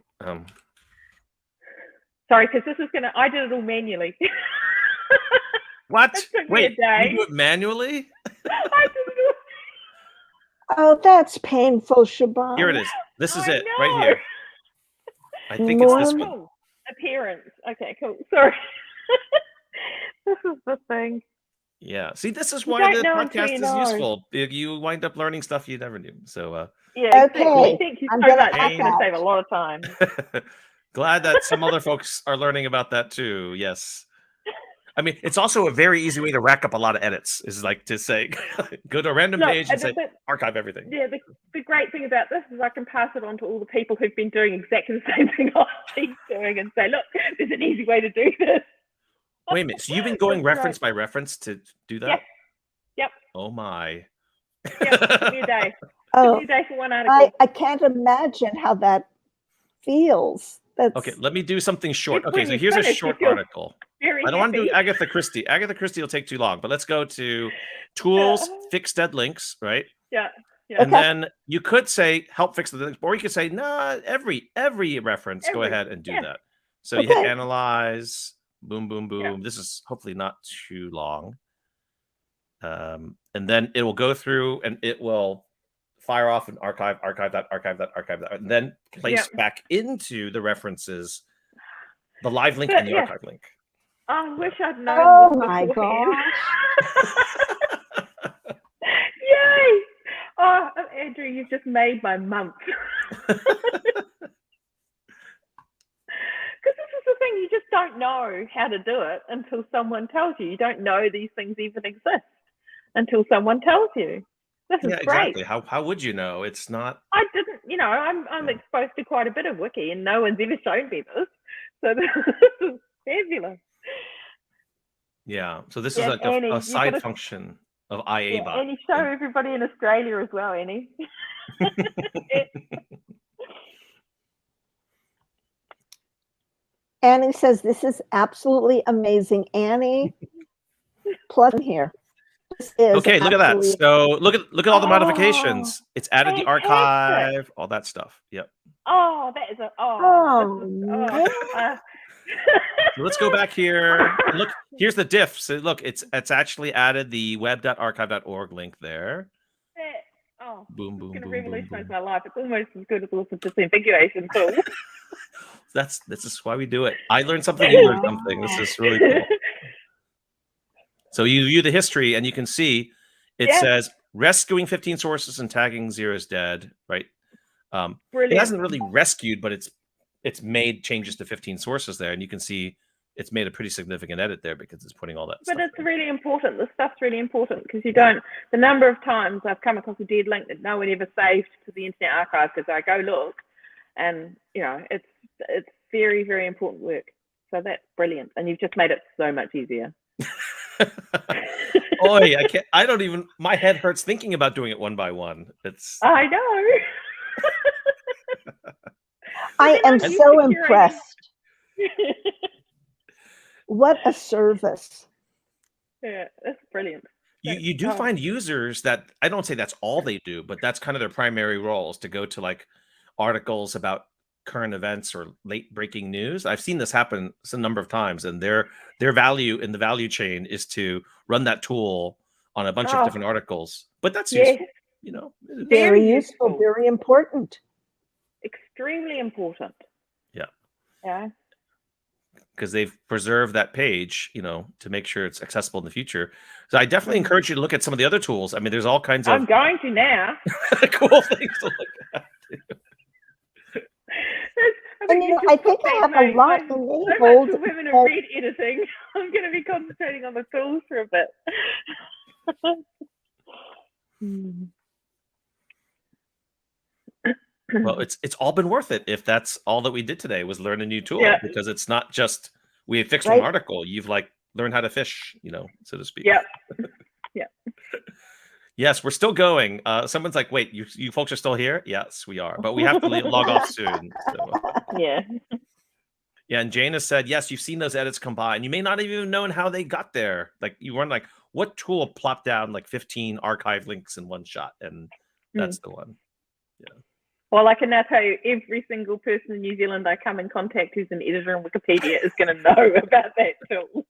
Sorry, because this is I did it all manually. What? Wait, you do it manually? I did it all. Oh, that's painful, Siobhan. Here it is. This is it, right here. I think it's this one. Appearance. Okay, cool. Sorry. This is the thing. Yeah. See, this is why the podcast is useful. You wind up learning stuff you never knew. So yeah, okay. Thank you so much. It's going to save a lot of time. Glad that some other folks are learning about that too. Yes. I mean, it's also a very easy way to rack up a lot of edits, is like to say, go to a random page and say, archive everything. Yeah, the great thing about this is I can pass it on to all the people who've been doing exactly the same thing I've been doing, and say, look, there's an easy way to do this. Wait a minute. So you've been going reference by reference to do that? Yep. Oh my. Yep. Took me a day. Took me a day for one article. I can't imagine how that feels. Okay, let me do something short. Okay, so here's a short article. I don't want to do Agatha Christie. Agatha Christie will take too long, but let's go to tools, fix dead links, right? Yeah. And then you could say help fix the links, or you could say, every reference, go ahead and do that. So you hit analyze. Boom, boom, boom. Yeah. This is hopefully not too long. And then it will go through and it will fire off and archive that, and then place back into the references the live link and the archive link. I wish I'd known. Oh my gosh. Yay! Oh, Andrew, you've just made my month. Because this is the thing, you just don't know how to do it until someone tells you. You don't know these things even exist until someone tells you. This is great. Exactly. How would you know? It's not. I didn't, I'm exposed to quite a bit of Wiki, and no one's ever shown me this. So this is fabulous. Yeah. So this is a side function of IABot. Annie, show everybody in Australia as well, Annie. Annie says, this is absolutely amazing. Annie, plus here. Okay, look at that. So look at all the modifications. It's added the archive, all that stuff. Yep. Oh, that is So let's go back here. Look, here's the diff. So look, it's actually added the web.archive.org link there. Boom, boom, it's going to revolutionize my life. It's almost as good as also disambiguation tool. This is why we do it. I learned something, you learned something. This is really cool. So you view the history and you can see it says rescuing 15 sources and tagging 0 is dead, right? It hasn't really rescued, but it's made changes to 15 sources there, and you can see it's made a pretty significant edit there because it's putting all that stuff. But it's really important. This stuff's really important because you don't. The number of times I've come across a dead link that no one ever saved to the Internet Archive because I go look, and it's very, very important work. So that's brilliant, and you've just made it so much easier. Oi, I don't even, my head hurts thinking about doing it one by one. I know. I am so impressed. What a service. Yeah, that's brilliant. You do find users that, I don't say that's all they do, but that's kind of their primary role, is to go to like articles about current events or late breaking news. I've seen this happen a number of times, and their value in the value chain is to run that tool on a bunch of different articles. But that's useful, very useful, very important. Extremely important. Yeah. Because they've preserved that page, to make sure it's accessible in the future. So I definitely encourage you to look at some of the other tools. I mean, there's all kinds of I'm going to now. cool things to look at. I think I have a lot enabled. So much for women in read editing. I'm going to be concentrating on the tools for a bit. Well, it's all been worth it if that's all that we did today was learn a new tool, because it's not just we have fixed one article. You've learned how to fish, so to speak. Yeah. Yes, we're still going. Someone's like, wait, you folks are still here? Yes, we are, but we have to log off soon. So. Yeah. Yeah, and Jane has said, yes, you've seen those edits come by, and you may not even know how they got there. Like, you weren't like, what tool plopped down 15 archive links in one shot? And that's the one. Yeah. Well, I can now tell you, every single person in New Zealand I come in contact who's an editor in Wikipedia is going to know about that tool.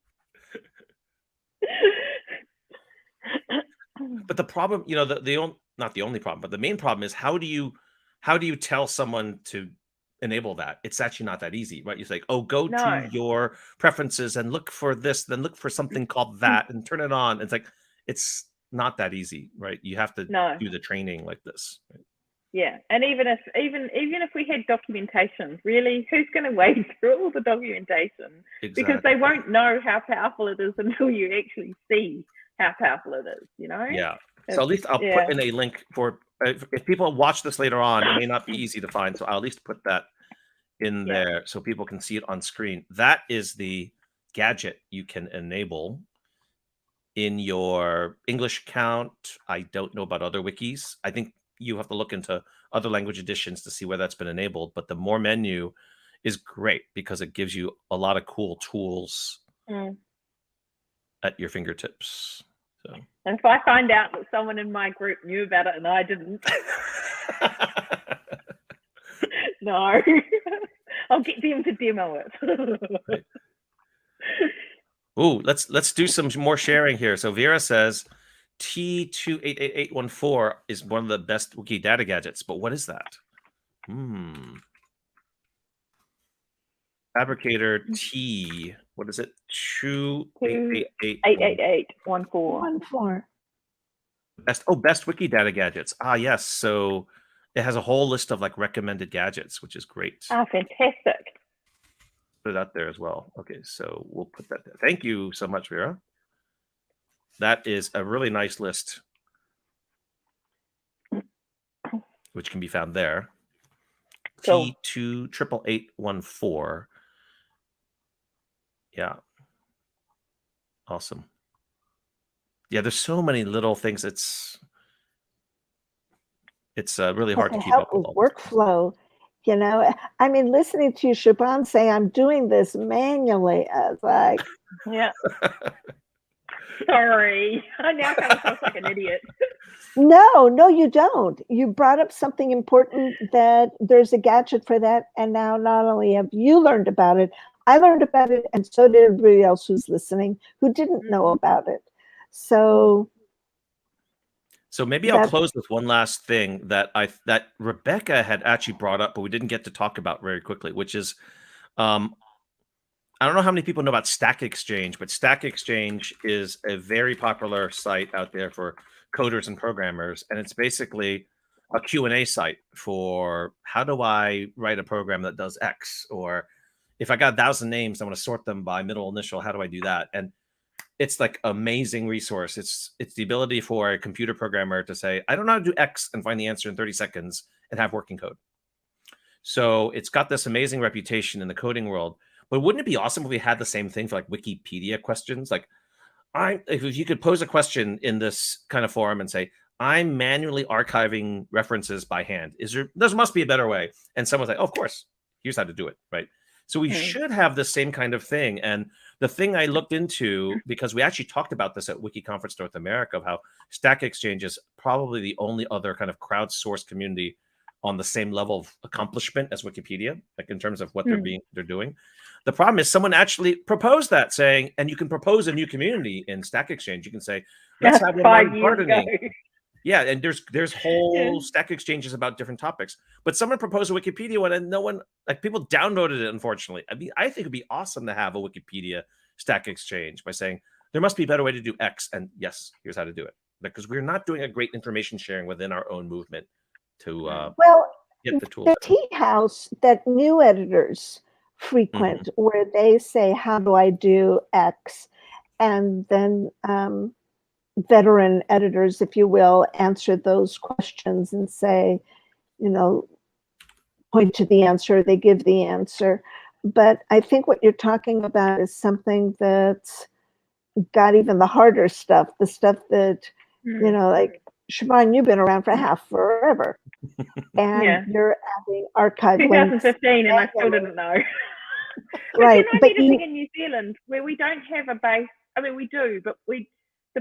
But the problem, not the only problem, but the main problem is how do you tell someone to enable that? It's actually not that easy, right? You say, go to your preferences and look for this, then look for something called that and turn it on. It's it's not that easy, right? You have to do the training like this. Right? Yeah, and even if we had documentation, really, who's going to wade through all the documentation? Exactly. Because they won't know how powerful it is until you actually see how powerful it is, Yeah. So at least I'll put in a link for, if people watch this later on, it may not be easy to find. So I'll at least put that in there so people can see it on screen. That is the gadget you can enable in your English account. I don't know about other wikis. I think you have to look into other language editions to see where that's been enabled. But the more menu is great because it gives you a lot of cool tools at your fingertips. So. And if I find out that someone in my group knew about it and I didn't, no, I'll get them to demo it. Right. Ooh, let's do some more sharing here. So Vera says, T288814 is one of the best Wiki data gadgets, but what is that? Fabricator T. What is it? 88814. 14. Best Wiki data gadgets. Ah, yes. So it has a whole list of like recommended gadgets, which is great. Ah, fantastic. Put it out there as well. Okay, so we'll put that there. Thank you so much, Vera. That is a really nice list, which can be found there. Cool. T28814. Yeah. Awesome. Yeah, there's so many little things. It's really hard to keep up with all this. Workflow. You know, I mean, listening to Siobhan say, I'm doing this manually, I was like, yeah. Sorry. I now come across like an idiot. No, you don't. You brought up something important, that there's a gadget for that. And now not only have you learned about it, I learned about it, and so did everybody else who's listening who didn't know about it. So maybe I'll close with one last thing that Rebecca had actually brought up, but we didn't get to talk about very quickly, which is, I don't know how many people know about Stack Exchange, but Stack Exchange is a very popular site out there for coders and programmers, and it's basically a Q&A site for how do I write a program that does X, or if I got 1,000 names, I want to sort them by middle initial. How do I do that? And it's like amazing resource. It's the ability for a computer programmer to say, I don't know how to do X, and find the answer in 30 seconds and have working code. So it's got this amazing reputation in the coding world. But wouldn't it be awesome if we had the same thing for like Wikipedia questions? Like, if you could pose a question in this kind of forum and say, I'm manually archiving references by hand. There must be a better way. And someone's like, oh, of course, here's how to do it, right? So we should have the same kind of thing. And the thing I looked into, because we actually talked about this at Wiki Conference North America, of how Stack Exchange is probably the only other kind of crowdsourced community on the same level of accomplishment as Wikipedia, like in terms of what they're doing. The problem is someone actually proposed that, saying, and you can propose a new community in Stack Exchange. You can say, let's have one on gardening. Yeah, and there's whole Stack Exchanges about different topics. But someone proposed a Wikipedia one, and no one, like, people downloaded it, unfortunately. I mean, I think it'd be awesome to have a Wikipedia Stack Exchange by saying, there must be a better way to do X, and yes, here's how to do it. Because we're not doing a great information sharing within our own movement to get the tools. The Tea House that new editors frequent, where they say, how do I do X? And then veteran editors, if you will, answer those questions and say, point to the answer, they give the answer. But I think what you're talking about is something that's got even the harder stuff, the stuff that, like, Siobhan, you've been around for forever. And you're adding archive 2015 and I still didn't know. Right. But anything in New Zealand where we don't have a base, I mean, we do, but the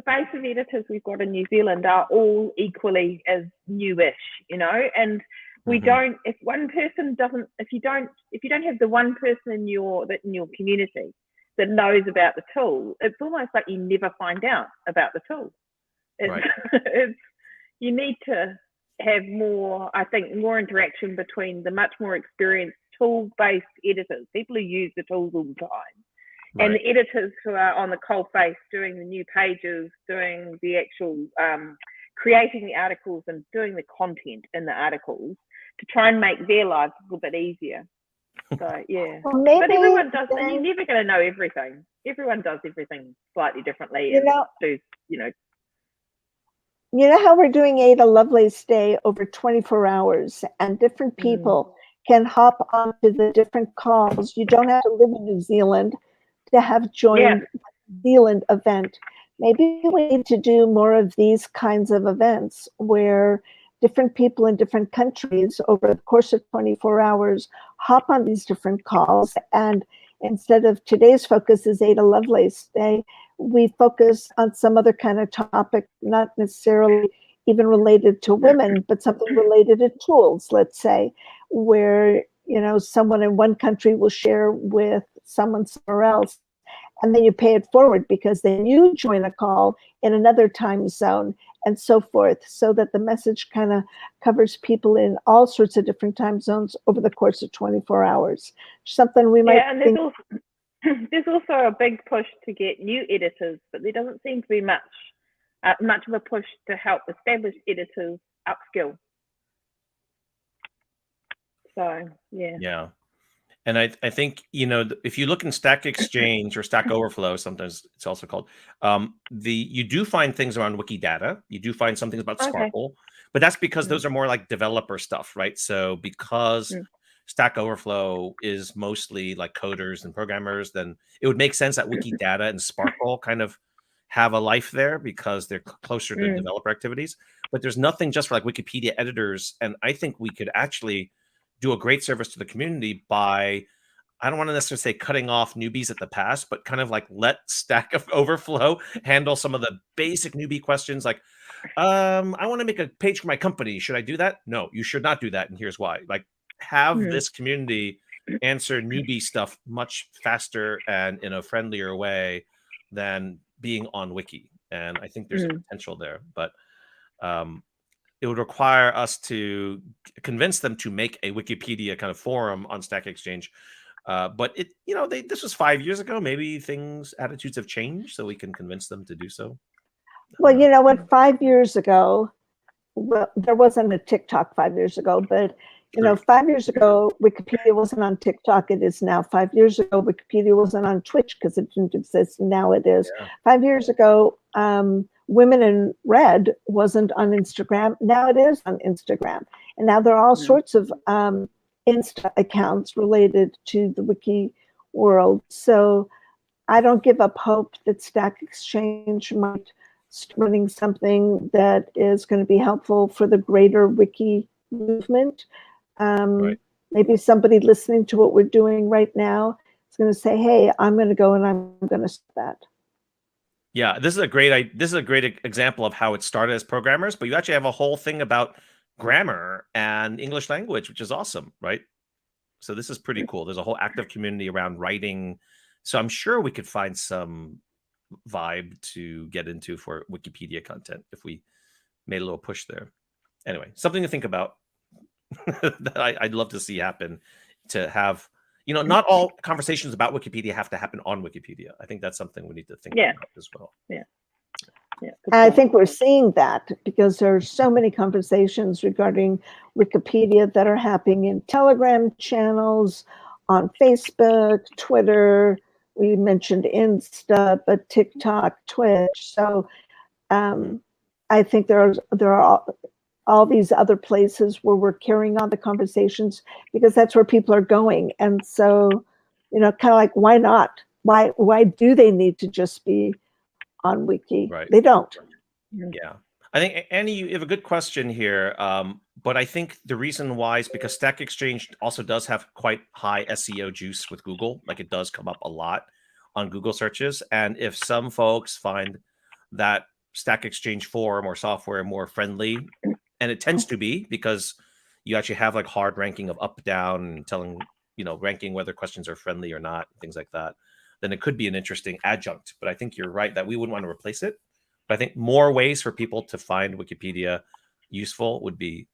base of editors we've got in New Zealand are all equally as newish, and we don't, if one person doesn't, if you don't have the one person in your community that knows about the tool, it's almost like you never find out about the tool. You need to have more, I think, more interaction between the much more experienced tool-based editors, people who use the tools all the time, and the editors who are on the coal face doing the new pages, doing the actual, creating the articles and doing the content in the articles to try and make their lives a little bit easier. So, yeah. Well, maybe, but everyone does, and you're never going to know everything. Everyone does everything slightly differently. You know how we're doing Ada Lovelace Day over 24 hours, and different people can hop onto the different calls. You don't have to live in New Zealand to have joined the New Zealand event. Maybe we need to do more of these kinds of events where different people in different countries over the course of 24 hours hop on these different calls. And instead of today's focus is Ada Lovelace Day, we focus on some other kind of topic, not necessarily even related to women, but something related to tools, let's say, where, someone in one country will share with someone somewhere else. and then you pay it forward because then you join a call in another time zone and so forth, so that the message kind of covers people in all sorts of different time zones over the course of 24 hours. Something we might and think. there's also a big push to get new editors, but there doesn't seem to be much of a push to help established editors upskill. So Yeah. And I think, if you look in Stack Exchange or Stack Overflow, sometimes it's also called, you do find things around Wikidata. You do find some things about Sparkle, but that's because those are more like developer stuff, right? So because Stack Overflow is mostly like coders and programmers, then it would make sense that Wikidata and Sparkle kind of have a life there because they're closer to developer activities. But there's nothing just for like Wikipedia editors. And I think we could actually do a great service to the community by, I don't want to necessarily say cutting off newbies at the pass, but kind of like let Stack Overflow handle some of the basic newbie questions. Like, I want to make a page for my company. Should I do that? No, you should not do that. And here's why. Like, have this community answer newbie stuff much faster and in a friendlier way than being on Wiki. And I think there's a potential there, but it would require us to convince them to make a Wikipedia kind of forum on Stack Exchange. But this was 5 years ago. Maybe attitudes have changed, so we can convince them to do so. Well, what 5 years ago, there wasn't a TikTok 5 years ago, but 5 years ago, Wikipedia wasn't on TikTok. It is now. 5 years ago, Wikipedia wasn't on Twitch because it didn't exist. Now it is. Yeah. 5 years ago, Women in Red wasn't on Instagram. Now it is on Instagram. And now there are all sorts of Insta accounts related to the Wiki world. So I don't give up hope that Stack Exchange might start running something that is going to be helpful for the greater Wiki movement. Maybe somebody listening to what we're doing right now is going to say, hey, I'm going to go and I'm going to start that. Yeah, this is a great example of how it started as programmers, but you actually have a whole thing about grammar and English language, which is awesome, right? So this is pretty cool. There's a whole active community around writing. So I'm sure we could find some vibe to get into for Wikipedia content if we made a little push there. Anyway, something to think about that I'd love to see happen, to have, not all conversations about Wikipedia have to happen on Wikipedia. I think that's something we need to think about as well. Yeah. I think we're seeing that because there are so many conversations regarding Wikipedia that are happening in Telegram channels, on Facebook, Twitter. We mentioned Insta, but TikTok, Twitch. So I think there are all these other places where we're carrying on the conversations because that's where people are going. And so, kind of like, why not? Why do they need to just be on Wiki? Right. They don't. Yeah. I think, Annie, you have a good question here. But I think the reason why is because Stack Exchange also does have quite high SEO juice with Google. Like, it does come up a lot on Google searches. And if some folks find that Stack Exchange forum or software more friendly, and it tends to be because you actually have like hard ranking of up, down, and telling, ranking whether questions are friendly or not, things like that, then it could be an interesting adjunct. But I think you're right that we wouldn't want to replace it. But I think more ways for people to find Wikipedia useful would be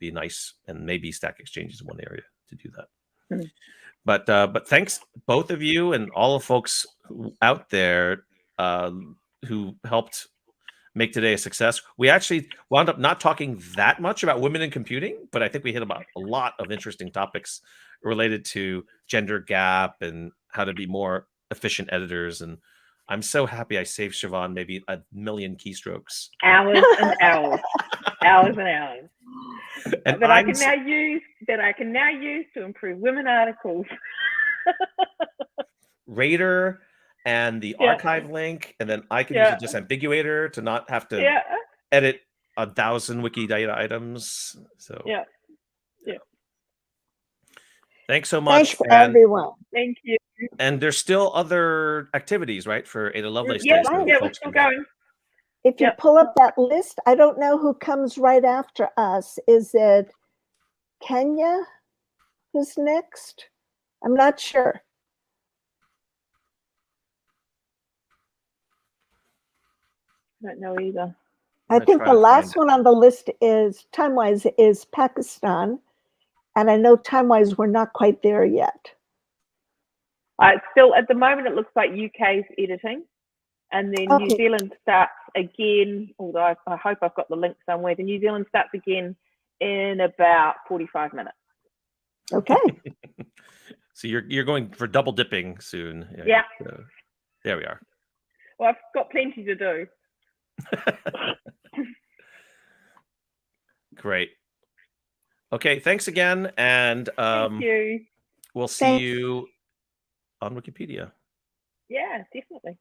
nice, and maybe Stack Exchange is one area to do that. But thanks both of you and all the folks out there who helped make today a success. We actually wound up not talking that much about women in computing, but I think we hit about a lot of interesting topics related to gender gap and how to be more efficient editors. And I'm so happy I saved Siobhan maybe 1 million keystrokes. Hours and hours. Hours and hours. And that I can now use to improve women articles. Rater and the archive link, and then I can use a disambiguator to not have to edit 1,000 Wikidata items. So thanks so much. Thanks, everyone. Thank you. And there's still other activities, right, for Ada Lovelace Day? We're still going. If you pull up that list, I don't know who comes right after us. Is it Kenya who's next? I'm not sure. I don't know either. I gonna think try the to last find one on the list is time-wise is Pakistan. And I know time-wise we're not quite there yet. It's still, at the moment, it looks like UK's editing. And then New Okay. Zealand starts again, although I hope I've got the link somewhere. The New Zealand starts again in about 45 minutes. Okay. So you're going for double dipping soon. Yeah. So, there we are. Well, I've got plenty to do. Great. Okay, thanks again, and Thank you. we'll see Thanks. you on Wikipedia. Yeah, definitely.